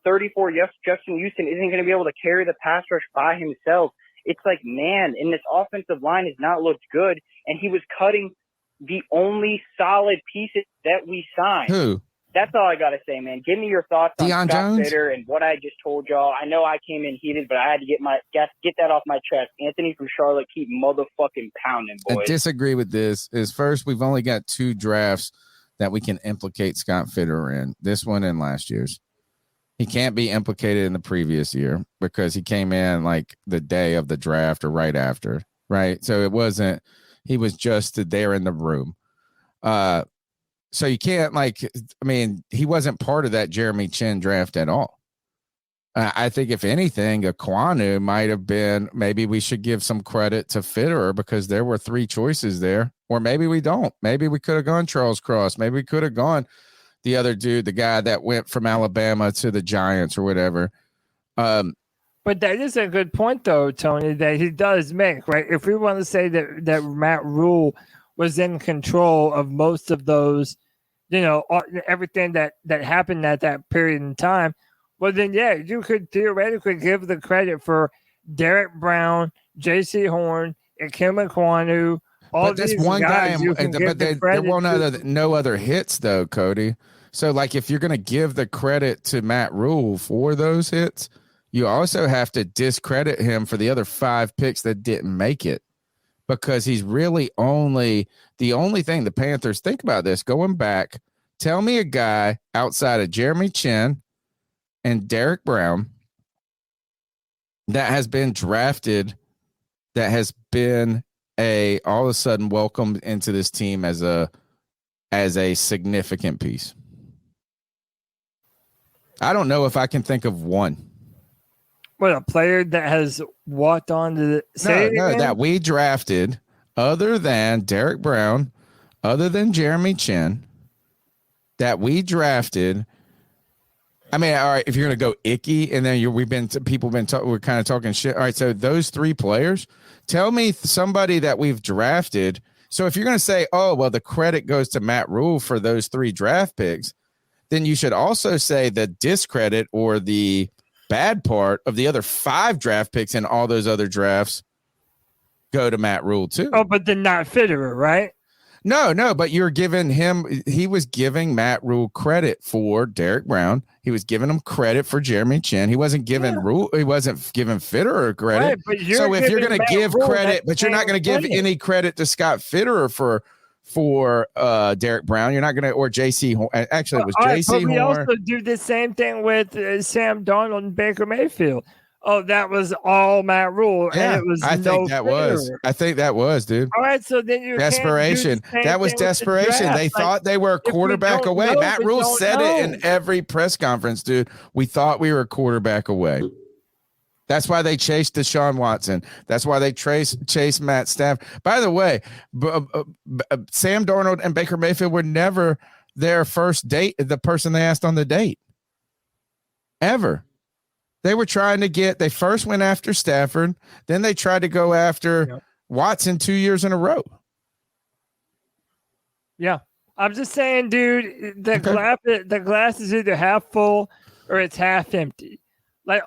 34, Justin Houston isn't going to be able to carry the pass rush by himself. It's like, man, and this offensive line has not looked good, and he was cutting the only solid pieces that we signed. Who? That's all I got to say, man. Give me your thoughts on Deion Scott Jones? Fitter and what I just told y'all. I know I came in heated, but I had to get that off my chest. Anthony from Charlotte, keep motherfucking pounding, boys. I disagree with this. First, we've only got 2 drafts that we can implicate Scott Fitter in. This one and last year's. He can't be implicated in the previous year because he came in like the day of the draft or right after, right? So he was just there in the room. So you can't he wasn't part of that Jeremy Chin draft at all. I think if anything, Aquanu might have been, maybe we should give some credit to Fitterer because there were 3 choices there, or maybe we don't. Maybe we could have gone Charles Cross. Maybe we could have gone the other dude, the guy that went from Alabama to the Giants or whatever. But that is a good point, though, Tony, that he does make, right? If we want to say that Matt Rule was in control of most of those, everything that happened at that period in time, well, then, yeah, you could theoretically give the credit for Derek Brown, J.C. Horn, and Kim Aquanu. But that's one guy, but there won't no other hits, though, Cody. So, like, if you're going to give the credit to Matt Rule for those hits, you also have to discredit him for the other 5 picks that didn't make it, because he's really the only thing the Panthers think about this going back. Tell me a guy outside of Jeremy Chin and Derek Brown that has been drafted, that has been all of a sudden welcomed into this team as a significant piece. I don't know if I can think of one. What, a player that has walked on to the that we drafted other than Derek Brown, other than Jeremy Chin, that we drafted. I mean, all right, if you're going to go icky, and then we're kind of talking shit. All right, so those 3 players, tell me somebody that we've drafted. So if you're going to say, oh, well, the credit goes to Matt Rule for those 3 draft picks, then you should also say the discredit or the bad part of the other 5 draft picks in all those other drafts go to Matt Rule too. Oh, but then not Fitterer, right? No, but you're giving he was giving Matt Rule credit for Derek Brown. He was giving him credit for Jeremy Chin. He wasn't giving he wasn't giving Fitterer credit. Right, so if you're going to give credit, but you're not going to give any credit to Scott Fitterer for Derek Brown, you're not going to, or JC Horn. Actually, it was JC Horn. We also do the same thing with Sam Darnold and Baker Mayfield. Oh, that was all Matt Rule. Yeah, and it was I think that was, dude. All right, so then you desperation. That was desperation. They thought they were a quarterback away. Matt Rule said it in every press conference, dude. We thought we were a quarterback away. That's why they chased Deshaun Watson. That's why they chased Matt Stafford. By the way, Sam Darnold and Baker Mayfield were never their first date, the person they asked on the date. Ever. They were trying to they first went after Stafford, then they tried to go after Watson 2 years in a row. Yeah. I'm just saying, dude, the glass is either half full or it's half empty. But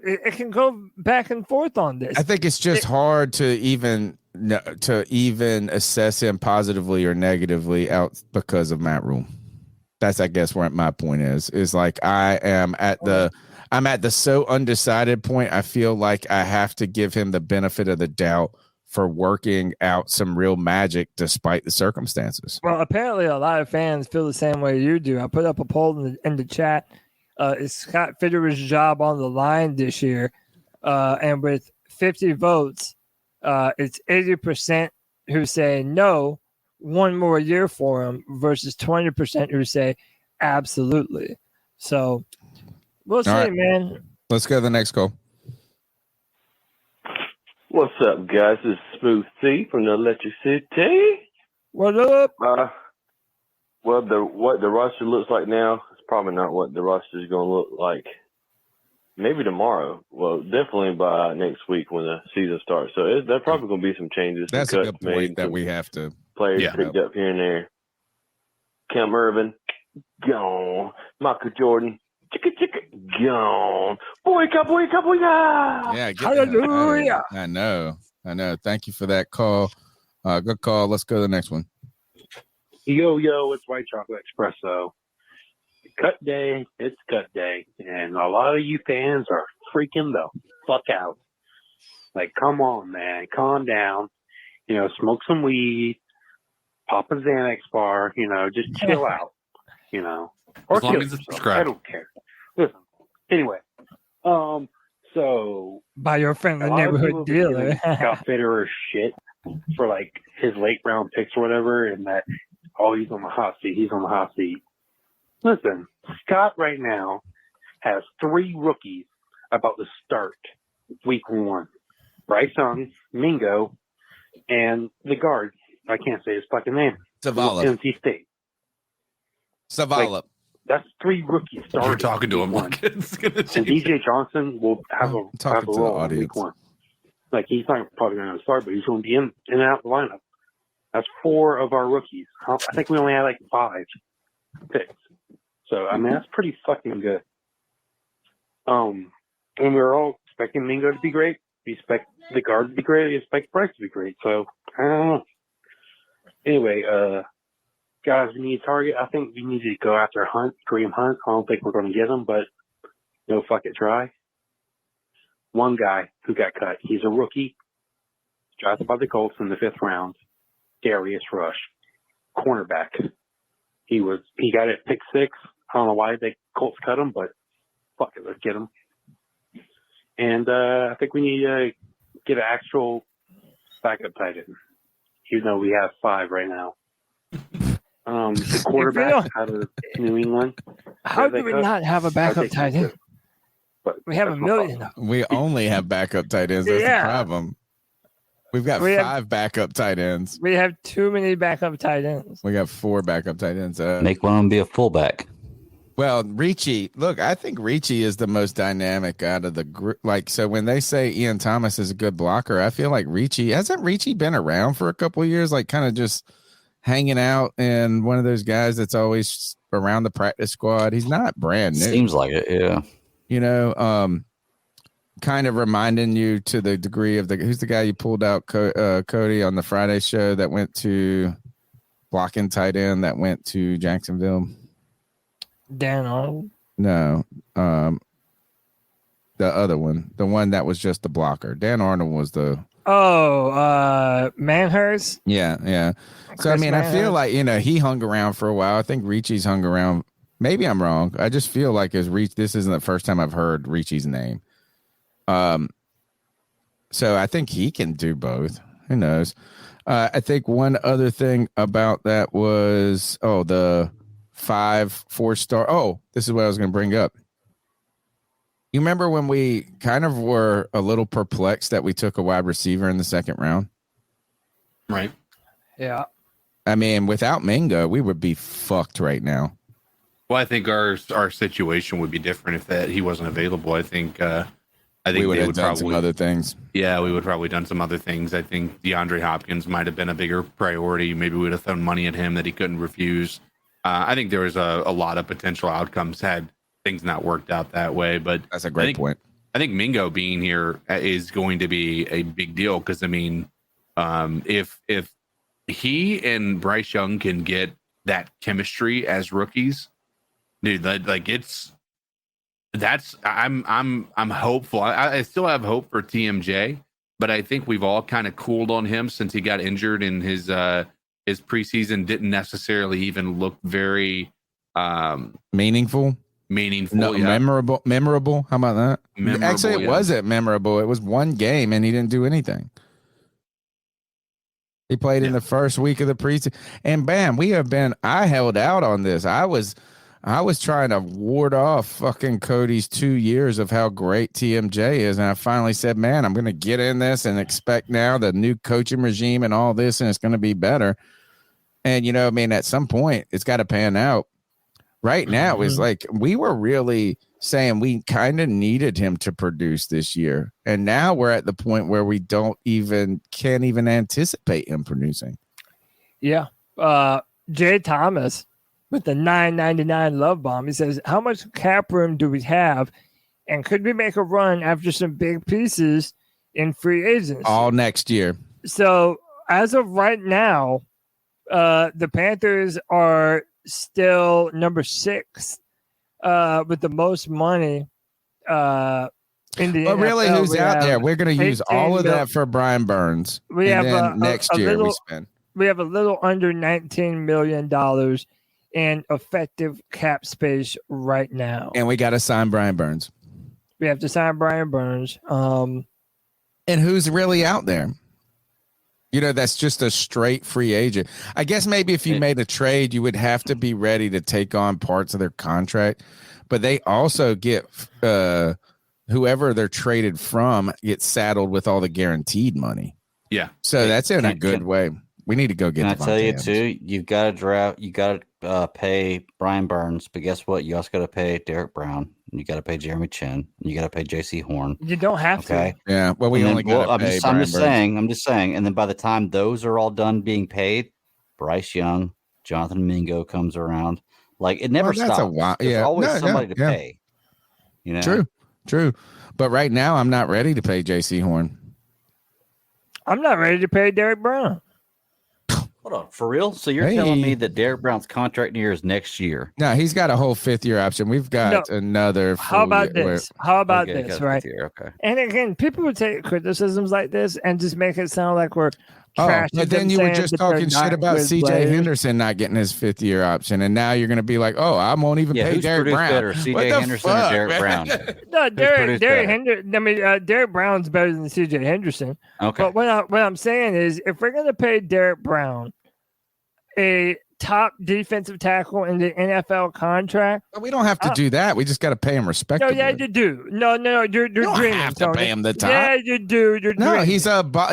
it can go back and forth on this. I think it's just hard to even assess him positively or negatively out because of Matt Rule. That's, I guess, where my point is like I'm at the so undecided point. I feel like I have to give him the benefit of the doubt for working out some real magic despite the circumstances. Well, apparently a lot of fans feel the same way you do. I put up a poll in the chat. Is Scott Fitterer's job on the line this year? And with 50 votes, it's 80% who say no, one more year for him, versus 20% who say absolutely. So we'll see, right, man. Let's go to the next call. What's up, guys? This is Smooth C from the Electric City. What up? Well, what the roster looks like now is probably not what the roster is going to look like maybe tomorrow. Well, definitely by next week when the season starts. So there's probably going to be some changes. That's some a cuts good point made, that we have to. Players picked up here and there. Cam Irvin, gone. Michael Jordan, gone. Boyka, boyka, boyka. Yeah, hallelujah. I know. Thank you for that call. Good call. Let's go to the next one. Yo, it's White Chocolate Espresso. Cut day, it's cut day. And a lot of you fans are freaking the fuck out. Like, come on, man. Calm down. Smoke some weed. Pop a Xanax bar. Just chill out. Or as long kill as it's yourself. prescribed. I don't care. Listen. Anyway. So By your friend, the a lot of people neighborhood have been dealer. giving Scott Fitterer shit for like his late round picks or whatever, and that he's on the hot seat. He's on the hot seat. Listen, Scott right now has 3 rookies about to start week 1. Bryce Young, Mingo, and the guard. I can't say his fucking name. Zavala. NC State. Zavala. Like, that's 3 rookies starting. You're talking to him like it's gonna And change. DJ Johnson will have a role in week 1. Like, he's not probably going to start, but he's going to be in and out the lineup. That's 4 of our rookies. I think we only had like 5 picks. So, I mean, that's pretty fucking good. And we were all expecting Mingo to be great. We expect the guard to be great. We expect Bryce to be great. So, I don't know. Anyway, guys, we need a target. I think we need to go after Kareem Hunt. I don't think we're going to get him, but fuck it, try. One guy who got cut. He's a rookie. Drafted by the Colts in the 5th round. Darius Rush, cornerback. He got it pick 6. I don't know why the Colts cut him, but fuck it, let's get him. And I think we need to get an actual backup tight end, even though we have 5 right now. The quarterback out of New England. How do we not have a backup tight end? We have a million. We only have backup tight ends. That's the problem. We've got 5 backup tight ends. We have too many backup tight ends. We got 4 backup tight ends. Make one of them be a fullback. Well, Ricci, look, I think Ricci is the most dynamic out of the group. Like, so when they say Ian Thomas is a good blocker, I feel like hasn't Ricci been around for a couple of years, like kind of just hanging out and one of those guys that's always around the practice squad. He's not brand new. Seems like it, yeah. Kind of reminding you to the degree of who's the guy you pulled out, Cody, on the Friday show that went to blocking tight end that went to Jacksonville. Dan Arnold? No. The other one. The one that was just the blocker. Dan Arnold was the... Manhurst? Yeah. So, I mean, I feel like, he hung around for a while. I think Ricci's hung around. Maybe I'm wrong. I just feel like this isn't the first time I've heard Ricci's name. So I think he can do both. Who knows? I think one other thing about that was, the 4-star. Oh, this is what I was going to bring up. You remember when we kind of were a little perplexed that we took a wide receiver in the 2nd round? Right. Yeah. I mean, without Mingo, we would be fucked right now. Well, I think our situation would be different if he wasn't available. I think we would have done some other things. Yeah, we would probably done some other things. I think DeAndre Hopkins might have been a bigger priority. Maybe we would have thrown money at him that he couldn't refuse. I think there was a lot of potential outcomes had things not worked out that way. But that's a great point. I think Mingo being here is going to be a big deal because, I mean, if he and Bryce Young can get that chemistry as rookies, dude, I'm hopeful. I still have hope for TMJ, but I think we've all kind of cooled on him since he got injured in his preseason. Didn't necessarily even look very meaningful. No, yeah. Memorable. How about that? Actually, it wasn't memorable. It was one game, and he didn't do anything. He played in the first week of the preseason, and bam, I held out on this. I was trying to ward off fucking Cody's 2 years of how great TMJ is, and I finally said, man, I'm going to get in this and expect now the new coaching regime and all this, and it's going to be better. And at some point, it's got to pan out. Right now is like we were really saying we kind of needed him to produce this year, and now we're at the point where we can't even anticipate him producing. Yeah, Jay Thomas with the $9.99 love bomb. He says, "How much cap room do we have, and could we make a run after some big pieces in free agency all next year?" So as of right now, the Panthers are still number 6 with the most money in the NFL. Really, who's out there? We're going to use all of that for Brian Burns. We have next year we spend. We have a little under $19 million in effective cap space right now, and we got to sign Brian Burns. We have to sign Brian Burns. And who's really out there? That's just a straight free agent. I guess maybe if you made a trade, you would have to be ready to take on parts of their contract. But they also get whoever they're traded from gets saddled with all the guaranteed money. Yeah. So that's in a good way. We need to go get. Can I tell you too? You've got to draft. You got to pay Brian Burns, but guess what? You also got to pay Derek Brown. You got to pay Jeremy Chin. You got to pay J.C. Horn. You don't have to. Yeah. Well, we only got to pay. I'm just saying. And then by the time those are all done being paid, Bryce Young, Jonathan Mingo comes around. Like it never stops. There's always somebody to pay. True. But right now, I'm not ready to pay J.C. Horn. I'm not ready to pay Derek Brown. Hold on, for real? So you're telling me that Derek Brown's contract year is next year? No, he's got a whole 5th year option. We've got another. How about this? Right? Okay. And again, people would take criticisms like this and just make it sound like we're. But then you were just talking shit about CJ Henderson not getting his 5th year option, and now you're going to be like, "Oh, I won't even pay Derek Brown." Better, CJ Henderson or Derek Brown? No, Derek Henderson. I mean, Derek Brown's better than CJ Henderson. Okay. But what I'm saying is, if we're going to pay Derek Brown a top defensive tackle in the NFL contract, we don't have to do that. We just got to pay him respectably. No, yeah, you do. No, you're you don't dreaming. Have to pay him the top. Yeah, you do. You're no, dreaming. he's a block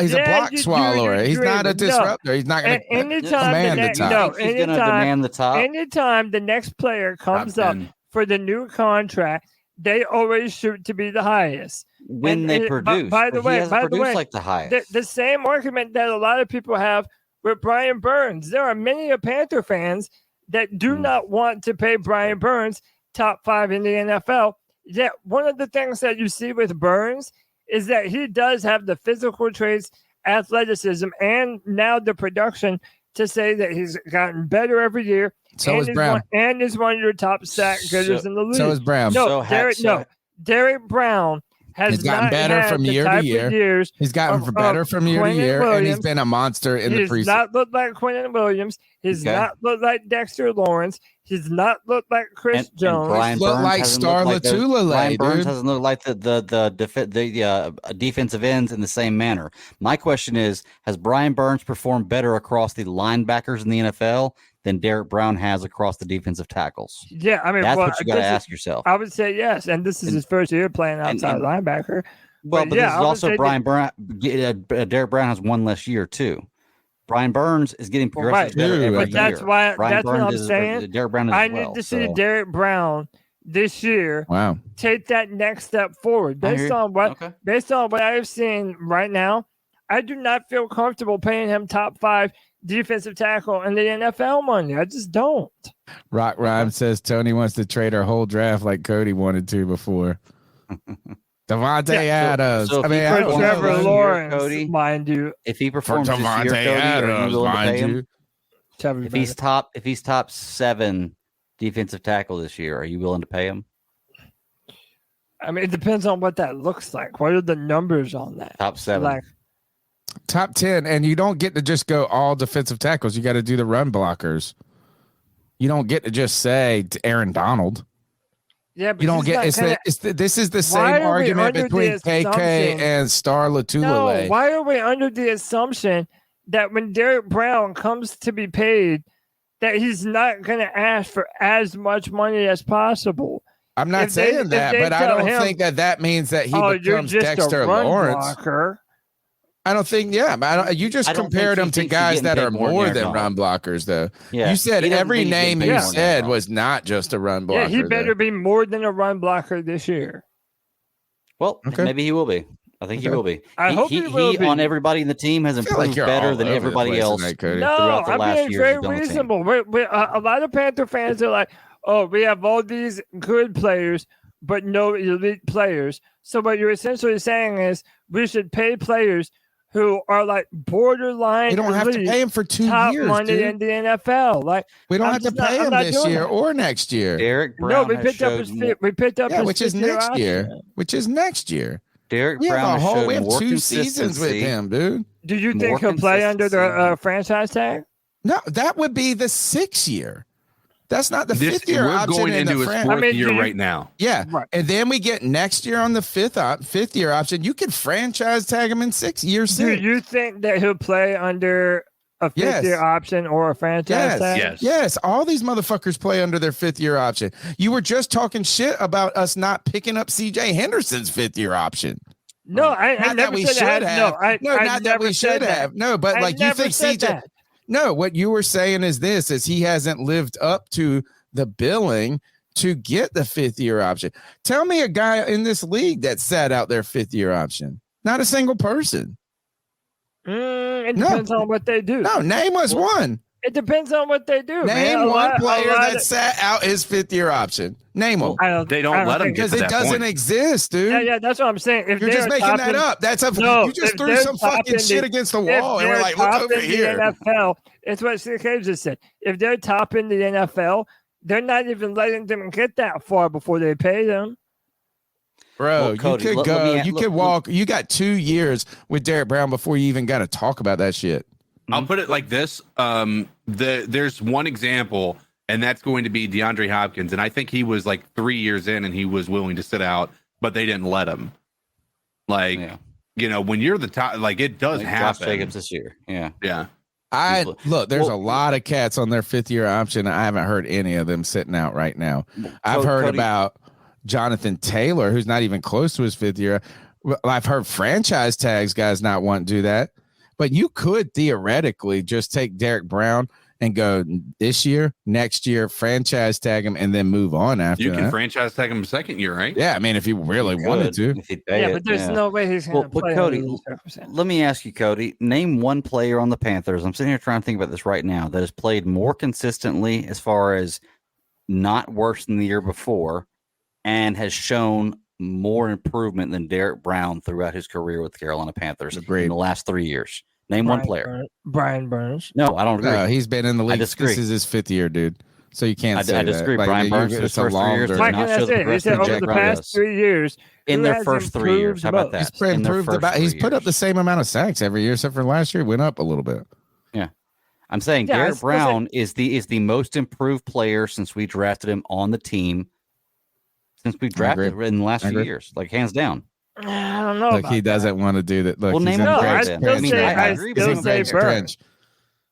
swallower. He's not a disruptor. He's not going to command the top. He's going to demand the top. Anytime the next player comes up for the new contract, they always shoot to be the highest. When they produce. By the way, like the highest. The same argument that a lot of people have with Brian Burns. There are many Panther fans that do not want to pay Brian Burns top 5 in the NFL. Yet one of the things that you see with Burns is that he does have the physical traits, athleticism, and now the production to say that he's gotten better every year. So is Brown. And is one of your top sack getters in the league. So is Brown. Derek Brown has gotten better from year to year. He's gotten better from year to year, and he's been a monster in the preseason. He's not looked like Quentin Williams. He's not looked like Dexter Lawrence. He's not looked like Chris Jones. Brian looked like Star Latulele. Brian Burns hasn't looked like the defensive ends in the same manner. My question is, has Brian Burns performed better across the linebackers in the NFL than Derek Brown has across the defensive tackles? Yeah, I mean, that's what you got to ask yourself. I would say yes, and this is his first year playing outside linebacker. Well, but this is also Brian Brown. Derek Brown has one less year too. Brian Burns is getting progressively better every year. That's why. That's what I'm saying. Derek Brown I need to see Derek Brown this year. Wow. Take that next step forward based on what I've seen right now. I do not feel comfortable paying him top 5 defensive tackle in the NFL money. I just don't. Rock Rhyme says Tony wants to trade our whole draft like Cody wanted to before. Devontae Adams. So Trevor Lawrence, Cody, mind you. If he performs this year, Cody, are you willing to pay him? If he's top 7 defensive tackle this year, are you willing to pay him? I mean, it depends on what that looks like. What are the numbers on that? Top 7. Like Top 10, and you don't get to just go all defensive tackles. You got to do the run blockers. You don't get to just say Aaron Donald. Yeah, but you don't get. This is the same argument between KK and Star Latulele. No, why are we under the assumption that when Derek Brown comes to be paid, that he's not going to ask for as much money as possible? I'm not saying that, but I don't think that means that he becomes Dexter Lawrence. Blocker. I don't think. Yeah, you just compared him to guys that are more than run blockers, though. Yeah, you said every name you said was not just a run blocker. Yeah, he better be more than a run blocker this year. Well, maybe he will be. I think he will be. I hope he will be. On everybody in the team has improved better than everybody else. No, I'm being very reasonable. A lot of Panther fans are like, "Oh, we have all these good players, but no elite players." So what you're essentially saying is we should pay players who are like borderline. We don't have to pay him for 2 years, money dude. in the NFL. Like we don't have to pay him this year or next year. Derek Brown. No, we picked up his which is next year. Which is next year. Derek Brown. We have 2 seasons with him, dude. Do you think he'll play under the franchise tag? No, that would be the 6th year. That's not the 5th year option. We're going into his 4th year right now. Yeah, right. And then we get next year on the 5th year option. You could franchise tag him in 6 years. Do you think that he'll play under a 5th year option or a franchise tag? Yes. All these motherfuckers play under their 5th year option. You were just talking shit about us not picking up CJ Henderson's 5th year option. No, I never said that. Not that we should have. No, but like you think CJ. No, what you were saying is he hasn't lived up to the billing to get the 5th year option. Tell me a guy in this league that sat out their 5th year option. Not a single person. It depends on what they do. No, name us one. It depends on what they do. Name one player that sat out his 5th year option. Name them. They don't let him because it doesn't exist, dude. Yeah, that's what I'm saying. If you're just making that up. You just threw some fucking shit against the wall and we're like, look over here. NFL, it's what CK just said. If they're top in the NFL, they're not even letting them get that far before they pay them. Bro, Cody, you could go. You could walk. You got 2 years with Derek Brown before you even got to talk about that shit. I'll put it like this. There's one example, and that's going to be DeAndre Hopkins. And I think he was like 3 years in and he was willing to sit out, but they didn't let him. Like, when you're the top, like it does happen. Josh Jacobs this year. Yeah. Yeah. There's a lot of cats on their 5th year option. I haven't heard any of them sitting out right now. I've heard about Jonathan Taylor, who's not even close to his 5th year. I've heard franchise tags guys not want to do that. But you could theoretically just take Derek Brown and go this year, next year, franchise tag him, and then move on after that. You can franchise tag him 2nd year, right? Yeah, I mean, if you really wanted to. But there's no way he's going to play. Cody, let me ask you, Cody, name one player on the Panthers. I'm sitting here trying to think about this right now that has played more consistently as far as not worse than the year before and has shown more improvement than Derek Brown throughout his career with the Carolina Panthers in the last 3 years. Name one player. Brian Burns. No, I don't agree. No, he's been in the league. I disagree. This is his 5th year, dude. So you can't say I disagree. That. Brian Burns, his first 3 years, he said over the past 3 years, in their first 3 years. How about that? He's put up the same amount of sacks every year, except for last year. Went up a little bit. Yeah, I'm saying Derek Brown is the most improved player since we drafted him on the team. Since we drafted in the last few years, like hands down. I don't know. Look, he doesn't want to do that. Look, well, name him. I still say Burns.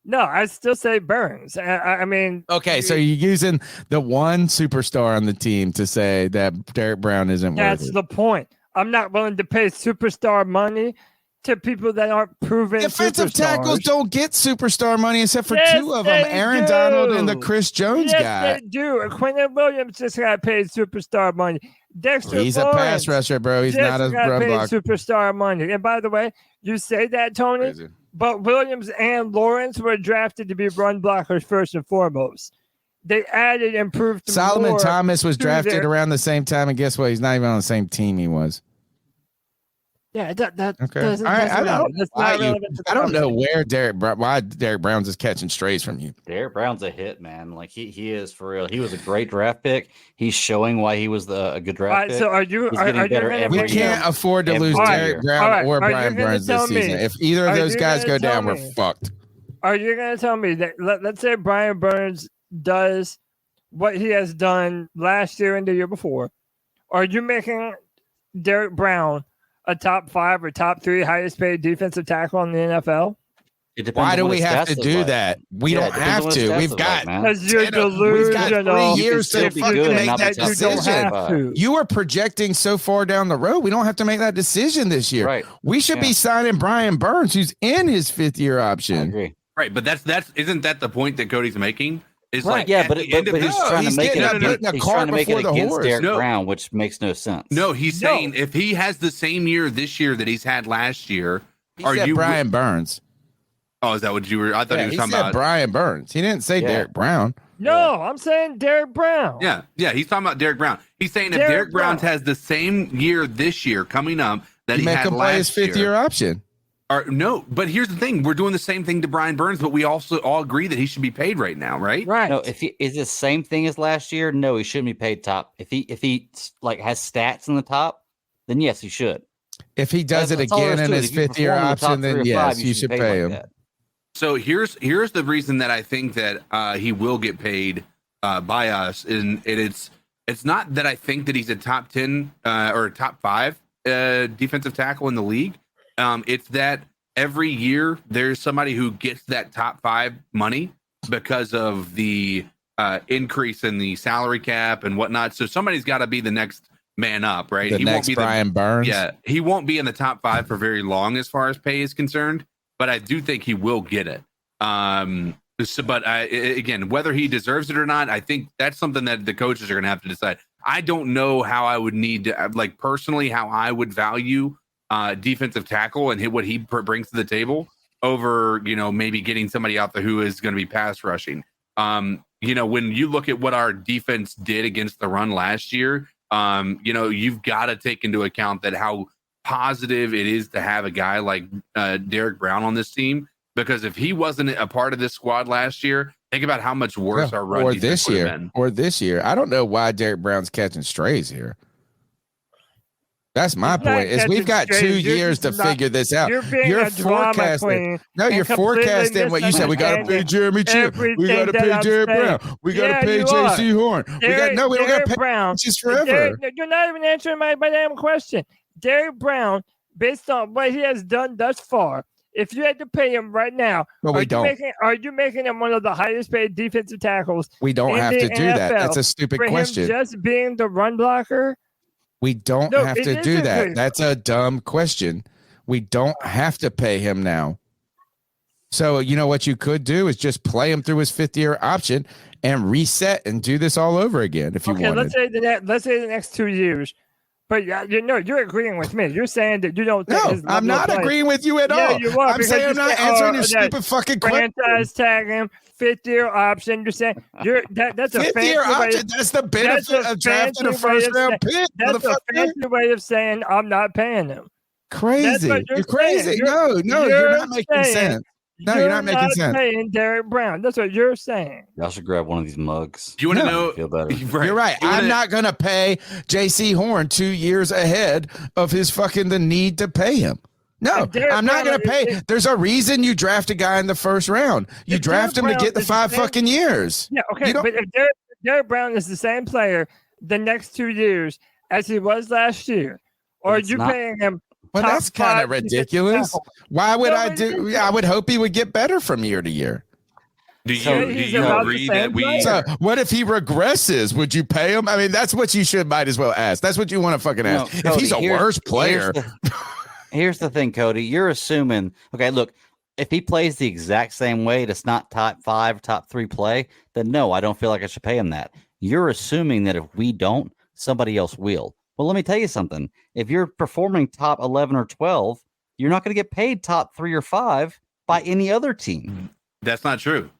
No, I still say Burns. I mean, okay, so you're using the one superstar on the team to say that Derek Brown isn't. That's the point. I'm not willing to pay superstar money to people that aren't proven. Defensive tackles don't get superstar money except for 2 of them, Aaron Donald and the Chris Jones guy. They do. Quentin Williams just got paid superstar money. Dexter He's Lawrence a pass rusher, bro. He's not a run blocker. Superstar money. And by the way, you say that, Tony, but Williams and Lawrence were drafted to be run blockers first and foremost. They added improved. Solomon Thomas was drafted around the same time, and guess what? He's not even on the same team he was. Yeah, that Okay. doesn't. I don't know where why Derek Brown's is catching strays from you. Derek Brown's a hit, man. Like he is for real. He was a great draft pick. He's showing why he was a good draft pick. So are you? He's getting better every We can't afford to lose Derek Brown or Brian Burns this season. If either of those guys go down, we're fucked. Are you going to tell me that let's say Brian Burns does what he has done last year and the year before? Are you making Derek Brown a top 5 or top 3 highest paid defensive tackle in the NFL? Why do we have to do that? We don't have to. We've got because you're delusional. 3 years to fucking make that decision. You are projecting so far down the road. We don't have to make that decision this year. Right. We should be signing Brian Burns, who's in his 5th year option. I agree. Right, but isn't that the point that Cody's making? Is right, like yeah, but he's trying to make it against Derek Brown, which makes no sense. No, he's saying if he has the same year this year that he's had last year, he said Brian Burns. Oh, is that what you were? I thought he was talking about Brian Burns. He didn't say Derek Brown. No, I'm saying Derek Brown. Yeah, he's talking about Derek Brown. He's saying if Derek Brown has the same year this year coming up that he had last year, his 5th year option. Or no, but here's the thing: we're doing the same thing to Brian Burns, but we also all agree that he should be paid right now, right? Right. No, if he is the same thing as last year, no, he shouldn't be paid top. If he like has stats in the top, then yes, he should. If he does it again in his 5th year option, then yes, you should pay him. So here's the reason that I think that he will get paid by us, and it's not that I think that he's a top 10 or top 5 defensive tackle in the league. It's that every year there's somebody who gets that top 5 money because of the increase in the salary cap and whatnot. So somebody's got to be the next man up, right? He next won't be Brian Burns. Yeah, he won't be in the top 5 for very long as far as pay is concerned. But I do think he will get it. Again, whether he deserves it or not, I think that's something that the coaches are going to have to decide. I don't know how I would need to, like personally, how I would value defensive tackle and what he brings to the table over, maybe getting somebody out there who is going to be pass rushing. When you look at what our defense did against the run last year, you've got to take into account that how positive it is to have a guy like Derek Brown on this team, because if he wasn't a part of this squad last year, think about how much worse our run defense would have been. Or this year. I don't know why Derek Brown's catching strays here. That's my point. Is we've got 2 years to figure this out. You're forecasting. No, you're forecasting what you said. We got to pay Jeremy Chip. We got to pay Derek Brown. We got to pay J.C. Horn. We don't got to pay Brown just forever. You're not even answering my damn question. Derek Brown, based on what he has done thus far, if you had to pay him right now, are you making him one of the highest paid defensive tackles? We don't have to do that. That's a stupid question. Just being the run blocker. We don't have to do that. That's a dumb question. We don't have to pay him now. So you know what you could do is just play him through his 5th year option and reset and do this all over again if you wanted. Let's say the next 2 years. But you're agreeing with me. You're saying that you don't think I'm not agreeing with you at all. Yeah, you are. I'm saying I'm not answering your stupid fucking question. Franchise tag him, 5th year option. You're saying that's a 5th year option. That's the benefit of drafting a first round pick. That's a fancy way of saying I'm not paying him. Crazy. You're crazy. No, you're not making sense. No, you're not making sense. Paying Derek Brown. That's what you're saying. Y'all should grab one of these mugs. Do you want to know? Feel better. You're right. I'm not going to pay J.C. Horn 2 years ahead of his fucking the need to pay him. No, I'm not going to pay. There's a reason you draft a guy in the first round. You draft him to get the 5 fucking years. Yeah, okay. But if Derek Brown is the same player the next 2 years as he was last year, or are you paying him? Well, that's kind of ridiculous. Why would I do? I would hope he would get better from year to year. Do you agree that we? So what if he regresses? Would you pay him? I mean, that's what you might as well ask. That's what you want to fucking ask. No, Cody, if he's a worse player. Here's the thing, Cody. You're assuming. Okay, look. If he plays the exact same way, it's not top 5, top 3 play. Then no, I don't feel like I should pay him that. You're assuming that if we don't, somebody else will. Well, let me tell you something. If you're performing top 11 or 12, you're not going to get paid top 3 or 5 by any other team. That's not true.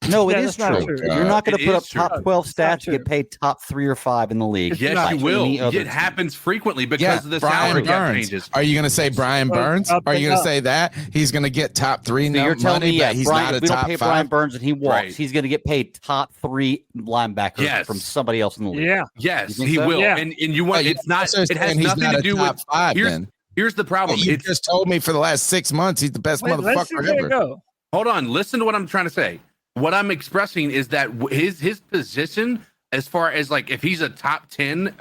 No, it Yeah, is that's not true. true. You're not going to It put is up true. top 12 It's not stats to get true. paid top 3 or 5 in the league. Yes, not you like will. any other It team. happens frequently because Yeah, of the Brian salary cap Burns. changes. Are you going to say Brian Burns? up Are you and going to up. say that he's going to get top 3 So you're telling money, me, yeah, but he's Brian, not a if we don't top pay 5? Brian Burns and he walks, Right. he's going to get paid top 3 linebackers Yes. from somebody else in the league. Yeah. Yes, You think he so? will. Yeah. And you want it's not. Also It has saying he's nothing not to a do top with. 5 then. Here's the problem. You It's just told me for the last 6 months he's the best Let's see motherfucker where it ever. go. hold on. Listen to what I'm trying to say. What I'm expressing is that his position, as far as like if he's a top 10,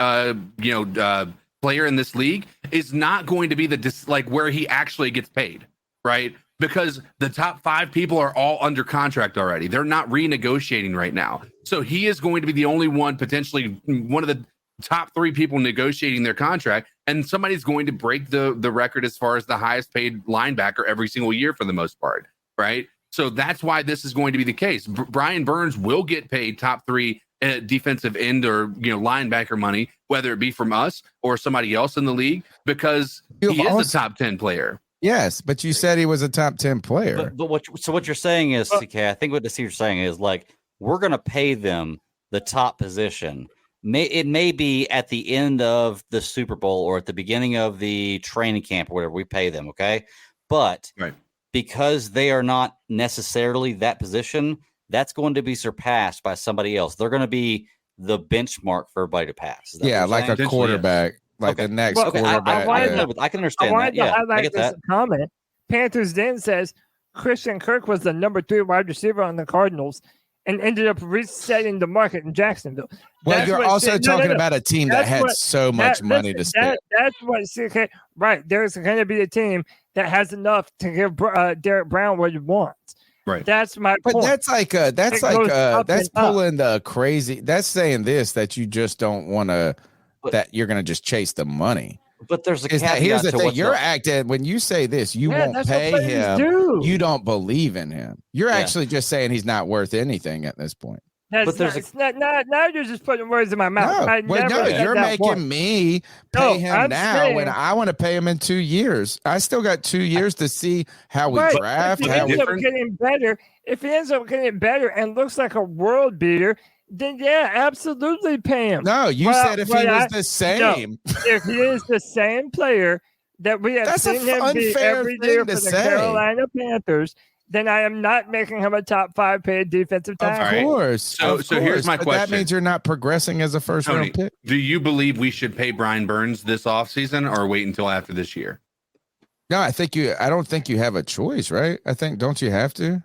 player in this league, is not going to be like where he actually gets paid, right? Because the top 5 people are all under contract already. They're not renegotiating right now. So he is going to be the only one, potentially one of the top 3 people negotiating their contract. And somebody's going to break the record as far as the highest paid linebacker every single year for the most part, right? So that's why this is going to be the case. Brian Burns will get paid top 3 defensive end or linebacker money, whether it be from us or somebody else in the league, because he is a top 10 player. Yes, but you said he was a top 10 player. But what you're saying is, CK, I think what you're saying is like we're going to pay them the top position. It may be at the end of the Super Bowl or at the beginning of the training camp or whatever we pay them, okay? But because they are not necessarily that position, that's going to be surpassed by somebody else. They're going to be the benchmark for everybody to pass. Yeah, like a quarterback, like the next quarterback. I can understand I wanted that. to Yeah, I highlight get this that. comment. Panthers Den says Christian Kirk was the number 3 wide receiver on the Cardinals and ended up resetting the market in Jacksonville. Well, That's you're what also CK talking about a team that That's had what- so much money to spend. That's what CK. Right, there's going to be a team that has enough to give Derek Brown what he wants. Right. That's my But point. that's It goes up pulling the crazy. That's saying this that you just don't want to. That you're going to just chase the money. But there's a Here's caveat the to thing. what's You're up. acting when you say this. You Yeah, won't that's what pay players him. do. You don't believe in him. You're Yeah. actually just saying he's not worth anything at this point. That's there's not, now you're just putting words in my mouth. No, I wait, never said you're that making point. me pay him I'm now when saying- I want to pay him in 2 years. I still got 2 years to see how we Right. draft. If he How we, ends up getting better, and looks like a world beater, then yeah, absolutely pay him. no, you said if he was the no, same. if he is the same player that we have That's a seen him be unfair every thing year to for the say. Carolina Panthers, then I am not making him a top 5 paid defensive Of tackle. course. So of here's course, my but question. That means you're not progressing as a first Tony, round pick. do you believe we should pay Brian Burns this offseason or wait until after this year? No, I don't think you have a choice, right? Don't you have to?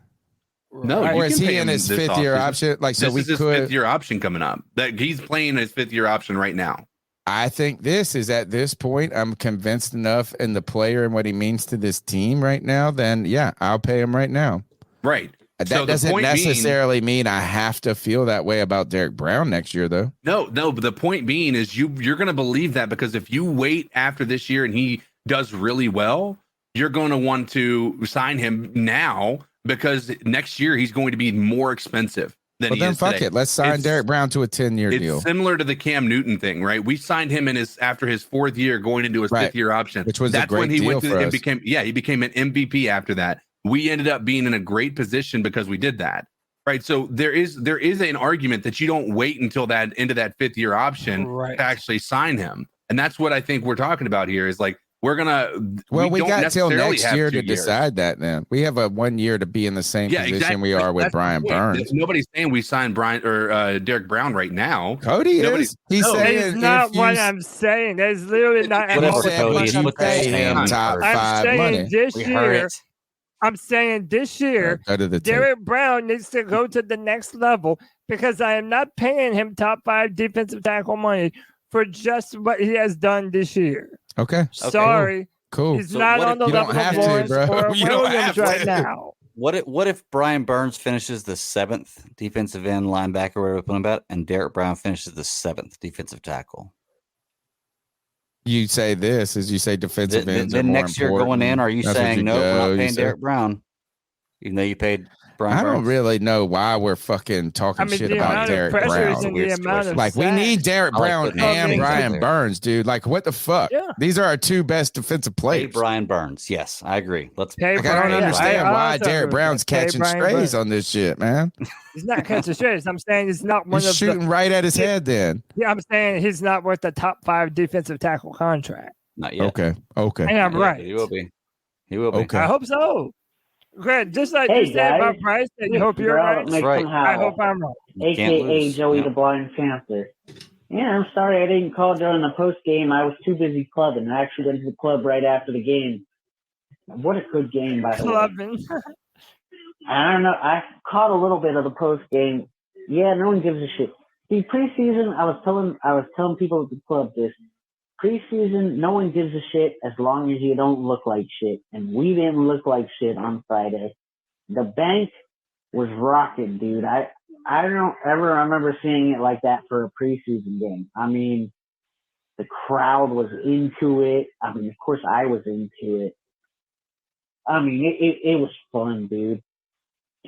No, Or you is can he pay in him his this 5th year offseason. option? Like, so This we is his could. 5th year option coming up. That he's playing his 5th year option right now. I think this is at this point, I'm convinced enough in the player and what he means to this team right now. Then, yeah, I'll pay him right now. Right. That So the doesn't point being- necessarily mean I have to feel that way about Derek Brown next year, though. No, but the point being is you're going to believe that because if you wait after this year and he does really well, you're going to want to sign him now because next year he's going to be more expensive than Well, he then is fuck today. it. Let's sign It's- Derek Brown to a 10-year It's deal, similar to the Cam Newton thing, right? We signed him after his 4th year, going into his Right. 5th year option, which was a That's great when he deal went to for and us. he became an MVP after that. We ended up being in a great position because we did that, right? So there is an argument that you don't wait until that into that 5th year option to actually sign him, and that's what I think we're talking about here. Is like we we don't got till necessarily next have year 2 to years. decide that. Then we have a 1 year to be in the same position exactly. we are with That's the Brian point. Burns. Nobody's saying we signed Brian or Derek Brown right now. Cody Nobody- is. He's No, saying That is not if you what I'm saying. That is literally not at Whatever, all said, Cody, would it's you what they're pay saying. him top I'm 5 saying money? this We heard year. it. I'm saying this year, Go to the tape. Derek Brown needs to go to the next level because I am not paying him top 5 defensive tackle money for just what he has done this year. Okay. Sorry. Cool. He's So not what on if- the You don't level have of to, Lawrence bro. or You don't Williams have right to. now. What if Brian Burns finishes the 7th defensive end linebacker, whatever we put him about, and Derek Brown finishes the 7th defensive tackle? You say this as you say defensive ends. Then are more next year going in, important. are you That's what saying you no? We're go, not you paying say. Derek Brown, even though you paid I don't really know why we're fucking talking shit about Derek Brown. Like, we need Derek Brown and Brian Burns, dude. Like, what the fuck? Yeah. These are our two best defensive players. Brian Burns. Yes, I agree. Like, I don't understand why Derek Brown's catching strays on this shit, man. He's not catching strays. I'm saying he's not one He's of shooting right at his head then. Yeah, I'm saying he's not worth the top 5 defensive tackle contract. Not yet. Okay. And I'm right. He will be. He will be. Okay. I hope so. Greg, just like Hey, you said guys. about Bryce, and you hope you're right. I hope I'm right. AKA Joey the Blind Panther. Yeah, I'm sorry I didn't call during the post game. I was too busy clubbing. I actually went to the club right after the game. What a good game, by the way. Clubbing. I don't know. I caught a little bit of the post game. Yeah, no one gives a shit. See, preseason, I was telling people at the club this. Preseason, no one gives a shit as long as you don't look like shit. And we didn't look like shit on Friday. The bank was rocking, dude. I don't ever remember seeing it like that for a preseason game. I mean, the crowd was into it. I mean, of course I was into it. I mean, it was fun, dude.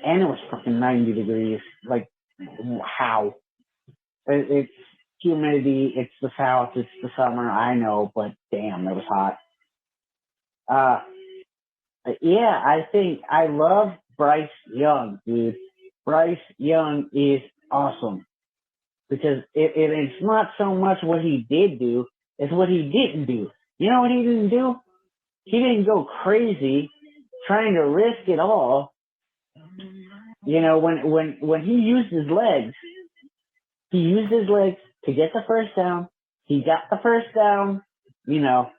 And it was fucking 90 degrees. Like, how? It's humidity, it's the South, it's the summer, I know, but damn, it was hot. Yeah, I think I love Bryce Young, dude. Bryce Young is awesome. Because it's not so much what he did do, it's what he didn't do. You know what he didn't do? He didn't go crazy trying to risk it all. You know, when he used his legs to get the first down. He got the first down, you know,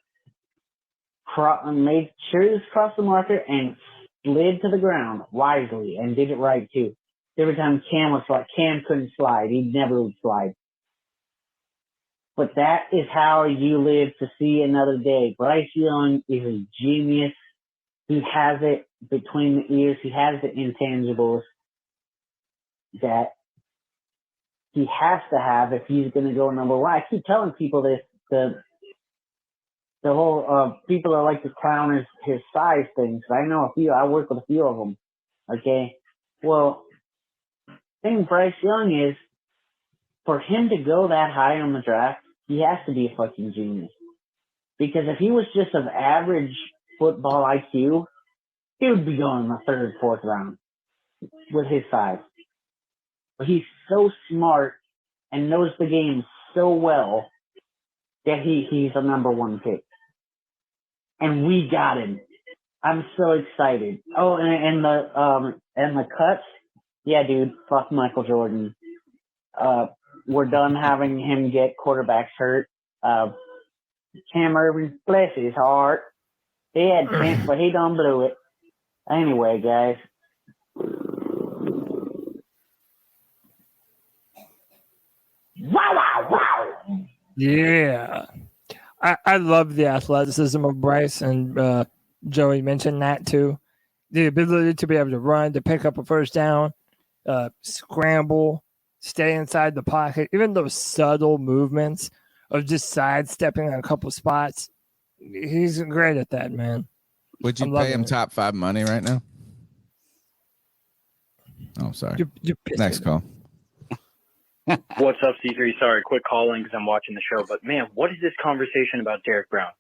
made sure he was across the marker and slid to the ground wisely and did it right too. Every time Cam couldn't slide. He never would slide. But that is how you live to see another day. Bryce Young is a genius. He has it between the ears. He has the intangibles that he has to have if he's going to go number one. I keep telling people this, the whole people that like to clown his size things. I know a few. I work with a few of them. Okay, well, the thing with Bryce Young is, for him to go that high on the draft, he has to be a fucking genius. Because if he was just of average football IQ, he would be going in the 3rd, 4th round with his size. But he's so smart and knows the game so well that he's a number 1 pick. And we got him. I'm so excited. Oh, and the cuts. Yeah, dude, fuck Michael Jordan. We're done having him get quarterbacks hurt. Cam Irving, bless his heart. He had chance, but he done blew it. Anyway, guys. Wow. Yeah. I love the athleticism of Bryce, and Joey mentioned that too. The ability to be able to run, to pick up a first down, scramble, stay inside the pocket, even those subtle movements of just sidestepping a couple spots. He's great at that, man. Would you pay him top 5 money right now? Oh, sorry. Next call. What's up, C3? Sorry, quick calling because I'm watching the show. But, man, what is this conversation about Derek Brown?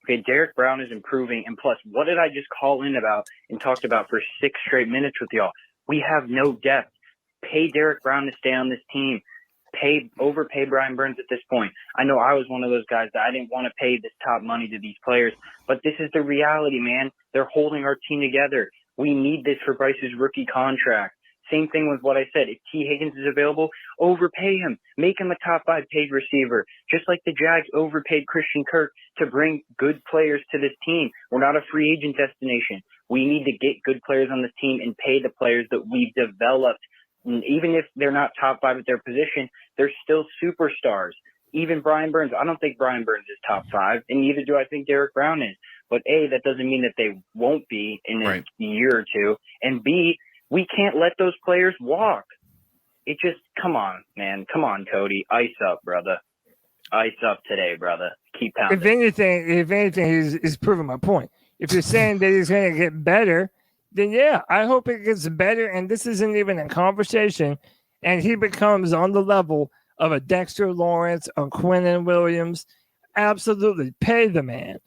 Okay, Derek Brown is improving. And plus, what did I just call in about and talked about for 6 straight minutes with y'all? We have no depth. Pay Derek Brown to stay on this team. Overpay Brian Burns at this point. I know I was one of those guys that I didn't want to pay this top money to these players. But this is the reality, man. They're holding our team together. We need this for Bryce's rookie contract. Same thing with what I said. If T. Higgins is available, overpay him. Make him a top 5 paid receiver. Just like the Jags overpaid Christian Kirk to bring good players to this team. We're not a free agent destination. We need to get good players on this team and pay the players that we've developed. And even if they're not top 5 at their position, they're still superstars. Even Brian Burns, I don't think Brian Burns is top 5, and neither do I think Derek Brown is. But A, that doesn't mean that they won't be in a year or two. And B, we can't let those players walk. It just, come on, man. Come on, Cody. Ice up, brother. Ice up today, brother. Keep pounding. If anything, he's proving my point. If you're saying that he's going to get better, then yeah, I hope it gets better. And this isn't even a conversation. And he becomes on the level of a Dexter Lawrence or Quinnen Williams. Absolutely pay the man.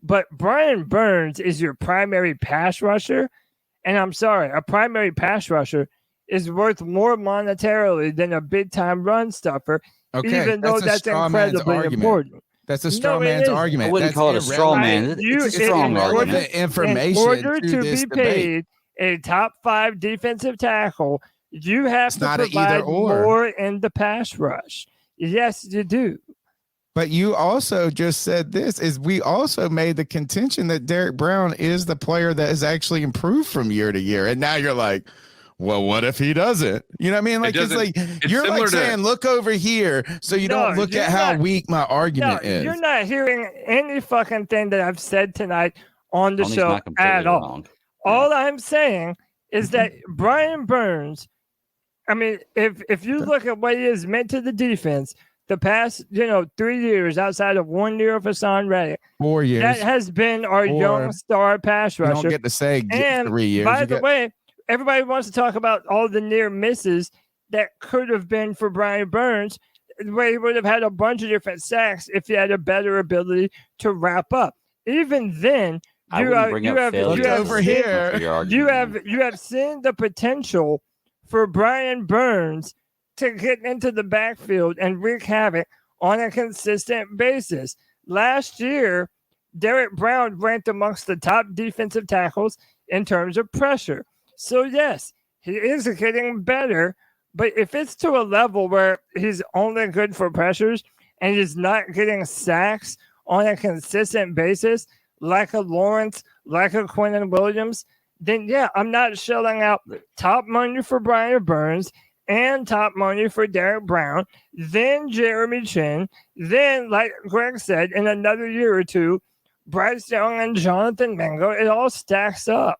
But Brian Burns is your primary pass rusher. And I'm sorry, a primary pass rusher is worth more monetarily than a big time run stuffer, even though that's incredibly important. That's a straw man's argument. I wouldn't call it a straw man. It's a strong argument. Information in order to this be paid a top 5 defensive tackle, you have to not an provide either-or. more in the pass rush. Yes, you do. But you also just said we also made the contention that Derek Brown is the player that has actually improved from year to year. And now you're like, well, what if he doesn't? You know what I mean? Like, you're like saying, look over here, so you don't look at how weak my argument is. You're not hearing any fucking thing that I've said tonight on the show at all. Wrong. All I'm saying is that Brian Burns, I mean, if you look at what he has meant to the defense the past, 3 years outside of 1 year of Hassan Reddick, 4 years, that has been our young star pass rusher. You don't get to say and 3 years. By the way, everybody wants to talk about all the near misses that could have been for Brian Burns, where he would have had a bunch of different sacks if he had a better ability to wrap up. Even then, you have seen the potential for Brian Burns to get into the backfield and wreak havoc on a consistent basis. Last year, Derek Brown ranked amongst the top defensive tackles in terms of pressure. So yes, he is getting better, but if it's to a level where he's only good for pressures and he's not getting sacks on a consistent basis, like a Lawrence, like a Quinnen Williams, then yeah, I'm not shelling out top money for Brian Burns and top money for Derek Brown, then Jeremy Chin, then, like Greg said, in another year or two, Bryce Young and Jonathan Mingo, it all stacks up.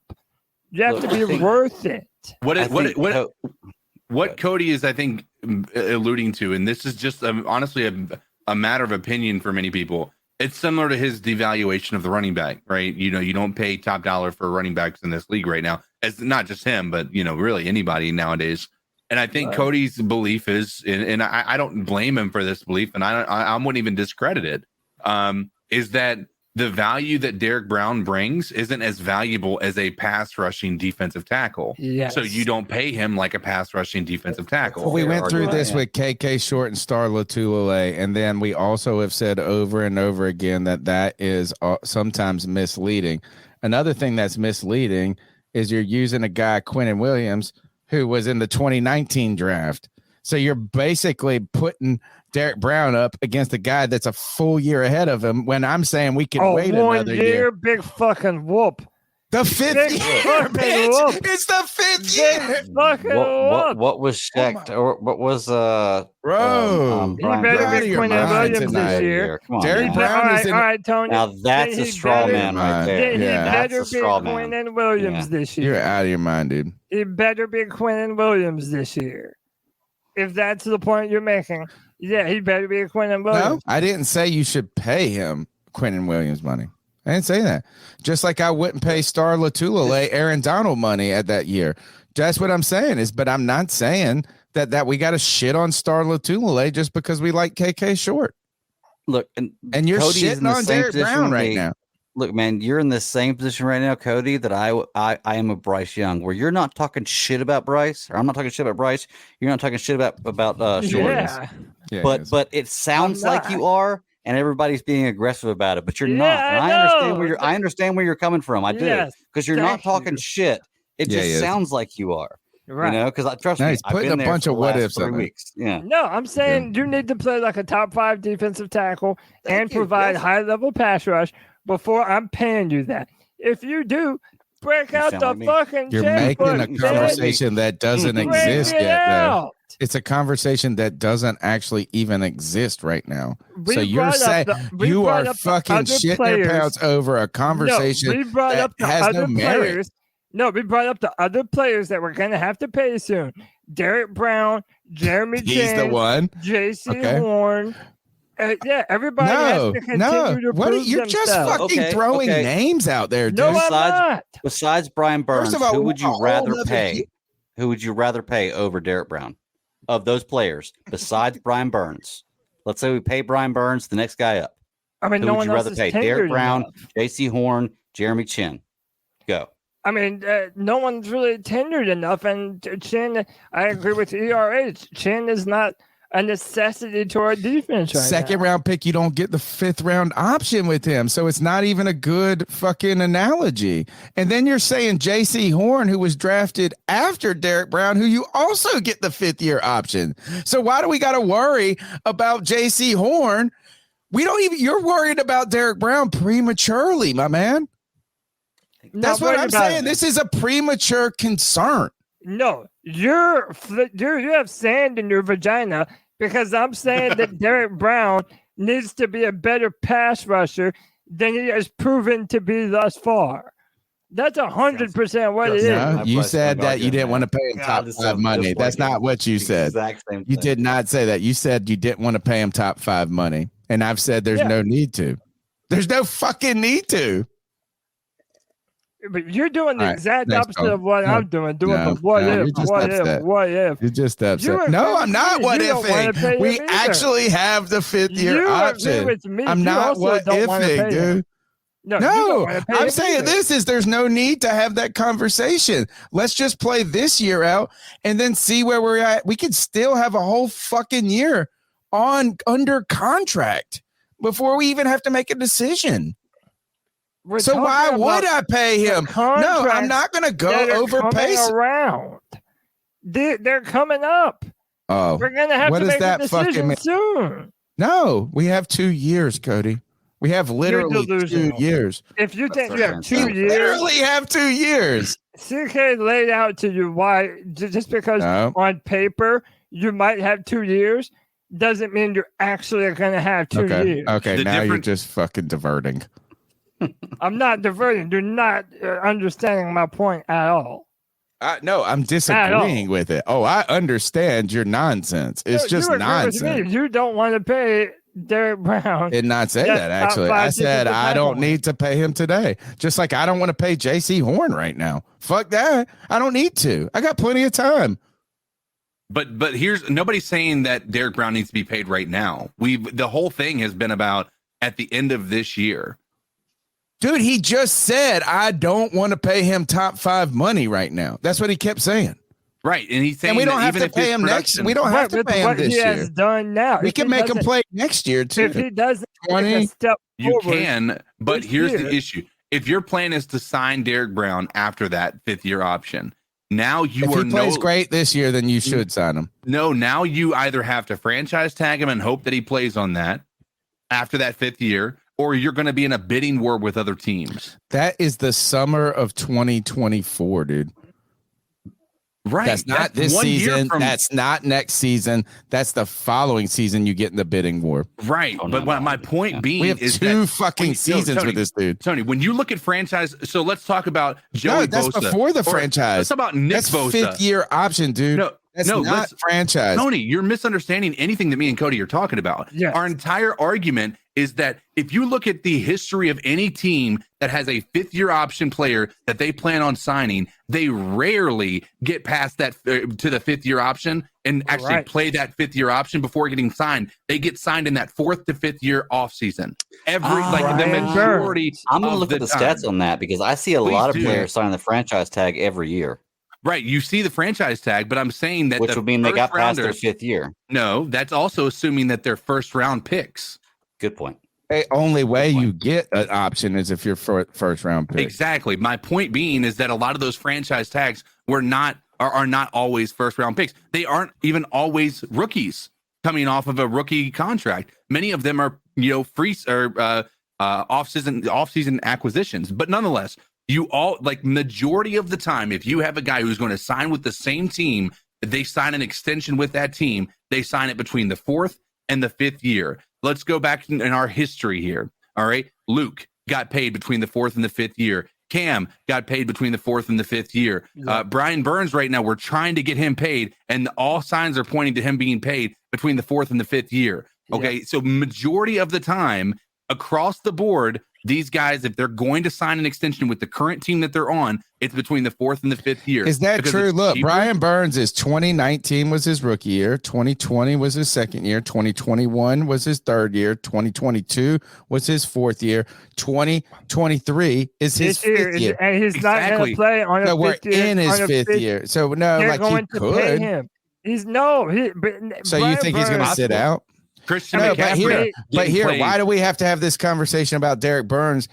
You have to be worth it. What Cody is, I think, alluding to, and this is just honestly a matter of opinion for many people. It's similar to his devaluation of the running back, right? You don't pay top dollar for running backs in this league right now. It's not just him, but really anybody nowadays. And I think Cody's belief is, and I don't blame him for this belief, and I wouldn't even discredit it, is that the value that Derek Brown brings isn't as valuable as a pass rushing defensive tackle. Yes. So you don't pay him like a pass rushing defensive tackle. Well, we went through this with KK Short and Star Latulele, and then we also have said over and over again that is sometimes misleading. Another thing that's misleading is you're using a guy, Quinnen Williams, who was in the 2019 draft. So you're basically putting Derek Brown up against a guy that's a full year ahead of him when I'm saying we can wait another year. Big fucking whoop. The 5th year, bitch. It's the 5th year. What was checked or what was bro? He better be Quinnen Williams this year. Derek Brown is in. All right, Tony. Now that's a straw man right there. He better be Quinnen Williams this year. You're out of your mind, dude. He better be Quinnen Williams this year. If that's the point you're making, yeah, he better be a Quinnen Williams. No, I didn't say you should pay him Quinnen Williams money. I didn't say that. Just like I wouldn't pay Star Latulele Aaron Donald money at that year. That's what I'm saying but I'm not saying that we got to shit on Star Latulele just because we like KK Short. Look, and you're shitting on Derek Brown right now. Look, man, you're in the same position right now, Cody, that I am with Bryce Young, where you're not talking shit about Bryce, or I'm not talking shit about Bryce. You're not talking shit about Short. Yeah, but it sounds like you are, and everybody's being aggressive about it, but you're not. And I understand where you're coming from. I do, because you're not talking shit. It just sounds like you are. Right. Because trust me, he's putting a bunch of what ifs 3 weeks. Yeah. No, I'm saying you need to play like a top 5 defensive tackle and provide high level pass rush before I'm paying you that. If you do, break out the fucking You're making a conversation that doesn't exist yet, though. It's a conversation that doesn't actually even exist right now. So you're saying you are fucking shitting your pants over a conversation that has no merit. No, we brought up the other players that we're going to have to pay soon. Derek Brown, Jeremy He's the one. JC Horn, Yeah, everybody has to continue to What? prove You're just themselves. fucking throwing names out there, dude. No, I'm not. Besides Brian Burns, First of all, who we would want you a rather whole nother pay? year. Who would you rather pay over Derek Brown? Of those players, besides Brian Burns, let's say we pay Brian Burns, the next guy up. I mean, who no would one you else rather is pay? tenured Derek Brown, enough. J.C. Horn, Jeremy Chin. Go. I mean, no one's really tenured enough, and Chin. I agree with ERA. Chin is not a necessity to our defense right Second now. round pick, you don't get the 5th round option with him. So it's not even a good fucking analogy. And then you're saying JC Horn, who was drafted after Derek Brown, who you also get the 5th year option. So why do we got to worry about JC Horn? You're worried about Derek Brown prematurely, my man. That's what I'm saying. This is a premature concern. No, you have sand in your vagina because I'm saying that Derek Brown needs to be a better pass rusher than he has proven to be thus far. That's 100% what it No, is. you said that you didn't want to pay him top 5 money. That's not what you said. You did not say that. You said you didn't want to pay him top 5 money. And I've said there's no need to. There's no fucking need to. But you're doing the exact next opposite call. of what No, I'm doing. no, What if? You're just upset. You No, agree I'm not with me. what You don't wanna pay ifing. him We either. actually have the 5th year You agree option. with me. I'm You not also what don't wanna ifing, pay him. dude. No, you don't No, wanna pay I'm him saying either. this is there's no need to have that conversation. Let's just play this year out and then see where we're at. We could still have a whole fucking year under contract before we even have to make a decision. So why would I pay him? No, I'm not going to go overpay. Around. They're coming up. Oh, we're going to have what to does make that a fucking decision mean? soon. No, we have 2 years, Cody. We have literally 2 years. If you think you have 2 We years, literally have 2 years. CK laid out to you why just because on paper you might have 2 years doesn't mean you're actually going to have 2 years. Okay. Now you're just fucking diverting. I'm not diverting. You're not understanding my point at all. No, I'm disagreeing with it. Oh, I understand your nonsense. It's just you agree with nonsense. me. You don't want to pay Derek Brown. Did not say that, actually. I said I don't need to pay him today. Just like I don't want to pay JC Horn right now. Fuck that. I don't need to. I got plenty of time. But here's nobody's saying that Derek Brown needs to be paid right now. The whole thing has been about at the end of this year. Dude, he just said I don't want to pay him top 5 money right now. That's what he kept saying. Right, and he's saying and we don't that have even to if his pay him next. production- We don't have to pay him this he year. has done now. We If can he make him doesn't- play next year too. If he doesn't take 20. a step You forward, can, but this here's year- the issue. If your plan is to sign Derek Brown after that 5th year option, now you If are he plays great this year, then you should sign him. No, now you either have to franchise tag him and hope that he plays on that after that 5th year, or you're going to be in a bidding war with other teams. That is the summer of 2024, dude. Right. That's not this 1 year season. from- That's not next season. That's the following season you get in the bidding war. Right. But my point being We have is 2 that fucking seasons Tony, with this dude. Tony, when you look at franchise, so let's talk about Joey No, that's Bosa. before the Or franchise. Let's talk about Nick That's Bosa. 5th year option, dude. That's not let's- franchise. Tony, you're misunderstanding anything that me and Cody are talking about. Yes. Our entire argument is that if you look at the history of any team that has a 5th year option player that they plan on signing, they rarely get past that to the 5th year option and actually play that 5th year option before getting signed. They get signed in that 4th to 5th year off season. The majority. I'm going to of look at the time. stats on that because I see a Please lot of do. players signing the franchise tag every year. Right, you see the franchise tag, but I'm saying that Which the would mean they got first past their rounders- 5th year. No, that's also assuming that they're first round picks. Good point. The only way you get an option is if you're first round pick. Exactly. My point being is that a lot of those franchise tags are not always first round picks. They aren't even always rookies coming off of a rookie contract. Many of them are free or off season acquisitions. But nonetheless, you all majority of the time, if you have a guy who's going to sign with the same team, they sign an extension with that team. They sign it between the 4th and the 5th year. Let's go back in our history here. All right. Luke got paid between the 4th and the 5th year. Cam got paid between the 4th and the 5th year. Brian Burns right now, we're trying to get him paid, and all signs are pointing to him being paid between the 4th and the 5th year. Okay, so majority of the time across the board, these guys, if they're going to sign an extension with the current team that they're on, it's between the 4th and the 5th year. Is that because true? it's Look, cheaper. Brian Burns is 2019 was his rookie year. 2020 was his second year. 2021 was his third year. 2022 was his fourth year. 2023 is his fifth year. And he's not going to play on a So we're fifth year. in his fifth year. So no, they're like going he to pay could. him. So you think he's going to sit out? Christian No, McCaffrey but here, played. why do we have to have this conversation about Derek Brown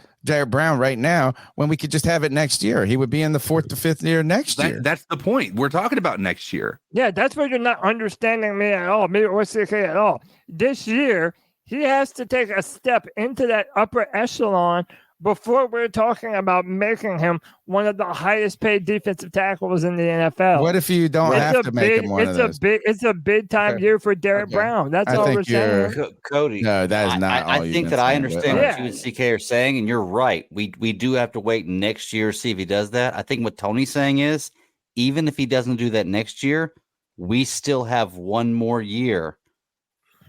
right now when we could just have it next year? He would be in the 4th to 5th year next year. That's the point. We're talking about next year. Yeah, that's where you're not understanding me at all, me or CK at all. This year, he has to take a step into that upper echelon before we're talking about making him one of the highest paid defensive tackles in the NFL. What if you don't have to make him one of those? It's a big time year for Derek Brown. That's all we're saying. Cody. No, that is not all I think that I understand what you and CK are saying, and you're right. We do have to wait next year to see if he does that. I think what Tony's saying is, even if he doesn't do that next year, we still have one more year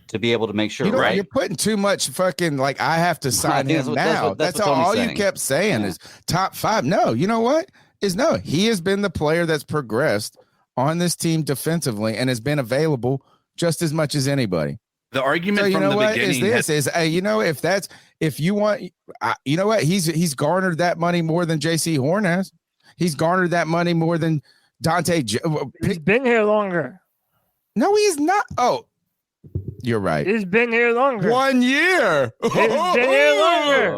to be able to make sure, right? You're putting too much fucking I have to sign him now. That's all you kept saying is top 5. No, you know what? He has been the player that's progressed on this team defensively and has been available just as much as anybody. The argument from the beginning if you want, you know what? He's garnered that money more than JC Horn has. He's garnered that money more than Dante. He's been here longer. No, he's not. Oh, you're right. He's been here longer. 1 year. He's been here longer.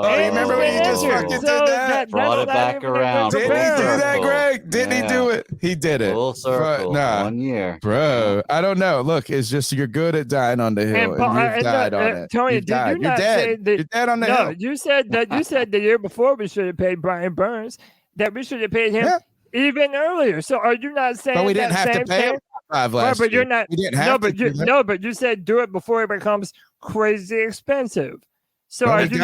You remember when you just fucking did that? Brought it back around. Didn't he do that, Greg? Didn't he do it? He did it. Full circle. 1 year. Bro, I don't know. Look, it's just you're good at dying on the hill. And you've died on it. Tony, You've died. did you You're not dead. say that? You're dead on the hill. You said the year before we should have paid Brian Burns, that we should have paid him even earlier. So are you not saying But we didn't have to pay him 5 last year. But you're not. We didn't have but you said do it before it becomes crazy expensive. So are you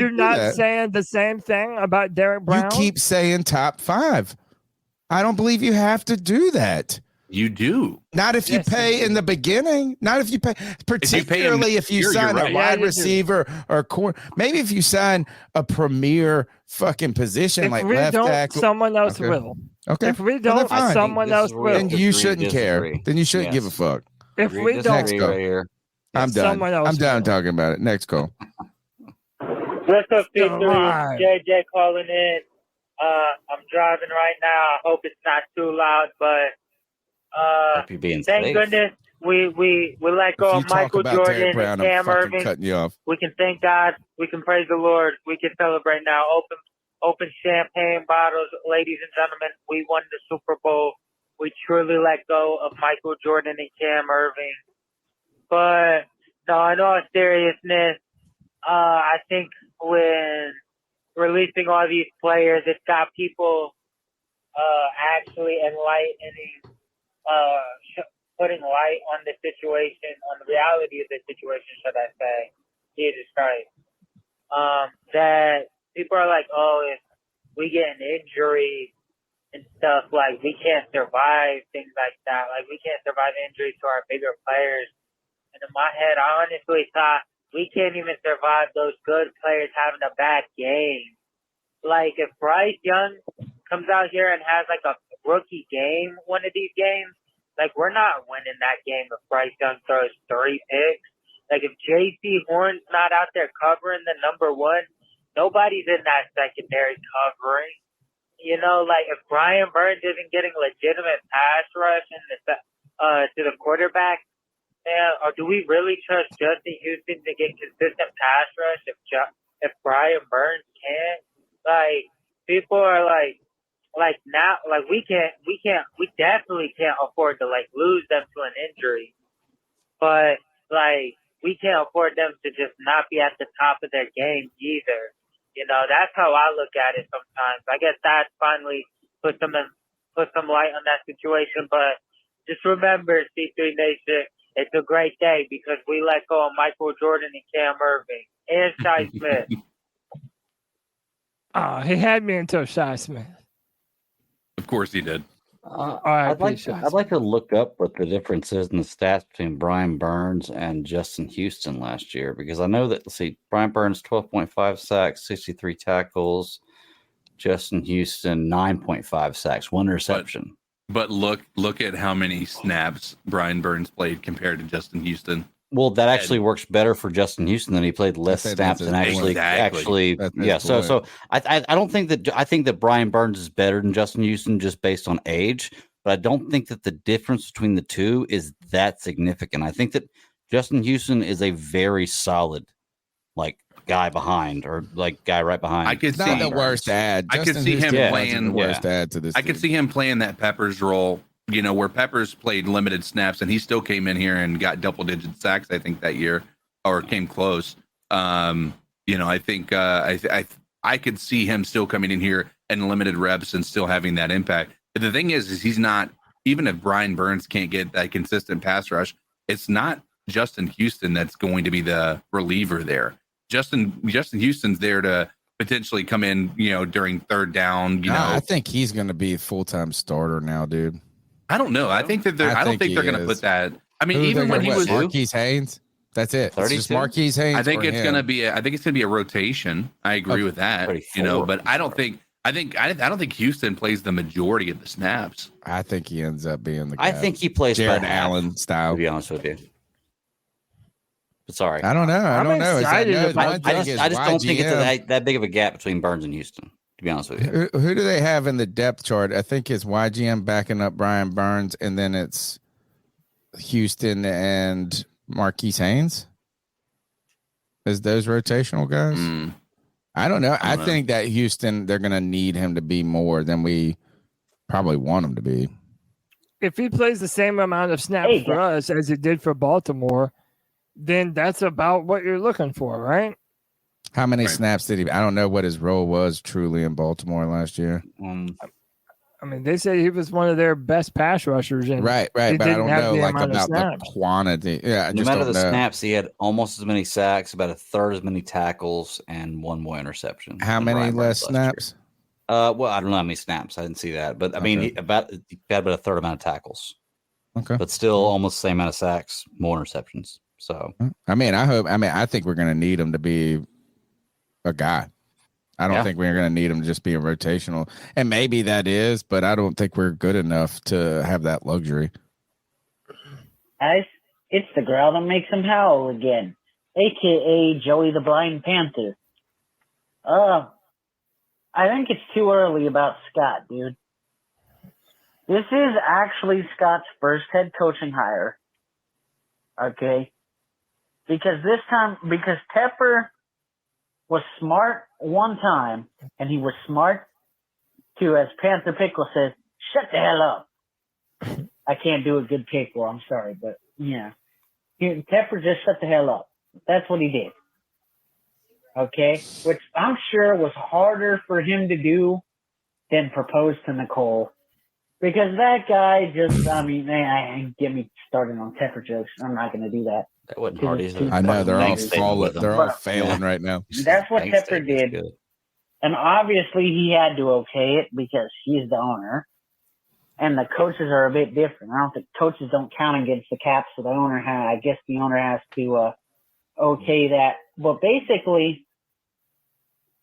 not saying the same thing about Derek Brown? You keep saying top 5. I don't believe you have to do that. You do. Not if you pay in the beginning. Not if you pay, particularly if you sign a wide receiver or corner. Maybe if you sign a premier fucking position like left tackle. Someone else will. Okay. If we don't, someone else will. Then you shouldn't care. Then you shouldn't give a fuck. If we don't, I'm done. I'm done talking about it. Next call. What's up, C3? JJ calling in. I'm driving right now. I hope it's not too loud, but thank goodness we let go of Michael Jordan and Cam Irving. Cutting you off. We can thank God. We can praise the Lord. We can celebrate now. Open champagne bottles, ladies and gentlemen. We won the Super Bowl. We truly let go of Michael Jordan and Cam Irving. But no, in all seriousness, I think when releasing all these players, it's got people actually putting light on the situation, on the reality of the situation, should I say. Jesus Christ. That people are like, oh, if we get an injury and stuff, like, we can't survive things like that. Like, we can't survive injuries to our bigger players. And in my head, I honestly thought we can't even survive those good players having a bad game. Like, if Bryce Young comes out here and has, like, a rookie game, one of these games, like, we're not winning that game if Bryce Young throws 3 picks. Like, if J.C. Horn's not out there covering the number 1, nobody's in that secondary covering. You know, like, if Brian Burns isn't getting legitimate pass rush to the quarterback, or do we really trust Justin Houston to get consistent pass rush if Brian Burns can't? Like, people are like now, like, we definitely can't afford to, like, lose them to an injury. But, like, we can't afford them to just not be at the top of their game either. You know, that's how I look at it sometimes. I guess that finally put some light on that situation. But just remember, C3 Nation, it's a great day because we let go of Michael Jordan and Cam Irving and Shi Smith. Oh, he had me until Shi Smith. Of course he did. I'd like to look up what the difference is in the stats between Brian Burns and Justin Houston last year, because I know that, let's see, Brian Burns 12.5 sacks, 63 tackles, Justin Houston 9.5 sacks, 1 interception. But look at how many snaps Brian Burns played compared to Justin Houston. Well, that actually works better for Justin Houston than he played less snaps and actually. Yeah. So I don't think that I think that Brian Burns is better than Justin Houston just based on age, but I don't think that the difference between the two is that significant. I think that Justin Houston is a very solid, guy behind or guy right behind. I could see the worst ad. I could see him playing the worst ad to this. I could see him playing that Peppers role. Where Peppers played limited snaps and he still came in here and got double-digit sacks, I think, that year, or came close. I think I could see him still coming in here and limited reps and still having that impact. But the thing is he's not, even if Brian Burns can't get that consistent pass rush, it's not Justin Houston that's going to be the reliever there. Justin Houston's there to potentially come in, during third down. I think he's going to be a full-time starter now, dude. I don't know. I think that I don't think they're going to put that. I mean, even when he was Marquise Haynes, that's it. It's just Marquise Haynes. I think it's going to be. I think it's going to be a rotation. I agree with that. But I don't think. I don't think Houston plays the majority of the snaps. I think he ends up being the guy. I think he plays Jared Allen style. To be honest with you. But sorry, I don't know. I just don't think it's that big of a gap between Burns and Houston. To be honest with you, who do they have in the depth chart? I think it's YGM backing up Brian Burns, and then it's Houston and Marquise Haynes. Is those rotational guys? I don't know. I think that Houston, they're going to need him to be more than we probably want him to be. If he plays the same amount of snaps for us as he did for Baltimore, then that's about what you're looking for, right? How many snaps did he? I don't know what his role was truly in Baltimore last year. I mean, they say he was one of their best pass rushers. And right. But I don't know about the quantity. Yeah, no matter the snaps, he had almost as many sacks, about a third as many tackles, and 1 more interception. How many less snaps? Well, I don't know how many snaps. I didn't see that, but I mean, he had about a third amount of tackles. Okay, but still almost the same amount of sacks, more interceptions. So, I think we're going to need him to be a guy. I don't think we're going to need him to just be a rotational. And maybe that is, but I don't think we're good enough to have that luxury. Guys, it's the growl that makes him howl again, a.k.a. Joey the Blind Panther. I think it's too early about Scott, dude. This is actually Scott's first head coaching hire. Okay? Because Tepper was smart one time, and he was smart to, as Panther Pickle says, shut the hell up. I can't do a good pickle, I'm sorry, but yeah. Tepper just shut the hell up. That's what he did. Okay? Which I'm sure was harder for him to do than propose to Nicole. Because that guy just, get me started on Tepper jokes. I'm not going to do that. That wasn't hard either. I know they're all failing right now. That's what Tepper did. And obviously he had to okay it because he's the owner. And the coaches are a bit different. I don't think coaches don't count against the cap, so the owner I guess the owner has to okay that. But basically,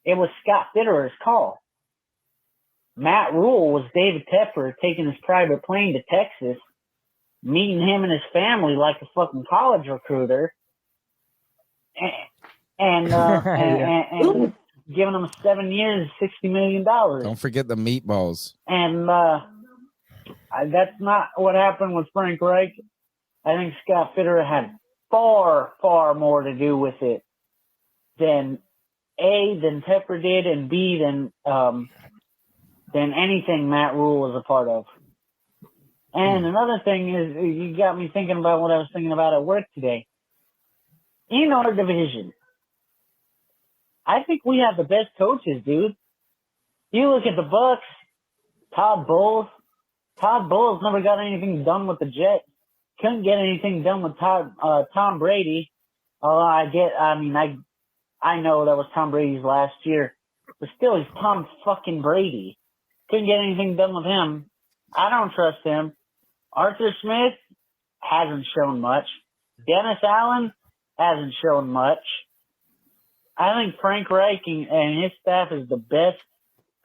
it was Scott Fitterer's call. Matt Rule was David Tepper taking his private plane to Texas, meeting him and his family like a fucking college recruiter, and giving him 7 years, $60 million. Don't forget the meatballs. And that's not what happened with Frank Reich. I think Scott Fitterer had far, far more to do with it than Tepper did, and B, than anything Matt Rule was a part of. And another thing is, you got me thinking about what I was thinking about at work today. In our division, I think we have the best coaches, dude. You look at the Bucks, Todd Bowles. Todd Bowles never got anything done with the Jets. Couldn't get anything done with Tom Brady. I know that was Tom Brady's last year, but still, he's Tom fucking Brady. Couldn't get anything done with him. I don't trust him. Arthur Smith hasn't shown much. Dennis Allen hasn't shown much. I think Frank Reich and his staff is the best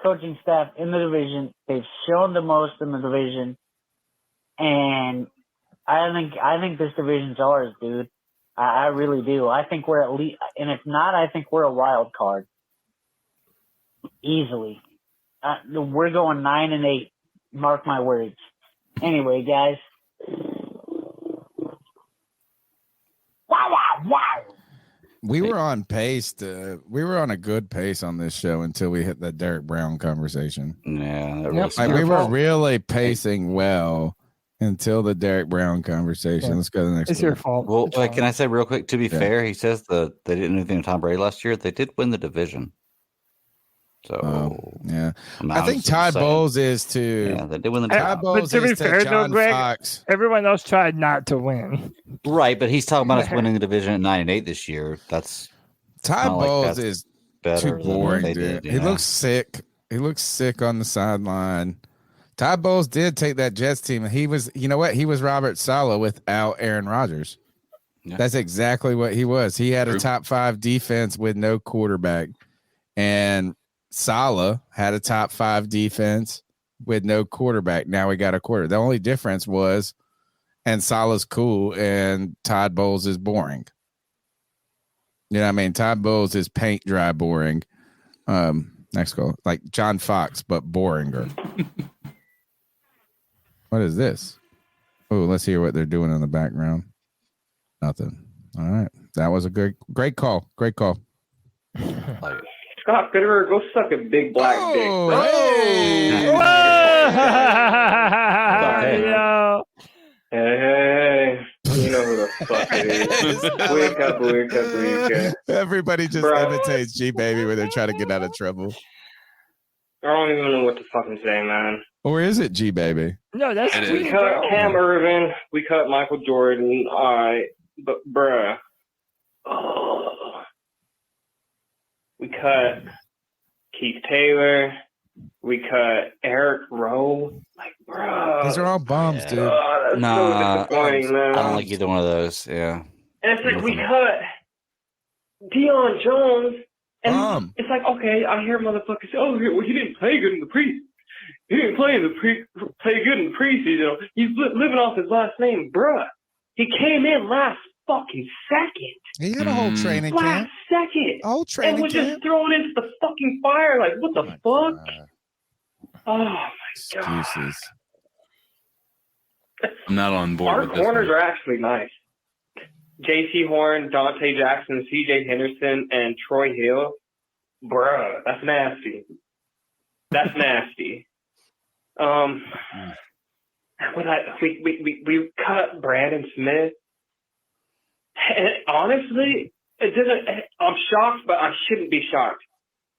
coaching staff in the division. They've shown the most in the division. And I think this division's ours, dude. I really do. I think we're at least, and if not, I think we're a wild card. Easily. We're going 9-8. Mark my words. Anyway, guys. Wow. We were on pace we were on a good pace on this show until we hit the Derek Brown conversation. Yeah. We were really pacing well until the Derek Brown conversation. Yeah. Let's go to the next It's one. your fault. Well, can I say real quick, to be fair, he says that they didn't do anything to Tom Brady last year. They did win the division. So, yeah. I'm I think Todd Bowles is too. Yeah, they did win the Todd Bowles But to be is fair, to though, John Greg, Fox. everyone else tried not to win. Right, but he's talking about us winning the division at 9-8 this year. That's Todd not like Bowles that's is better too than boring, they dude. did, He yeah. looks sick. He looks sick on the sideline. Todd Bowles did take that Jets team, and he was, you know what? He was Robert Saleh without Aaron Rodgers. Yeah. That's exactly what he was. He had a top 5 defense with no quarterback, and Saleh had a top 5 defense with no quarterback. Now we got a quarter. The only difference was, and Saleh's cool, and Todd Bowles is boring. You know what I mean? Todd Bowles is paint dry boring. Next goal, like John Fox, but boringer. What is this? Oh, let's hear what they're doing in the background. Nothing. All right. That was a great call. Great call. Scott Fitterer, go suck a big black dick. Bro. Hey. You know who the fuck it is. Wake up. Everybody just imitates G Baby when they're trying to get out of trouble. I don't even know what to fucking say, man. Or is it G Baby? No, that's We cut Cam Irvin. We cut Michael Jordan. All right. But, bruh. We cut Keith Taylor. We cut Eric Rowe. Like, bruh. These are all bombs, dude. That's so disappointing, man. I don't like either one of those. Yeah. And it's like we cut Deion Jones, and it's like, okay, I hear motherfuckers say, "Oh, well, he didn't play good in the He didn't play good in the preseason. He's living off his last name, bruh. He came in last fucking second. He had a whole training camp. Last second. Whole training and was camp. just thrown into the fucking fire. Like, what the fuck? Oh my god. Excuses. I'm not on board Our with this. corners are actually nice. J.C. Horn, Dante Jackson, C.J. Henderson, and Troy Hill. Bruh, that's nasty. That's nasty. We cut Brandon Smith. And honestly, it doesn't. I'm shocked, but I shouldn't be shocked.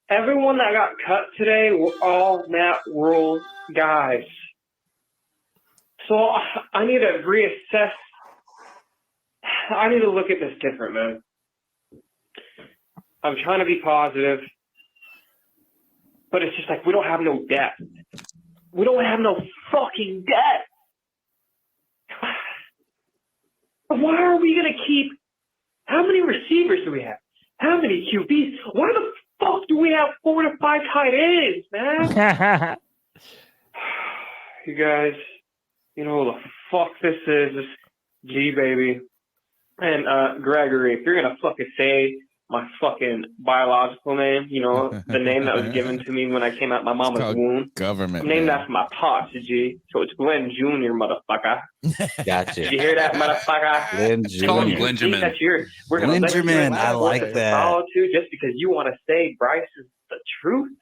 Everyone that got cut today were all Matt Rule guys. So I need to reassess. I need to look at this different, man. I'm trying to be positive, but it's just like we don't have no depth. We don't have no fucking depth. Why are we going to keep... How many receivers do we have? How many QBs? Why the fuck do we have 4 to 5 tight ends, man? You guys, you know who the fuck this is. This G, baby. And Gregory, if you're going to fucking say my fucking biological name, you know, the name that was given to me when I came out my mama's womb. Government. I'm named after my pops, G. So it's Glenn Jr., motherfucker. Gotcha. Did you hear that, motherfucker? Glenn Jr. Call him Glenjamin. That's we're gonna let you Glenjamin, in I like fortress of that. Solitude just because you want to say Bryce is the truth?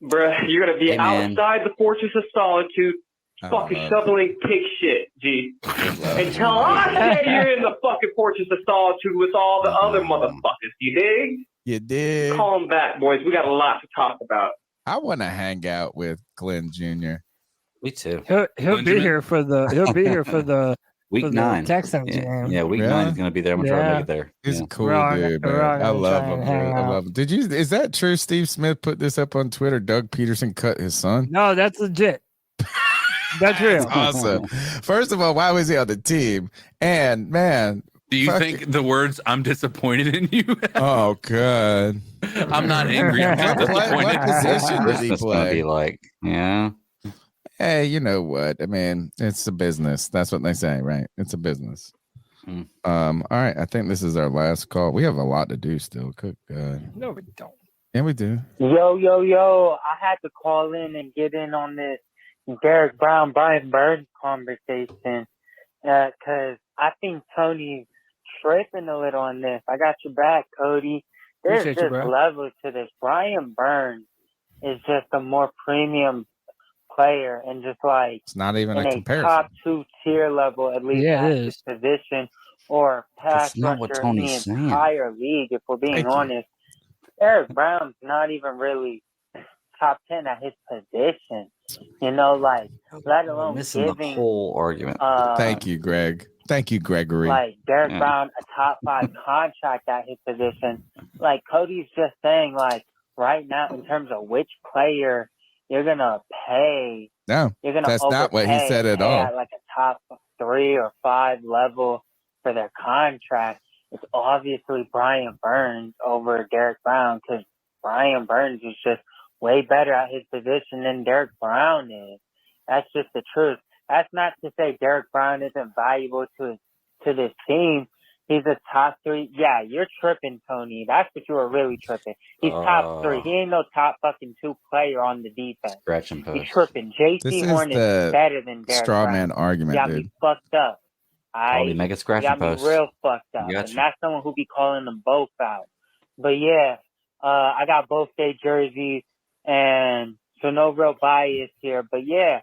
Bruh, you're going to be outside the Fortress of Solitude fucking shoveling pig shit, G. Until I say you're in the fucking Fortress of Solitude with all the other motherfuckers. You dig? You did. Call them back, boys. We got a lot to talk about. I want to hang out with Glenn Jr. Me too. He'll be here for the Week for the 9. Texans Yeah, game. week 9 is going to be there. I'm going to try to make it there. He's Yeah. a cool We're all dude, we're all man. I gonna love try him, and hang bro. I out. love him. Is that true? Steve Smith put this up on Twitter. Doug Peterson cut his son. No, that's legit. That's real. Awesome. First of all, why was he on the team? And man, Do you think the words "I'm disappointed in you"? Oh God, I'm not angry. I'm just disappointed. what position did he Christmas gonna play? be like, yeah. Hey, you know what? I mean, it's a business. That's what they say, right? It's a business. All right. I think this is our last call. We have a lot to do still. Good God. No, we don't. Yeah, we do. Yo! I had to call in and get in on this Derek Brown, Brian Burns conversation because I think Tony's tripping a little on this. I got your back, Cody. There's Appreciate you, just bro. levels to this. Brian Burns is just a more premium player and just like It's not even in a a comparison. top 2 tier level, at least Yeah, it at his is. position or pass That's not what rusher in the Tony's saying. entire league. If we're being Thank you. honest, Eric Brown's not even really top 10 at his position. You know, like let We're alone missing the giving whole argument. Thank you, Greg. Thank you, Gregory. like Derek Yeah. Brown a top 5 contract at his position. Like Cody's just saying, like right now in terms of which player you're gonna pay. No, You're gonna that's not what he overpay said and at pay all. At like a top 3 or 5 level for their contract. It's obviously Brian Burns over Derek Brown because Brian Burns is just way better at his position than Derek Brown is. That's just the truth. That's not to say Derek Brown isn't valuable to this team. He's a top 3. Yeah, you're tripping, Tony. That's what you were really tripping. He's top 3. He ain't no top fucking 2 player on the defense. Scratch and He's post. tripping. This J.C. is Horn is the better than Derek straw Brown. man argument, You got dude. me fucked up. Cody, make a scratch You got and me post. real fucked up. You got And you. that's someone who be calling them both out. But yeah, I got both their jerseys, and so no real bias here. But yeah,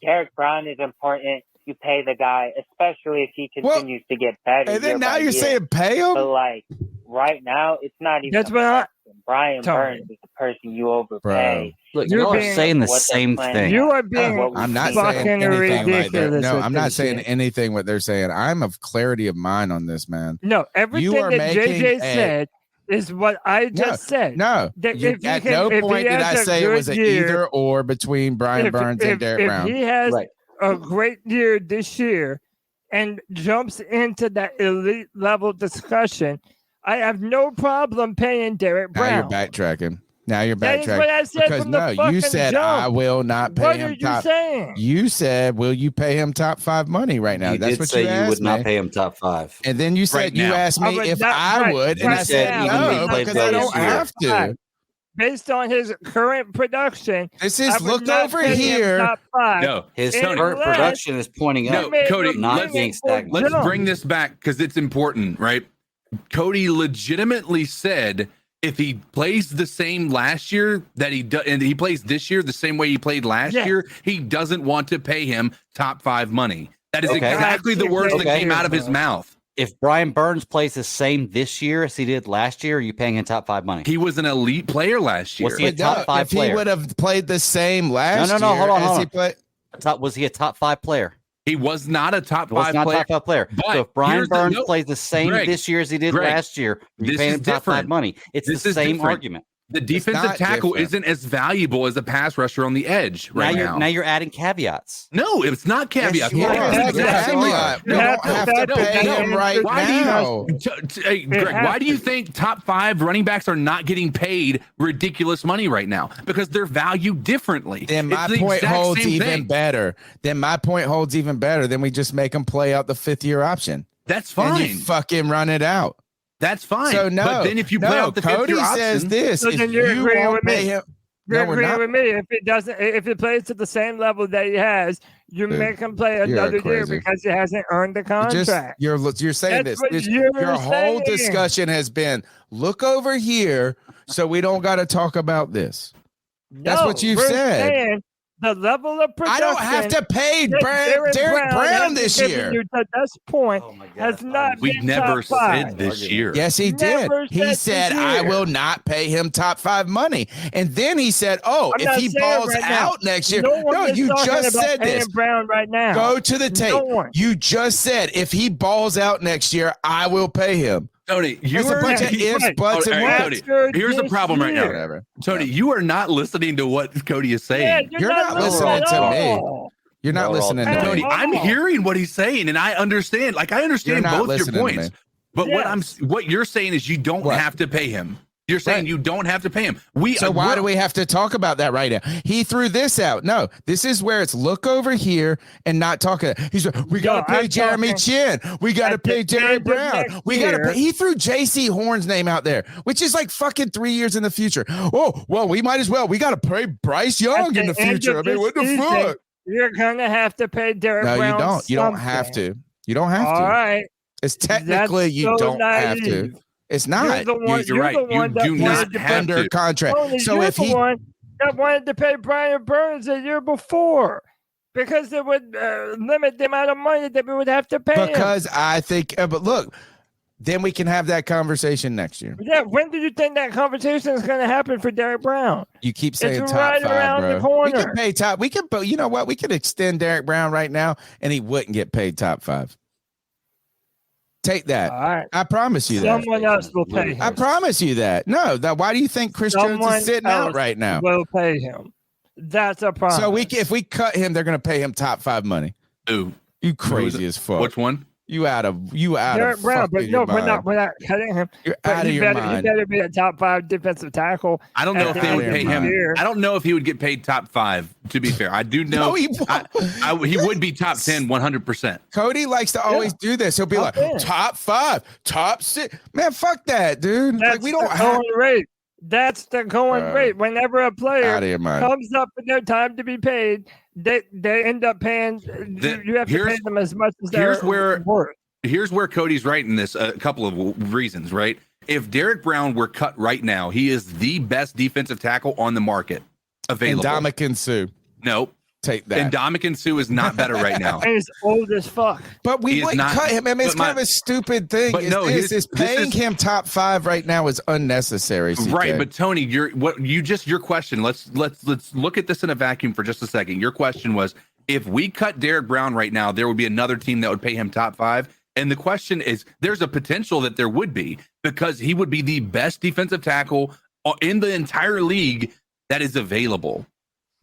Derek Brown is important. You pay the guy, especially if he continues to get better. And then year now by you're year. saying pay him? But like right now, it's not even. That's what I. Brian Tony. Burns is the person you overpay. Bro. Look, You're y'all are being- saying the what they're same playing. thing. You are being I'm not fucking saying anything like that. ridiculous. No, with I'm not this saying shit. anything what they're saying. I'm of clarity of mind on this, man. No, everything are that making JJ a- said is what I just said. No, That you- if he at can- no if he point did has I a say it was good an year- either or between Brian Burns and Derek Brown. If he has Right. a great year this year and jumps into that elite level discussion, I have no problem paying Derek Now you're Brown. backtracking. Now you're That is backtracking. what I said because from the no, you fucking said jump. I will not pay What him are you top. saying? You said, will you pay him top 5 money right now? You That's did what say you you asked would not me. pay him top 5. And then you said Right you now. asked me but if not I right- would, and right I said now. even when he no played because well I this don't year. have to. Based on his current production, This I is would look not over pay him here. top 5. No, His Unless current production is pointing No, up, made Cody, a not let's- being stagnant. Let's jump. bring this back because it's important, right? Cody legitimately said if he plays the same last year that and he plays this year the same way he played last Yes. year, he doesn't want to pay him top 5 money. That is Okay. exactly the words that Okay. came out of his mouth. If Brian Burns plays the same this year as he did last year, are you paying him top 5 money? He was an elite player last year. Was he a But top no, 5 if he player? would have played the same last No, year hold on, as hold he on. played, Was he a top 5 player? He was not a top He was 5 not player. top 5 player. But So if Brian here's the Burns note. plays the same Greg, this year as he did Greg, last year, you're this paying is him top 5 different. money. It's This the is same different. argument. The defensive not tackle different. isn't as valuable as a pass rusher on the edge right now. Now you're adding caveats. No, it's not caveats. Yes, you Greg, are. that's exactly right. we don't have to pay him right Why do now. Hey, Greg, why do you think top 5 running backs are not getting paid ridiculous money right now? Because they're valued differently. Then my It's the point exact holds same even thing. better. Then my point holds even better. Then we just make him play out the 5th-year option. That's And you fine. fucking run it out. That's fine. So no, but then if you play out the 5th Cody year says option, this. So if then you're you agreeing won't with me. pay him, You're no, we're agreeing not. with me. If he plays to the same level that he has, you Dude, make him play you're another year crazy. because he hasn't earned the contract. You're saying That's this. what This- you're your whole saying. discussion has been look over here, so we don't got to talk about this. That's No, what you've we're said. saying the level of production. I don't have to pay Derek Brown this year. You to this point has not We been never top five. said this year. Yes, he did. Never He said said, this I year. will not pay him top 5 money. And then he said, oh, I'm if not he saying balls right now. out next year. No one No, is you talking just about said paying this. Brown right now. Go to the tape. No one. You just said, if he balls out next year, I will pay him. Tony, There's a bunch of ifs, buts, and Tony, whats. here's the problem right now. Whatever. Tony, you are not listening to what Cody is saying. Yeah, You're not listening to me. You're not listening to Tony, me. I'm hearing what he's saying, and I understand. Like, I understand You're not both your listening to points. me. But what you're saying is you don't have to pay him. You're saying you don't have to pay him. So why do we have to talk about that right now? He threw this out. No, this is where it's look over here and not talking. He's we got to pay Jeremy Chin. We got to pay Derek Brown. We got to pay. He threw J.C. Horn's name out there, which is like fucking 3 years in the future. Oh, well, we might as well. We got to pay Bryce Young in the future. I mean, what the fuck? You're going to have to pay Derek Brown. No, you don't. You don't have to. You don't have to. All right. It's technically you don't have to. It's not. You're right. You do not have under contract. Tony, so you're if the he one that wanted to pay Brian Burns the year before because it would limit the amount of money that we would have to pay because him. I think, but look, then we can have that conversation next year. Yeah, when do you think that conversation is going to happen for Derek Brown? You keep saying it's top right 5, around bro. the corner. We can pay top. We can, but you know what? We could extend Derek Brown right now, and he wouldn't get paid top 5. Take that. All right. I promise you that. Someone else will pay him. I promise you that. No, why do you think Chris Jones is sitting out right now? Will pay him. That's a problem. So if we cut him, they're going to pay him top 5 money. Ooh, you crazy as fuck. Which one? You out of Derek Brown, but no, we're not cutting him. You're out of your mind. He better be a top 5 defensive tackle. I don't know if they would pay him. I don't know if he would get paid top 5. To be fair, I do know he would be top 10, 100%. Cody likes to always do this. He'll be like top 5, top 6. Man, fuck that, dude. That's like we don't the have going rate. That's the going rate. Whenever a player Out of your mind. comes up with their time to be paid, they end up paying. You have to pay them as much as they're worth. Here's where Cody's right in this. A couple of reasons, right? If Derek Brown were cut right now, he is the best defensive tackle on the market available. And Ndamukong Suh. Nope. Take that. And Ndamukong Suh is not better right now. And he's old as fuck. But we wouldn't cut him. I mean, it's kind of a stupid thing. But no, paying him top 5 right now is unnecessary. CK. Right, but Tony, your question. Let's look at this in a vacuum for just a second. Your question was, if we cut Derek Brown right now, there would be another team that would pay him top 5. And the question is, there's a potential that there would be, because he would be the best defensive tackle in the entire league that is available.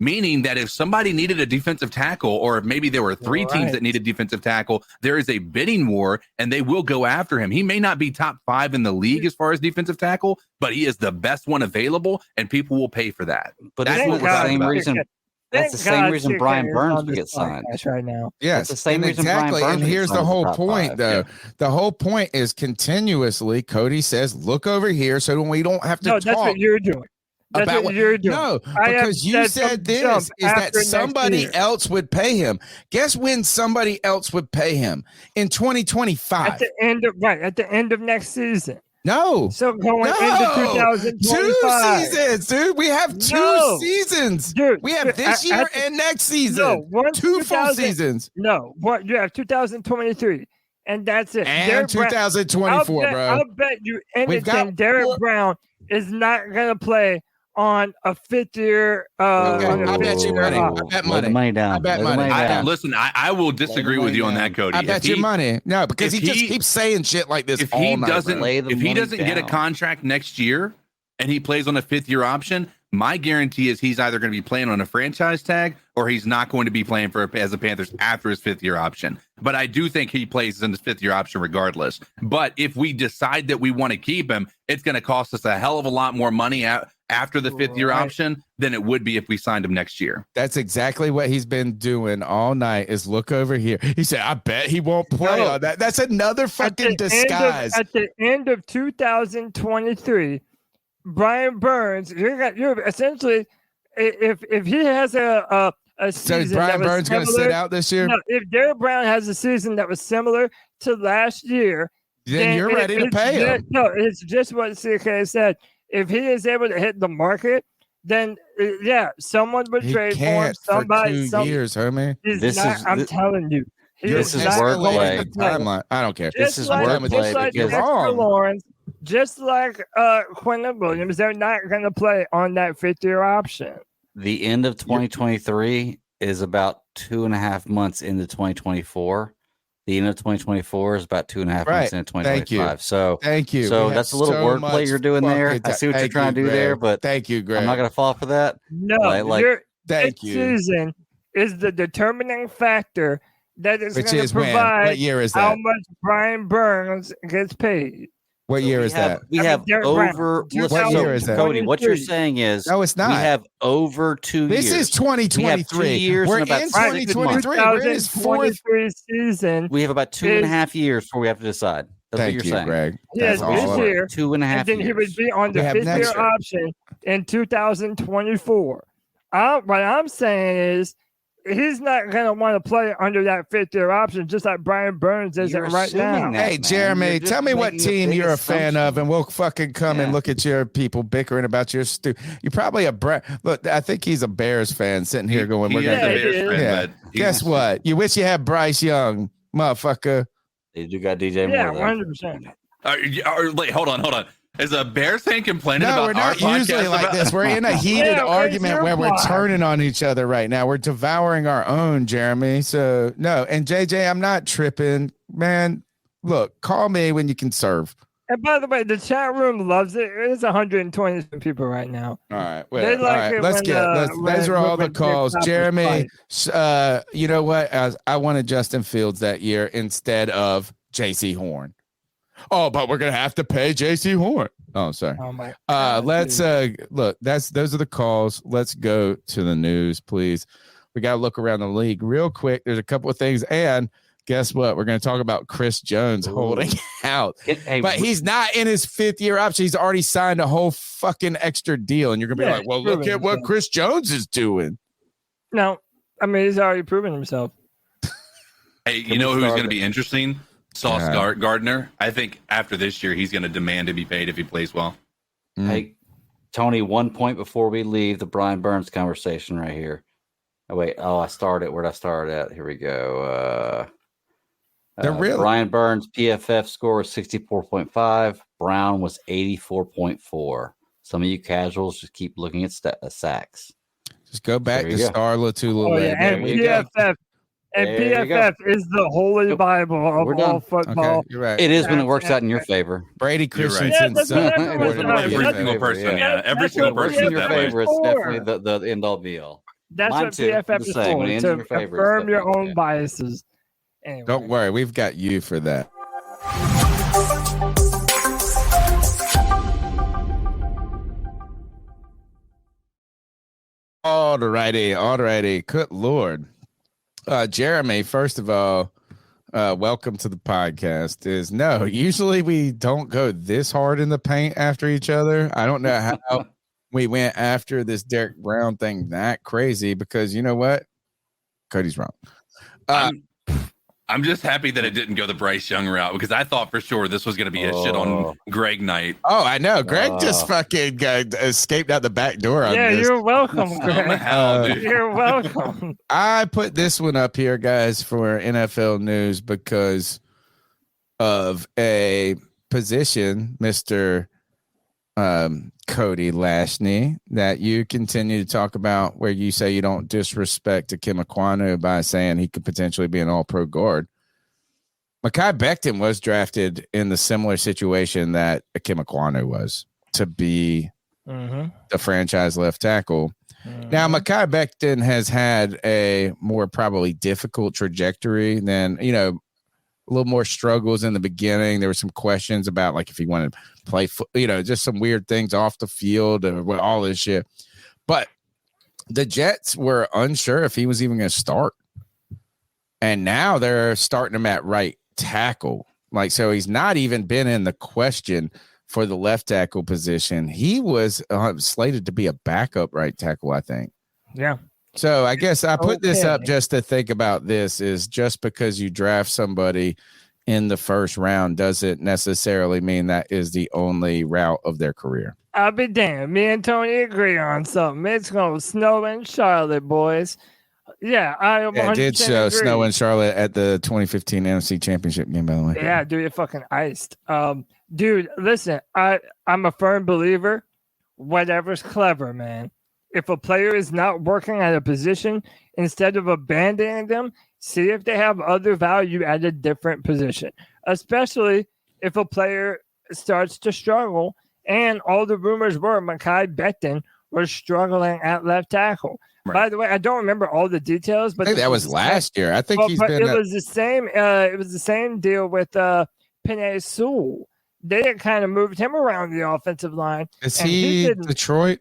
Meaning that if somebody needed a defensive tackle, or if maybe there were 3 teams that needed defensive tackle, there is a bidding war and they will go after him. He may not be top 5 in the league as far as defensive tackle, but he is the best one available and people will pay for that. But that's what we're talking about. That's the same reason Brian Burns would get signed right now. Yes, the same reason exactly. Brian Burns And here's the whole point, 5. though. Yeah. The whole point is continuously, Cody says, look over here so we don't have to talk. That's what you're doing. That's about what you're doing. No, because you said this is that somebody else would pay him. Guess when somebody else would pay him? In 2025. At the end of next season. No. So going into 2025. 2 seasons, dude. We have 2 seasons. Dude, we have this year and next season. No, 2 full seasons. No, you have 2023. And that's it. And Derek 2024, Brown, bro. I'll bet you anything Derek Brown is not going to play on a 5th year. I bet you money. I bet money. Money down. I bet money. Listen, I will disagree with you on that, Cody. I bet you money. No, because he just keeps saying shit like this. If all he night, doesn't, bro. if he doesn't get a contract next year and he plays on a 5th year option, my guarantee is he's either going to be playing on a franchise tag or he's not going to be playing as a Panthers after his 5th year option. But I do think he plays in his 5th year option regardless. But if we decide that we want to keep him, it's going to cost us a hell of a lot more money after the 5th year option than it would be if we signed him next year. That's exactly what he's been doing all night is look over here. He said, I bet he won't play on that. That's another fucking disguise. At the end of 2023, Brian Burns, you're essentially, if he has a season, so is Brian Burns going to sit out this year? No, if Derek Brown has a season that was similar to last year, then you're ready to pay him. No, it's just what CK said. If he is able to hit the market then someone would He trade for him. can't for Somebody, 2 years, homie. I'm telling you, This is wordplay. Timeline. I don't care. This is just wordplay like because Dexter Lawrence, just like Quentin Williams, they're not going to play on that 5th-year option. the end of 2023 is about 2.5 months into 2024. The end of 2024 is about 2.5 months into 2025. Thank you. So We that's a have little so wordplay much you're doing there. fucking I see what you're thank trying to you, do there, Greg. but thank you, Greg. I'm not going to fall for that. No, thank this you. season is the determining factor that is Which going is to when? provide What year is how that? much Brian Burns gets paid. What year is that? We have Derek over. Brown, What year is that? Cody, what you're saying is No, it's not. We have over 2 years. This is 2023. We have 2 years We're and about in 6 months. 2023. We're in his 4th season. We have about 2.5 years before we have to decide. That's what you're saying. Greg. Yes, this year. 2.5 And then he would years. be on the We have 5th-year next year. option in 2024. What I'm saying is he's not going to want to play under that 5th-year option, just like Brian Burns isn't You're right now. assuming that, Hey, man. Jeremy, You're just tell me what making a team big you're a fan of, assumption. and we'll fucking come and look at your people bickering about your You're probably look, I think he's a Bears fan sitting here going, "We're He gonna is a Bears fan, but Guess what? You wish you had Bryce Young, motherfucker. They do got DJ Yeah, Moore. 100%. Wait, hold on. Is a Bears fan complaining No, about we're not our usually podcast like about- this. We're in a heated Yeah, argument where we're where's your turning on each other right now. We're devouring our own, Jeremy. So no, and JJ, I'm not tripping, man. Look, call me when you can serve. And by the way, the chat room loves it. It's 120 people right now. All right, They all like right. it Let's when, get. Those are all the when calls, Dick Jeremy. Copper's You know what? I wanted Justin Fields that year instead of J.C. Horn. Oh, but we're gonna have to pay J.C. Horn. Oh, sorry. Oh my. Let's look. Those are the calls. Let's go to the news, please. We got to look around the league real quick. There's a couple of things, and guess what? We're going to talk about Chris Jones holding out, but he's not in his 5th-year option. He's already signed a whole fucking extra deal, and you're going to be like, "Well, look at what Chris Jones is doing." No, I mean he's already proven himself. Hey, you know who's going to be interesting? Sauce Gardner. I think after this year, he's going to demand to be paid if he plays well. Hey, Tony, 1 point before we leave the Brian Burns conversation right here. Oh, wait. Oh, I started. Where'd I start at? Here we go. Brian Burns' PFF score was 64.5. Brown was 84.4. Some of you casuals just keep looking at sacks. Just go back to Star Latula. Oh, yeah. And PFF. And PFF is the holy Bible of all football. Okay, you're right. It is when it works out in your favor. Brady Christensen. Every single person, every single person in your favor. It's definitely the end all be all. That's Mine what too. PFF is When it ends in for, your to favor, confirm it's your own biases. Anyway. Don't worry, we've got you for that. Alrighty. Good Lord. Jeremy, first of all, welcome to the podcast. Usually we don't go this hard in the paint after each other. I don't know how we went after this Derek Brown thing that crazy because you know what? Cody's wrong. I'm just happy that it didn't go the Bryce Young route because I thought for sure this was going to be a shit on Greg night. Oh, I know. Greg just fucking escaped out the back door on this. You're welcome, Greg. You're welcome. I put this one up here, guys, for NFL news because of a position, Mr. Cody Lashney, that you continue to talk about where you say you don't disrespect Akim Ekwonu by saying he could potentially be an all-pro guard. Mekhi Becton was drafted in the similar situation that Akim Ekwonu was to be the franchise left tackle. Now, Mekhi Becton has had a more probably difficult trajectory than, a little more struggles in the beginning. There were some questions about like if he wanted to play, just some weird things off the field or all this shit. But the Jets were unsure if he was even going to start. And now they're starting him at right tackle. So he's not even been in the question for the left tackle position. He was slated to be a backup right tackle, I think. Yeah. So I guess I put this up just to think about this is just because you draft somebody in the first round doesn't necessarily mean that is the only route of their career. I'll be damned. Me and Tony agree on something. It's going to snow in Charlotte, boys. Yeah, I am. Yeah, it did 100% show agree. snow in Charlotte at the 2015 NFC Championship game, by the way. Yeah, dude, it fucking iced. Dude, listen, I'm a firm believer. Whatever's clever, man. If a player is not working at a position, instead of abandoning them, see if they have other value at a different position. Especially if a player starts to struggle. And all the rumors were Mekhi Becton was struggling at left tackle. Right. By the way, I don't remember all the details, but I think that was last year. I think he's been. It was the same. It was the same deal with Penei Sewell. They had kind of moved him around the offensive line. Is and he Detroit?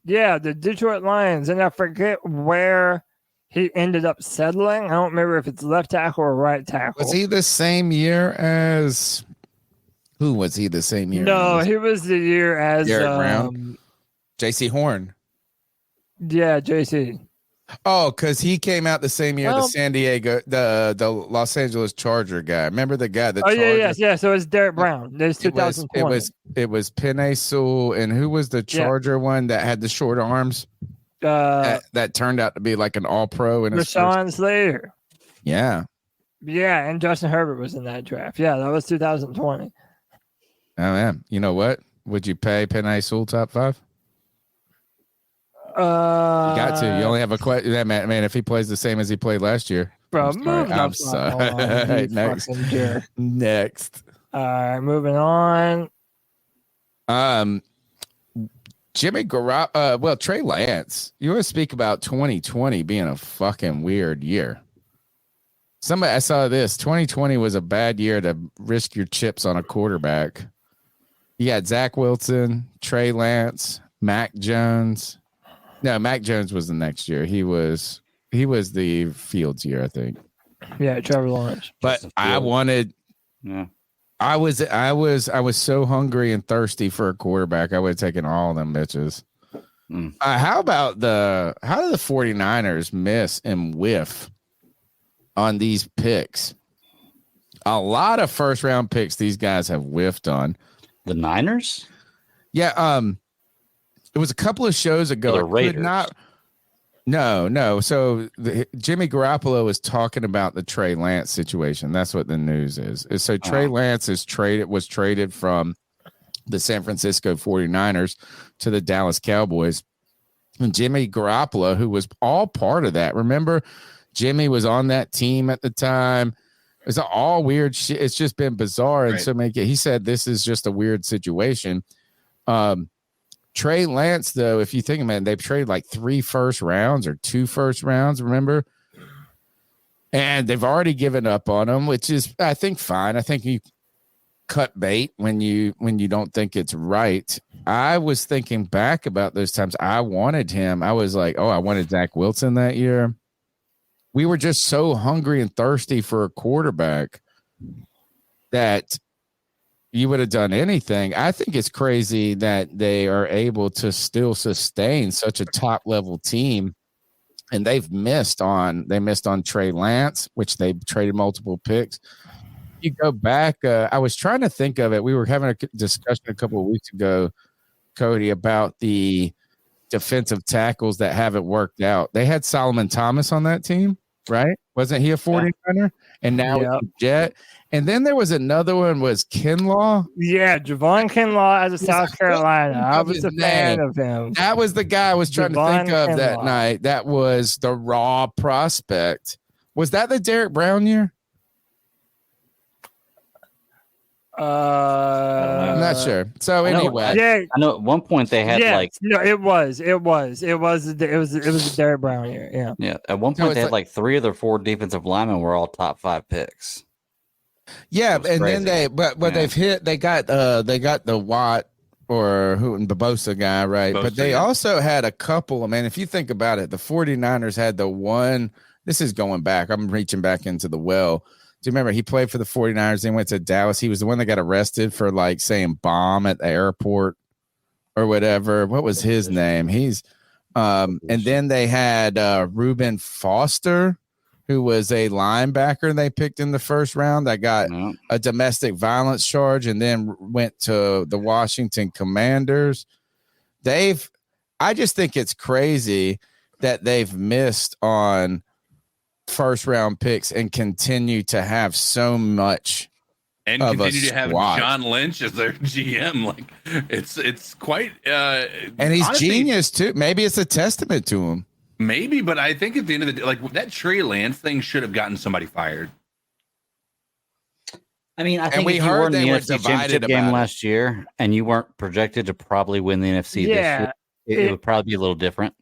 Yeah, the Detroit Lions, and I forget where he ended up settling. I don't remember if it's left tackle or right tackle. Was he the same year as? Who was he the same year? No, as? he was the year as Derek Brown, J.C. Horn. Yeah, J.C. Oh, because he came out the same year. The San Diego, the Los Angeles Charger guy. Remember the guy that? Oh yeah. So it's Derek Brown. There's 2020. It was Penei Sewell, and who was the Charger one that had the short arms? That turned out to be like an All-Pro. And Rashawn Slater. Yeah. Yeah, and Justin Herbert was in that draft. Yeah, that was 2020. Oh man, you know what? Would you pay Penei Sewell top 5? You got to. You only have a question. That man, if he plays the same as he played last year, bro. I'm sorry. Next. All right, moving on. Jimmy Garoppolo. Well, Trey Lance. You want to speak about 2020 being a fucking weird year? I saw this. 2020 was a bad year to risk your chips on a quarterback. You had Zach Wilson, Trey Lance, Mac Jones. No, Mac Jones was the next year. He was the Fields year, I think. Yeah, Trevor Lawrence. But I wanted. Yeah. I was so hungry and thirsty for a quarterback. I would have taken all of them bitches. How did the 49ers miss and whiff on these picks? A lot of first round picks these guys have whiffed on. The Niners? Yeah, it was a couple of shows ago. The Raiders. No. So Jimmy Garoppolo is talking about the Trey Lance situation. That's what the news is. So Trey Lance was traded from the San Francisco 49ers to the Dallas Cowboys. And Jimmy Garoppolo, who was all part of that. Remember, Jimmy was on that team at the time. It's all weird shit. It's just been bizarre. And so he said this is just a weird situation. Trey Lance, though, if you think about it, they've traded like 3 first rounds or 2 first rounds, remember? And they've already given up on him, which is, I think, fine. I think you cut bait when you don't think it's right. I was thinking back about those times. I wanted him. I was like, I wanted Zach Wilson that year. We were just so hungry and thirsty for a quarterback that you would have done anything. I think it's crazy that they are able to still sustain such a top level team, and they missed on Trey Lance, which they traded multiple picks. You go back. I was trying to think of it. We were having a discussion a couple of weeks ago, Cody, about the defensive tackles that haven't worked out. They had Solomon Thomas on that team, right? Wasn't he a 49er? And now he's a Jet. And then there was another one, was Kinlaw. Yeah, Javon Kinlaw out of South Carolina. I was a fan of him. That was the guy I was trying to think of that night. That was the raw prospect. Was that the Derek Brown year? I'm not sure. So anyway, I know at one point they had it was the Derek Brown year. Yeah. At one point they had like 3 of their 4 defensive linemen were all top 5 picks. Yeah, and crazy. Then they got the Watt or the Bosa guy, right? But they also had a couple. Man, if you think about it, the 49ers had the one. This is going back. I'm reaching back into the well. Do you remember he played for the 49ers? Then went to Dallas. He was the one that got arrested for like saying bomb at the airport or whatever. What was his name? He's and then they had Reuben Foster, who was a linebacker they picked in the first round that got a domestic violence charge and then went to the Washington Commanders. I just think it's crazy that they've missed on first round picks and continue to have so much and of continue a to have squad. John Lynch as their GM. Like it's quite and he's honestly, genius too. Maybe it's a testament to him. Maybe, but I think at the end of the day, like that Trey Lance thing should have gotten somebody fired. I mean, I think we if you were heard in the they were NFC divided Championship game about it. last year and you weren't projected to probably win the NFC this year, it would probably be a little different.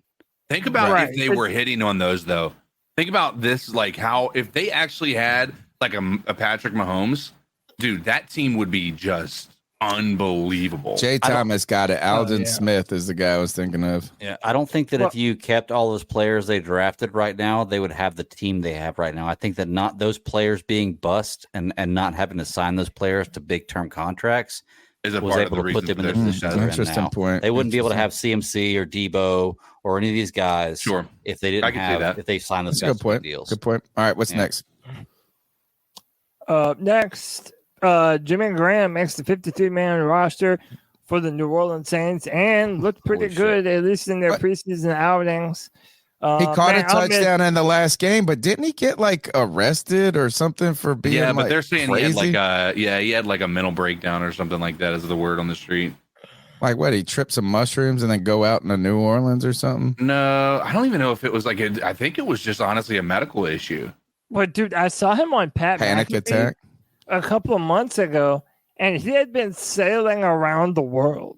Think about if they were hitting on those, though. Think about this, like how if they actually had like a Patrick Mahomes, dude, that team would be just unbelievable. Jay Thomas got it. Alden Smith is the guy I was thinking of. Yeah, I don't think that if you kept all those players they drafted right now, they would have the team they have right now. I think that not those players being bust and not having to sign those players to big term contracts is a was part of able the to put reason them in for the their position they're in Interesting now. point. They wouldn't be able to have CMC or Debo or any of these guys if they didn't I can see have that. if they signed those That's a guys good to point. big deals. Good point. All right, what's next? Next, Jimmy Graham makes the 53-man roster for the New Orleans Saints and looked pretty good, at least in their preseason outings. He caught a touchdown in the last game, but didn't he get like arrested or something for being Yeah, but like, they're saying crazy? he had like a mental breakdown or something like that is the word on the street. Like what? He tripped some mushrooms and then go out into New Orleans or something? No, I don't even know if it was like I think it was just honestly a medical issue. But dude, I saw him on Pat Panic McAfee attack? a couple of months ago, and he had been sailing around the world.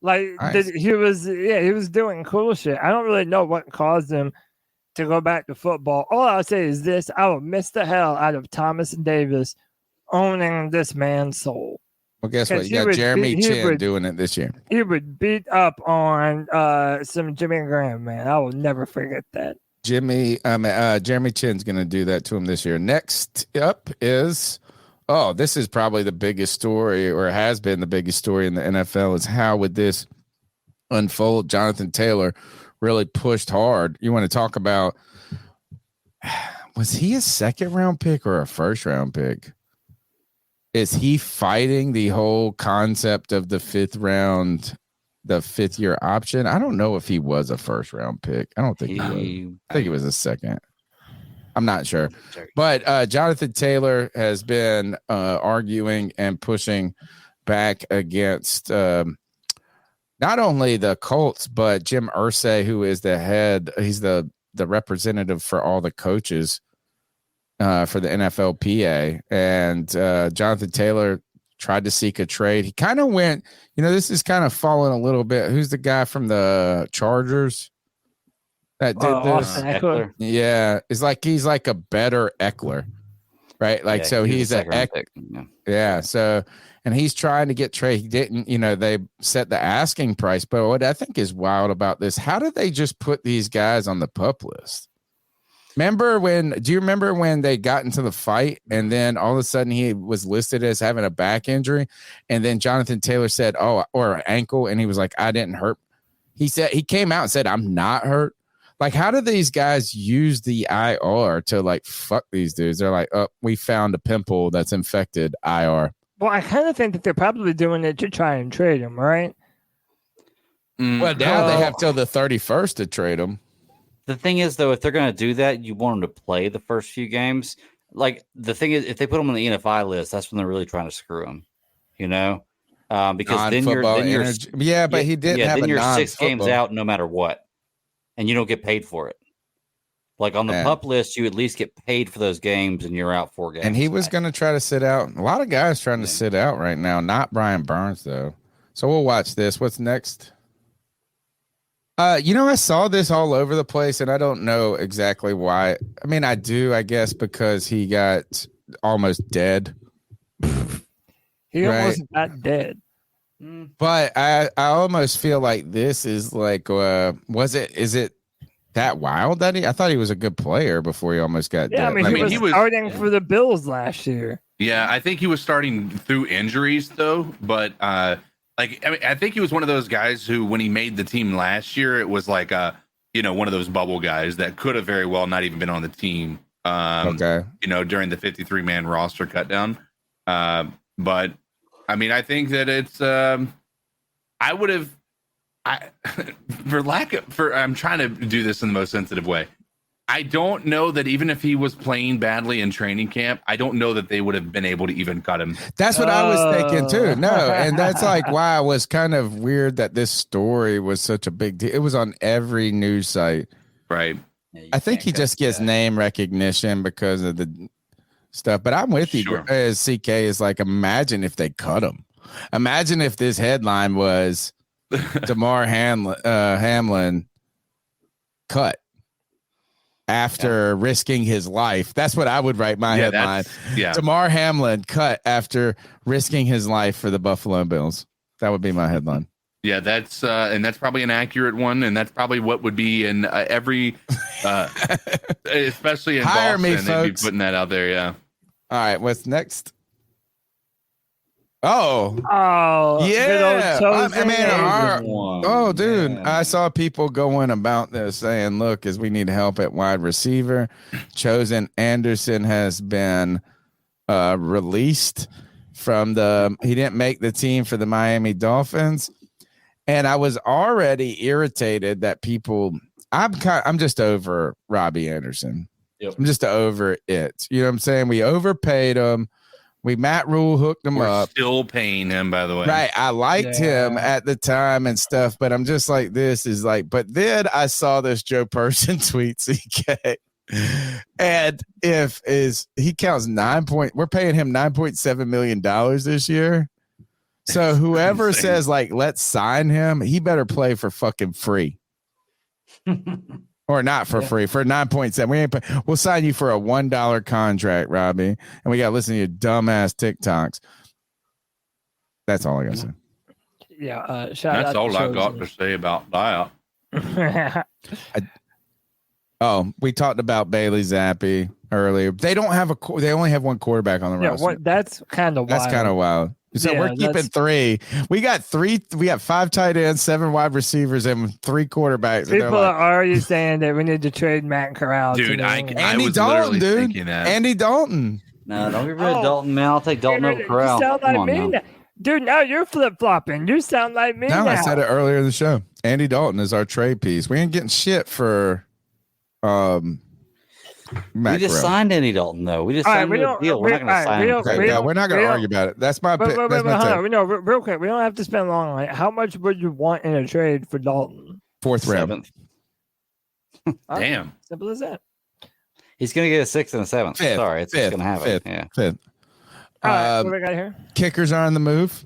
Like Nice. he was doing cool shit. I don't really know what caused him to go back to football. All I'll say is this: I will miss the hell out of Thomas Davis owning this man's soul. Well, guess what? Because You got Jeremy Chin doing it this year. He would beat up on some Jimmy Graham, man. I will never forget that. Jeremy Chin's going to do that to him this year. Next up is, this is probably the biggest story, or has been the biggest story in the NFL, is how would this unfold? Jonathan Taylor really pushed hard. You want to talk about, was he a second round pick or a first round pick? Is he fighting the whole concept of the fifth round, the fifth year option? I don't know if he was a first round pick. I don't think he was. I think he was a second. I'm not sure. But Jonathan Taylor has been arguing and pushing back against not only the Colts, but Jim Irsay, who is the head. He's the representative for all the coaches for the NFLPA. And Jonathan Taylor tried to seek a trade. He kind of went, this is kind of falling a little bit. Who's the guy from the Chargers that did this? Eckler. Yeah. It's like he's like a better Eckler, right? Like, Yeah, so he's a he's an second-round pick. Yeah. So, and he's trying to get trade. He didn't, they set the asking price. But what I think is wild about this, how did they just put these guys on the PUP list? Do you remember when they got into the fight and then all of a sudden he was listed as having a back injury, and then Jonathan Taylor said, or ankle, and he was like, I didn't hurt. He came out and said, I'm not hurt. Like, how do these guys use the IR to like fuck these dudes? They're like, we found a pimple that's infected, IR. Well, I kind of think that they're probably doing it to try and trade him, right? Well, now they have till the 31st to trade him. The thing is, though, if they're going to do that, you want them to play the first few games. Like, the thing is, if they put them on the NFI list, that's when they're really trying to screw them, because then you're but he did have then a you're 6 games non-football. out no matter what, and you don't get paid for it. Like on the PUP list, you at least get paid for those games, and you're out 4 games. And he was going to try to sit out. A lot of guys trying to sit out right now. Not Brian Burns, though. So we'll watch this. What's next? I saw this all over the place, and I don't know exactly why. I mean, I do, I guess, because he got almost dead. He almost got dead. But I almost feel like this is like, is it that wild that I thought he was a good player before he almost got dead. I mean, he was starting for the Bills last year. Yeah, I think he was starting through injuries though, but I think he was one of those guys who, when he made the team last year, it was like one of those bubble guys that could have very well not even been on the team During the 53-man roster cut down. But I mean, I think that it's I would have I'm trying to do this in the most sensitive way. I don't know that even if he was playing badly in training camp, I don't know that they would have been able to even cut him. That's what I was thinking too. No, and that's like why I was kind of weird that this story was such a big deal. It was on every news site. Right. I think he just gets name recognition because of the stuff. But I'm with you. As CK is like, imagine if they cut him. Imagine if this headline was DeMar Hamlin cut after risking his life. That's what I would write my headline. DeMar Hamlin cut after risking his life for the Buffalo Bills. That would be my headline. Yeah, that's probably an accurate one, and that's probably what would be in every, especially in Hire Boston. me, They'd folks. be putting that out there. Yeah. All right, what's next? Oh, yeah. Dude, I saw people going about this saying, look, as we need help at wide receiver. Chosen Anderson has been released from he didn't make the team for the Miami Dolphins. And I was already irritated that I'm just over Robbie Anderson. Yep. I'm just over it. You know what I'm saying? We overpaid him. Matt Rule hooked him up. Still paying him, by the way. Right. I liked him at the time and stuff, but I'm just like, but then I saw this Joe Person tweet, CK. And he counts we're paying him $9.7 million this year. So whoever says like, let's sign him, he better play for fucking free. Or not for free, for 9.7. We'll sign you for a $1 contract, Robbie. And we got to listen to your dumbass TikToks. That's all I got to say. Yeah. That's all I got to say about that. We talked about Bailey Zappi earlier. They only have one quarterback on the roster. That's kind of wild. That's kind of wild. So we're keeping three. We got 5 tight ends, 7 wide receivers, and 3 quarterbacks. People are already saying that we need to trade Matt Corral. Dude, Andy Dalton, dude. Andy Dalton. No, don't get rid of Dalton, man. I'll take Dalton over Corral. You sound like me now. Dude, now you're flip-flopping. You sound like me now. I said it earlier in the show. Andy Dalton is our trade piece. We ain't getting shit for we just signed Andy Dalton, though. We just signed a deal. We're not going to sign him. We're not going to argue about it. That's my pick. Real quick. We don't have to spend long on it. How much would you want in a trade for Dalton? 4th round. Damn. Simple as that. He's going to get a 6th and a 7th. Fifth. Sorry, it's going to happen. Fifth. All right, what do we got here? Kickers are on the move.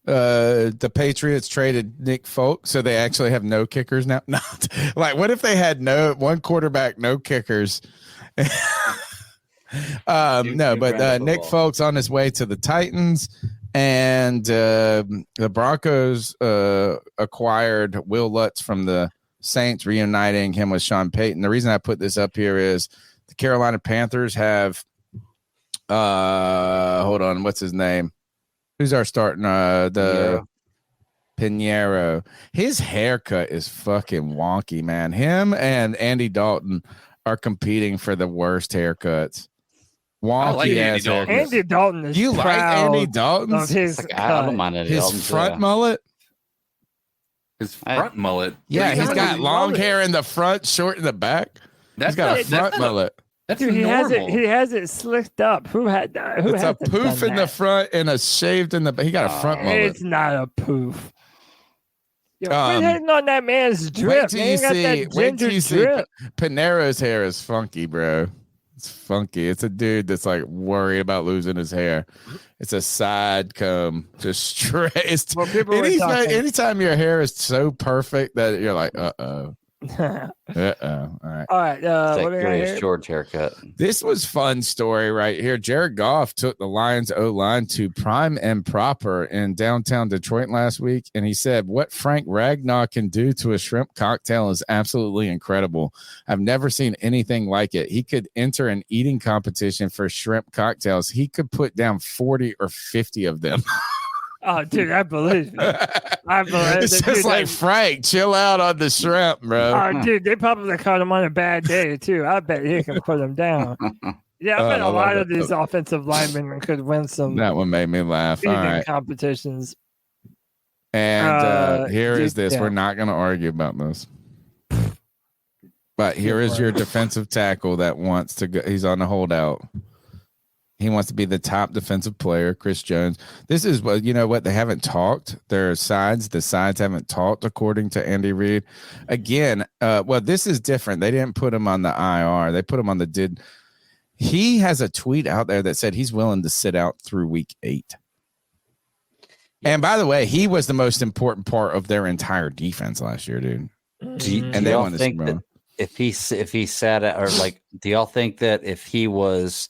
The Patriots traded Nick Folk, so they actually have no kickers now. Not like, what if they had one quarterback, no kickers? Nick Folk's on his way to the Titans, and the Broncos acquired Will Lutz from the Saints, reuniting him with Sean Payton. The reason I put this up here is the Carolina Panthers have hold on, what's his name? Who's our starting? Pinheiro. His haircut is fucking wonky, man. Him and Andy Dalton are competing for the worst haircuts. Wonky ass haircuts. Andy Dalton is you like Andy Dalton? I don't mind Andy Dalton. His front mullet? His front mullet? Yeah, he's got long hair in the front, short in the back. He's got a front mullet. That's normal. He has it slicked up. It's a poof in the front and a shaved in the back. He got a front mullet. It's not a poof. Quit hating on that man's drip. Wait till you see Pinero's hair is funky, bro. It's funky. It's a dude that's like worried about losing his hair. It's a side comb, just straight. Anytime your hair is so perfect that you're like, uh-oh. All right. All right. What do we got here? George haircut. This was fun story right here. Jared Goff took the Lions O-line to Prime and Proper in downtown Detroit last week, and he said, "What Frank Ragnow can do to a shrimp cocktail is absolutely incredible. I've never seen anything like it. He could enter an eating competition for shrimp cocktails. He could put down 40 or 50 of them." Oh, dude, I believe it. I believe It's it. just Dude, like Frank, chill out on the shrimp, bro. oh, dude, they probably caught him on a bad day too. I bet he can put him down. Yeah, I bet I a love lot it. of these offensive linemen could win some That one made me laugh. All eating right. competitions. And here is this. yeah. We're not going to argue about this. But here is your defensive tackle that wants to go. He's on the holdout. He wants to be the top defensive player, Chris Jones. This is what, you know what? They haven't talked. There are sides. The sides haven't talked, according to Andy Reid. Again, well, this is different. They didn't put him on the IR. They put him on the did. He has a tweet out there that said he's willing to sit out through week 8. And by the way, he was the most important part of their entire defense last year, dude. And they won think that if he sat out, or like, do y'all think that if he was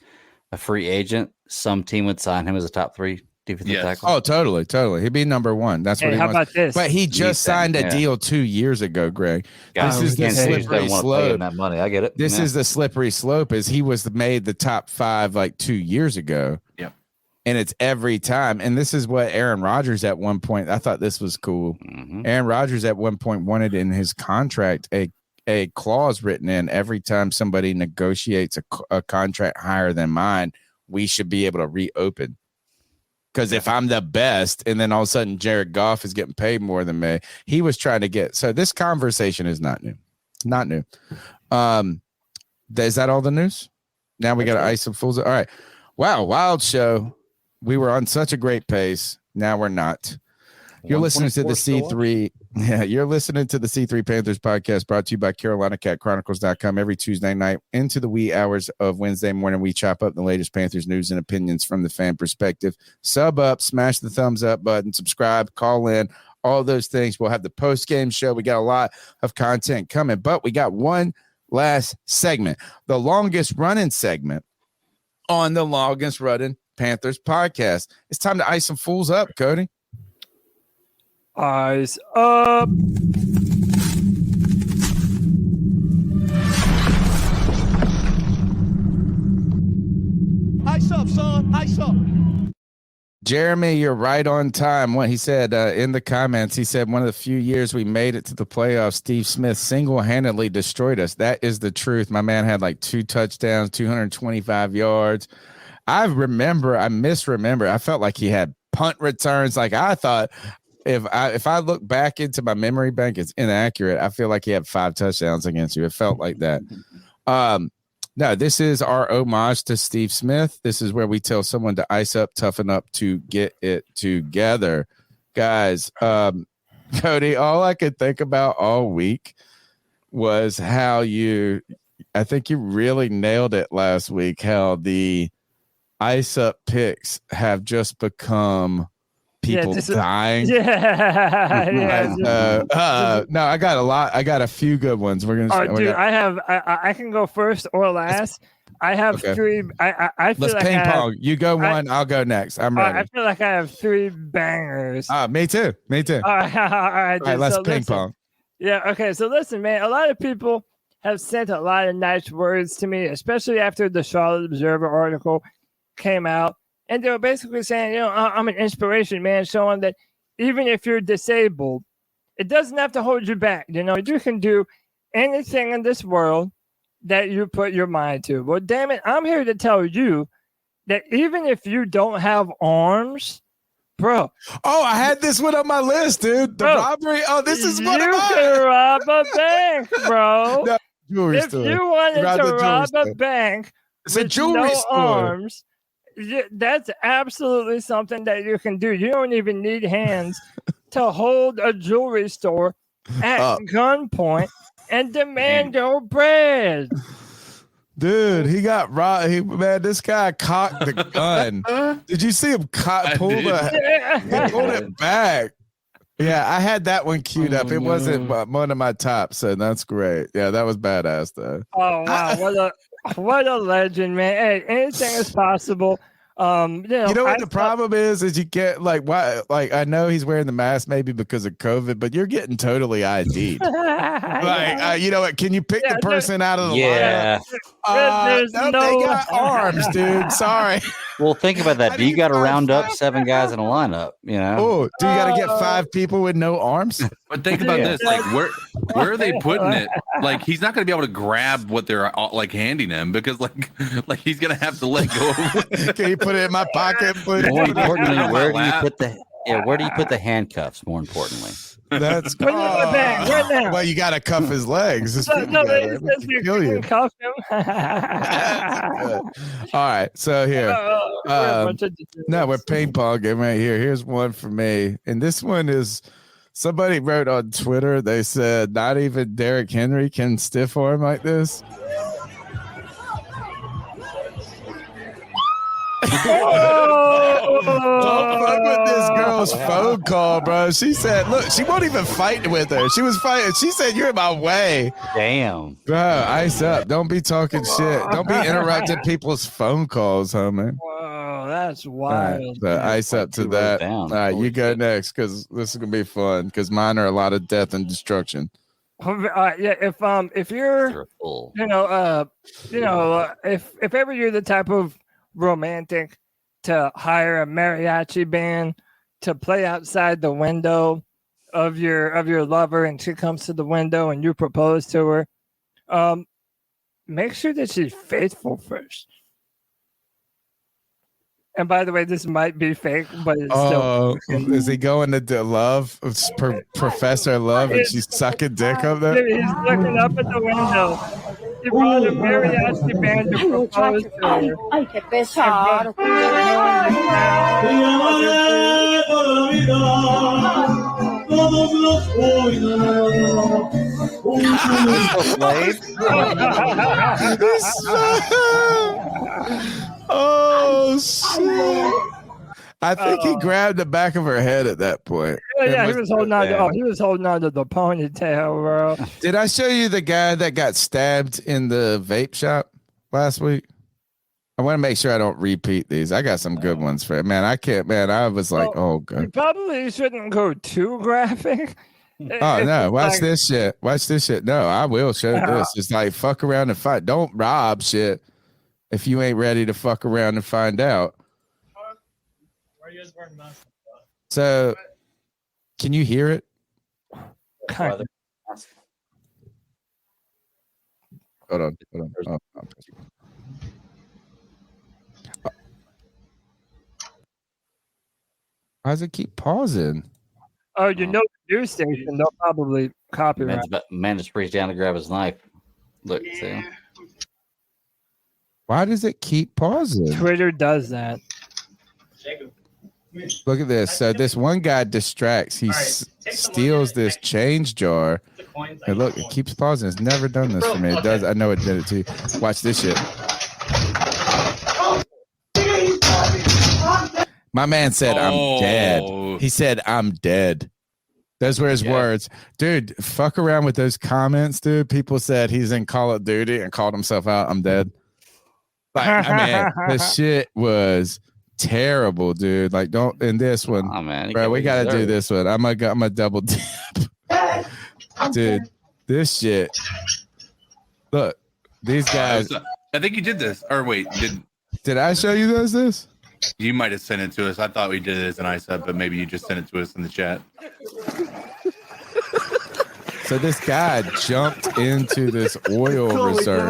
a free agent, some team would sign him as a top 3 defensive tackle? Oh, totally. He'd be number 1. That's what he how wants. about this? But he just signed a deal 2 years ago, Greg. This is the slippery slope. That money, I get it. This is the slippery slope. Is he was made the top 5 like 2 years ago. Yep. And it's every time. And this is what Aaron Rodgers at one point, I thought this was cool. Aaron Rodgers at one point wanted in his contract a clause written in every time somebody negotiates a contract higher than mine, we should be able to reopen. Because if I'm the best and then all of a sudden Jared Goff is getting paid more than me, he was trying to get. So this conversation is not new. Not new. Is that all the news? Now we got to ice some fools. All right. Wow. Wild show. We were on such a great pace. Now we're not. You're listening to the C3. Yeah, you're listening to the C3 Panthers podcast brought to you by CarolinaCatChronicles.com every Tuesday night into the wee hours of Wednesday morning. We chop up the latest Panthers news and opinions from the fan perspective. Sub up, smash the thumbs up button, subscribe, call in, all those things. We'll have the post-game show. We got a lot of content coming, but we got one last segment, the longest running segment on the longest running Panthers podcast. It's time to ice some fools up, Cody. Eyes up. Ice up, son. Ice up. Jeremy, you're right on time. What he said in the comments, he said one of the few years we made it to the playoffs, Steve Smith single-handedly destroyed us. That is the truth. My man had like 2 touchdowns, 225 yards. I misremember. I felt like he had punt returns. Like I thought, if I look back into my memory bank, it's inaccurate. I feel like he had 5 touchdowns against you. It felt like that. No, this is our homage to Steve Smith. This is where we tell someone to ice up, toughen up, to get it together. Guys, Cody, all I could think about all week was how I think you really nailed it last week, how the ice up picks have just become people dying. No, I got a lot. I got a few good ones. We're gonna. Dude, I can go first or last. I have 3. I feel Let's like ping pong. You go one. I'll go next. I'm ready. I feel like I have 3 bangers. Me too. All right. All right, let's ping pong. Yeah. Okay. So listen, man. A lot of people have sent a lot of nice words to me, especially after the Charlotte Observer article came out. And they were basically saying, I'm an inspiration, man, showing that even if you're disabled, it doesn't have to hold you back. You can do anything in this world that you put your mind to. Well, damn it, I'm here to tell you that even if you don't have arms, bro. Oh, I had this one on my list, dude. The robbery. Oh, this is one of mine. You can rob a bank, bro. No, jewelry if store. you wanted to rob a store. bank It's a with jewelry no store. arms, that's absolutely something that you can do. You don't even need hands to hold a jewelry store at gunpoint and demand your bread. Dude, he got robbed. Man, this guy cocked the gun. Did you see him pull it back? Yeah, I had that one queued up. It wasn't one of my tops, so that's great. Yeah, that was badass, though. Oh, wow. What a legend, man. Hey, anything is possible. You know what the problem is you get why I know he's wearing the mask maybe because of COVID, but you're getting totally ID'd. You know what? Can you pick the person out of the lineup? There's no, they got arms, dude. Sorry. Well, think about that. Do you got to round up 7 guys in a lineup? You know. Oh, do you got to get 5 people with no arms? But think about this: like, where are they putting it? Like, he's not going to be able to grab what they're like handing him because, like he's going to have to let go. Can you put it in my pocket? Please? More importantly, where do you put the handcuffs? More importantly. That's well, you got to cuff his legs. Kill you. Cuff him. All right, so here, no, we're ping ponging right here. Here's one for me, and this one is somebody wrote on Twitter. They said not even Derrick Henry can stiff arm like this. Don't fuck with this girl's phone call, bro. She said, look, she won't even fight with her. She was fighting. She said, you're in my way. Damn. Bro, ice up. Don't be talking shit. Don't be interrupting people's phone calls, homie. Whoa, that's wild. Right, so ice up to that. All right, you go next because this is going to be fun because mine are a lot of death and destruction. Yeah, if you're, if ever you're the type of romantic to hire a mariachi band to play outside the window of your lover, and she comes to the window and you propose to her, make sure that she's faithful first. And by the way, this might be fake, but it's still. Is he going to Love, Professor Love, and she's sucking dick up there? He's looking up at the window. He brought a mariachi band to propose to her. Ay, qué pesado. Oh shit! I think he grabbed the back of her head at that point. Yeah, he was holding on. He was holding on to the ponytail, bro. Did I show you the guy that got stabbed in the vape shop last week? I want to make sure I don't repeat these. I got some good ones for it. Man, I can't. Man, I was like, oh god. You probably shouldn't go too graphic. Oh no! Watch this shit. Watch this shit. No, I will show this. It's like fuck around and fight. Don't rob shit if you ain't ready to fuck around and find out. Why are you guys wearing masks? So, can you hear it? Kind of. Hold on. Oh. Why does it keep pausing? Oh, the news station, they'll probably copyright. Man just reached down to grab his knife. Look, see? Why does it keep pausing? Twitter does that. Look at this. So this one guy distracts. He steals this change jar. And look, it keeps pausing. It's never done this for me. It does. I know it did it to you. Watch this shit. My man said, I'm dead. He said, I'm dead. Those were his words. Dude, fuck around with those comments, dude. People said he's in Call of Duty and called himself out. I'm dead. Like, I mean, the shit was terrible, dude. Like, don't in this one. Oh, man. Bro, we got to do this one. I'm a double dip. Dude, this shit. Look, these guys. I think you did this. Or wait, did I show you this? You might have sent it to us. I thought we did it as an ISUB, but maybe you just sent it to us in the chat. So this guy jumped into this oil reserve.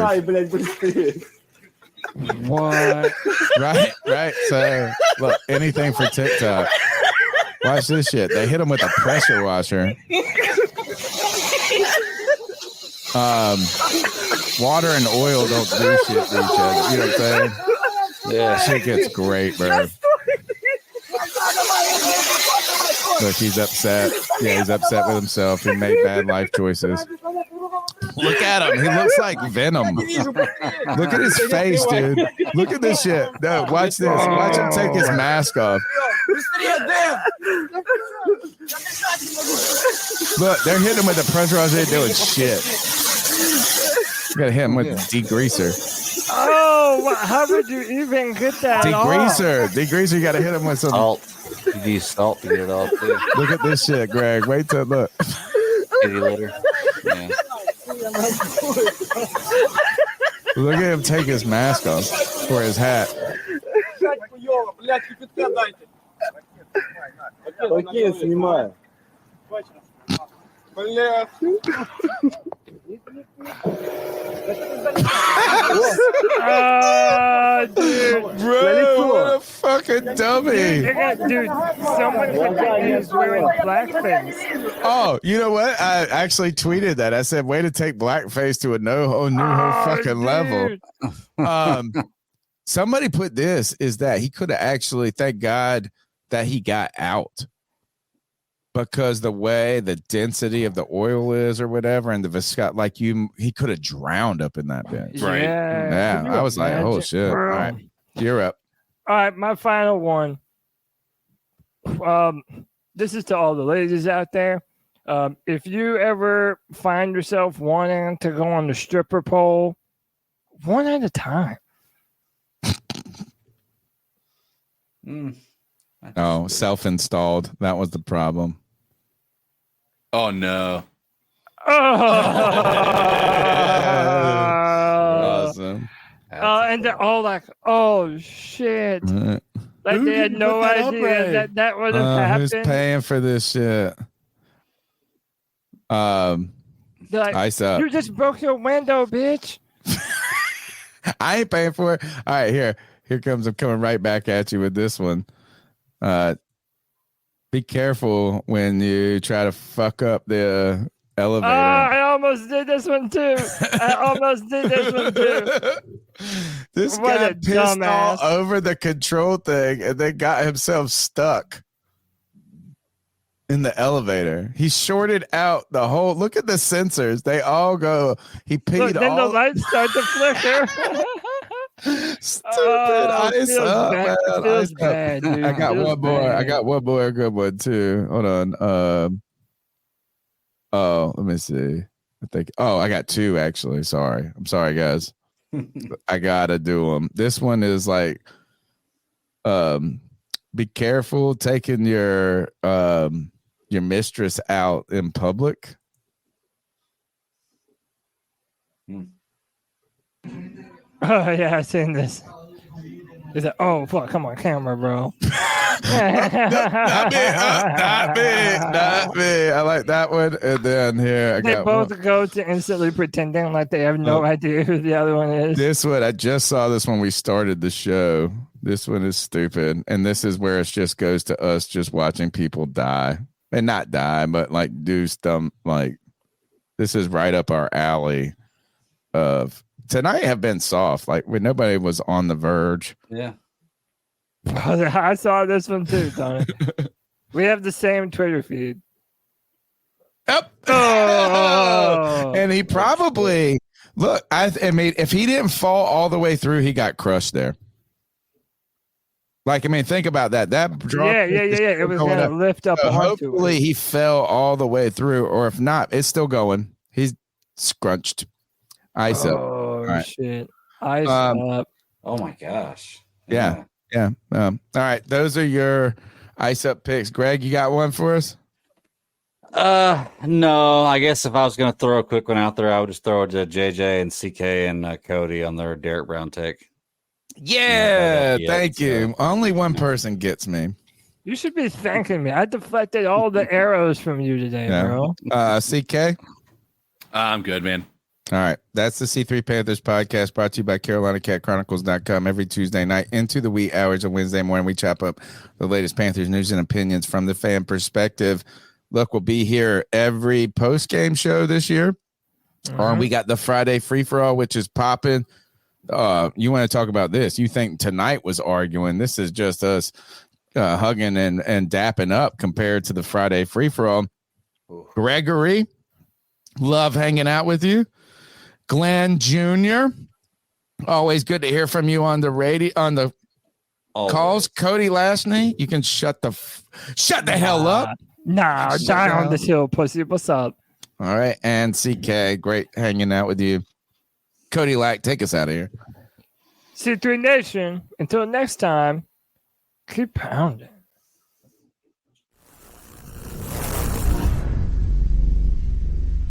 What? Right. So look, anything for TikTok. Watch this shit. They hit him with a pressure washer. Water and oil don't do shit to each other. You know what I'm saying? Yeah, shit gets great, bro. Look, he's upset. Yeah, he's upset with himself. He made bad life choices. Look at him. He looks like Venom. Look at his face, dude. Look at this shit. No, watch this. Watch him take his mask off. Look, they're hitting him with the pressure washer. They're doing shit. You gotta hit him with degreaser. Oh, how would you even get that Degreaser, you gotta hit him with some salt. You use salt to get it off too. Look at this shit, Greg. Wait till look. Kitty litter. Yeah. Look at him take his mask off for his hat. хуёво, блядь, кипятка дайте. Окей, снимаю. Блядь. Dude. Bro, what a fucking dummy. Dude, someone could think he's wearing blackface. Oh, you know what? I actually tweeted that. I said, way to take blackface to a whole fucking level. Somebody put this is that he could have actually, thank God that he got out. Because the way the density of the oil is or whatever, and the viscosity, like he could have drowned up in that bitch. Right. Yeah. I was like, oh shit. Bro. All right. You're up. All right, my final one. This is to all the ladies out there. If you ever find yourself wanting to go on the stripper pole, one at a time. Oh, self-installed. That was the problem. Oh no. Awesome. And they're all like, oh shit. Like they had no idea that would have happened. Who's paying for this shit? They're like, Ice up. you just broke your window, bitch. I ain't paying for it. All right, here comes. I'm coming right back at you with this one. Be careful when you try to fuck up the elevator. I almost did this one too. This What guy a pissed all dumbass. over the control thing and then got himself stuck in the elevator. He shorted out the whole. Look at the sensors; they all go. He peed Look, then the all. lights start to flicker. Stupid ice feels up, bad. man. It feels Ice up. bad, dude. I got Feels one more. bad. I got one more. A good one too. Hold on. Oh, let me see. I think. Oh, I got two actually. Sorry. I'm sorry, guys. I gotta do them. This one is like, be careful taking your mistress out in public. Oh yeah, I've seen this. Is it? Oh fuck! Come on, camera, bro. Not me. I like that one. And then here I They got both one. go to instantly pretending like they have no idea who the other one is. This one, I just saw this when we started the show. This one is stupid. And this is where it just goes to us just watching people die. And not die, but like do stuff like this is right up our alley of tonight have been soft. Like when nobody was on the verge. Yeah. I saw this one too, Tony. We have the same Twitter feed. Yep. Oh. And he probably look. I mean, if he didn't fall all the way through, he got crushed there. Like, I mean, think about that. That drop. Yeah. It was going to lift up onto hopefully, it. he fell all the way through, or if not, it's still going. He's scrunched. Ice up. Oh right. shit! Ice up. Oh my gosh. Yeah. All right, those are your ice up picks. Greg, you got one for us? No. I guess if I was going to throw a quick one out there, I would just throw it to JJ and CK and Cody on their Derek Brown take. Yeah, Yeah, thank you. Only one person gets me. You should be thanking me. I deflected all the arrows from you today, bro. CK? I'm good, man. All right. That's the C3 Panthers podcast brought to you by CarolinaCatChronicles.com. Every Tuesday night into the wee hours of Wednesday morning, we chop up the latest Panthers news and opinions from the fan perspective. Look, we'll be here every post-game show this year. We got the Friday free-for-all, which is popping. You want to talk about this? You think tonight was arguing. This is just us hugging and dapping up compared to the Friday free-for-all. Gregory, love hanging out with you. Glenn Jr., always good to hear from you on the radio, on the calls. Cody Lashney, you can shut the hell up. Nah, die on this hill, pussy. What's up? All right, and CK, great hanging out with you. Cody Lack, take us out of here. C3 Nation, until next time, keep pounding.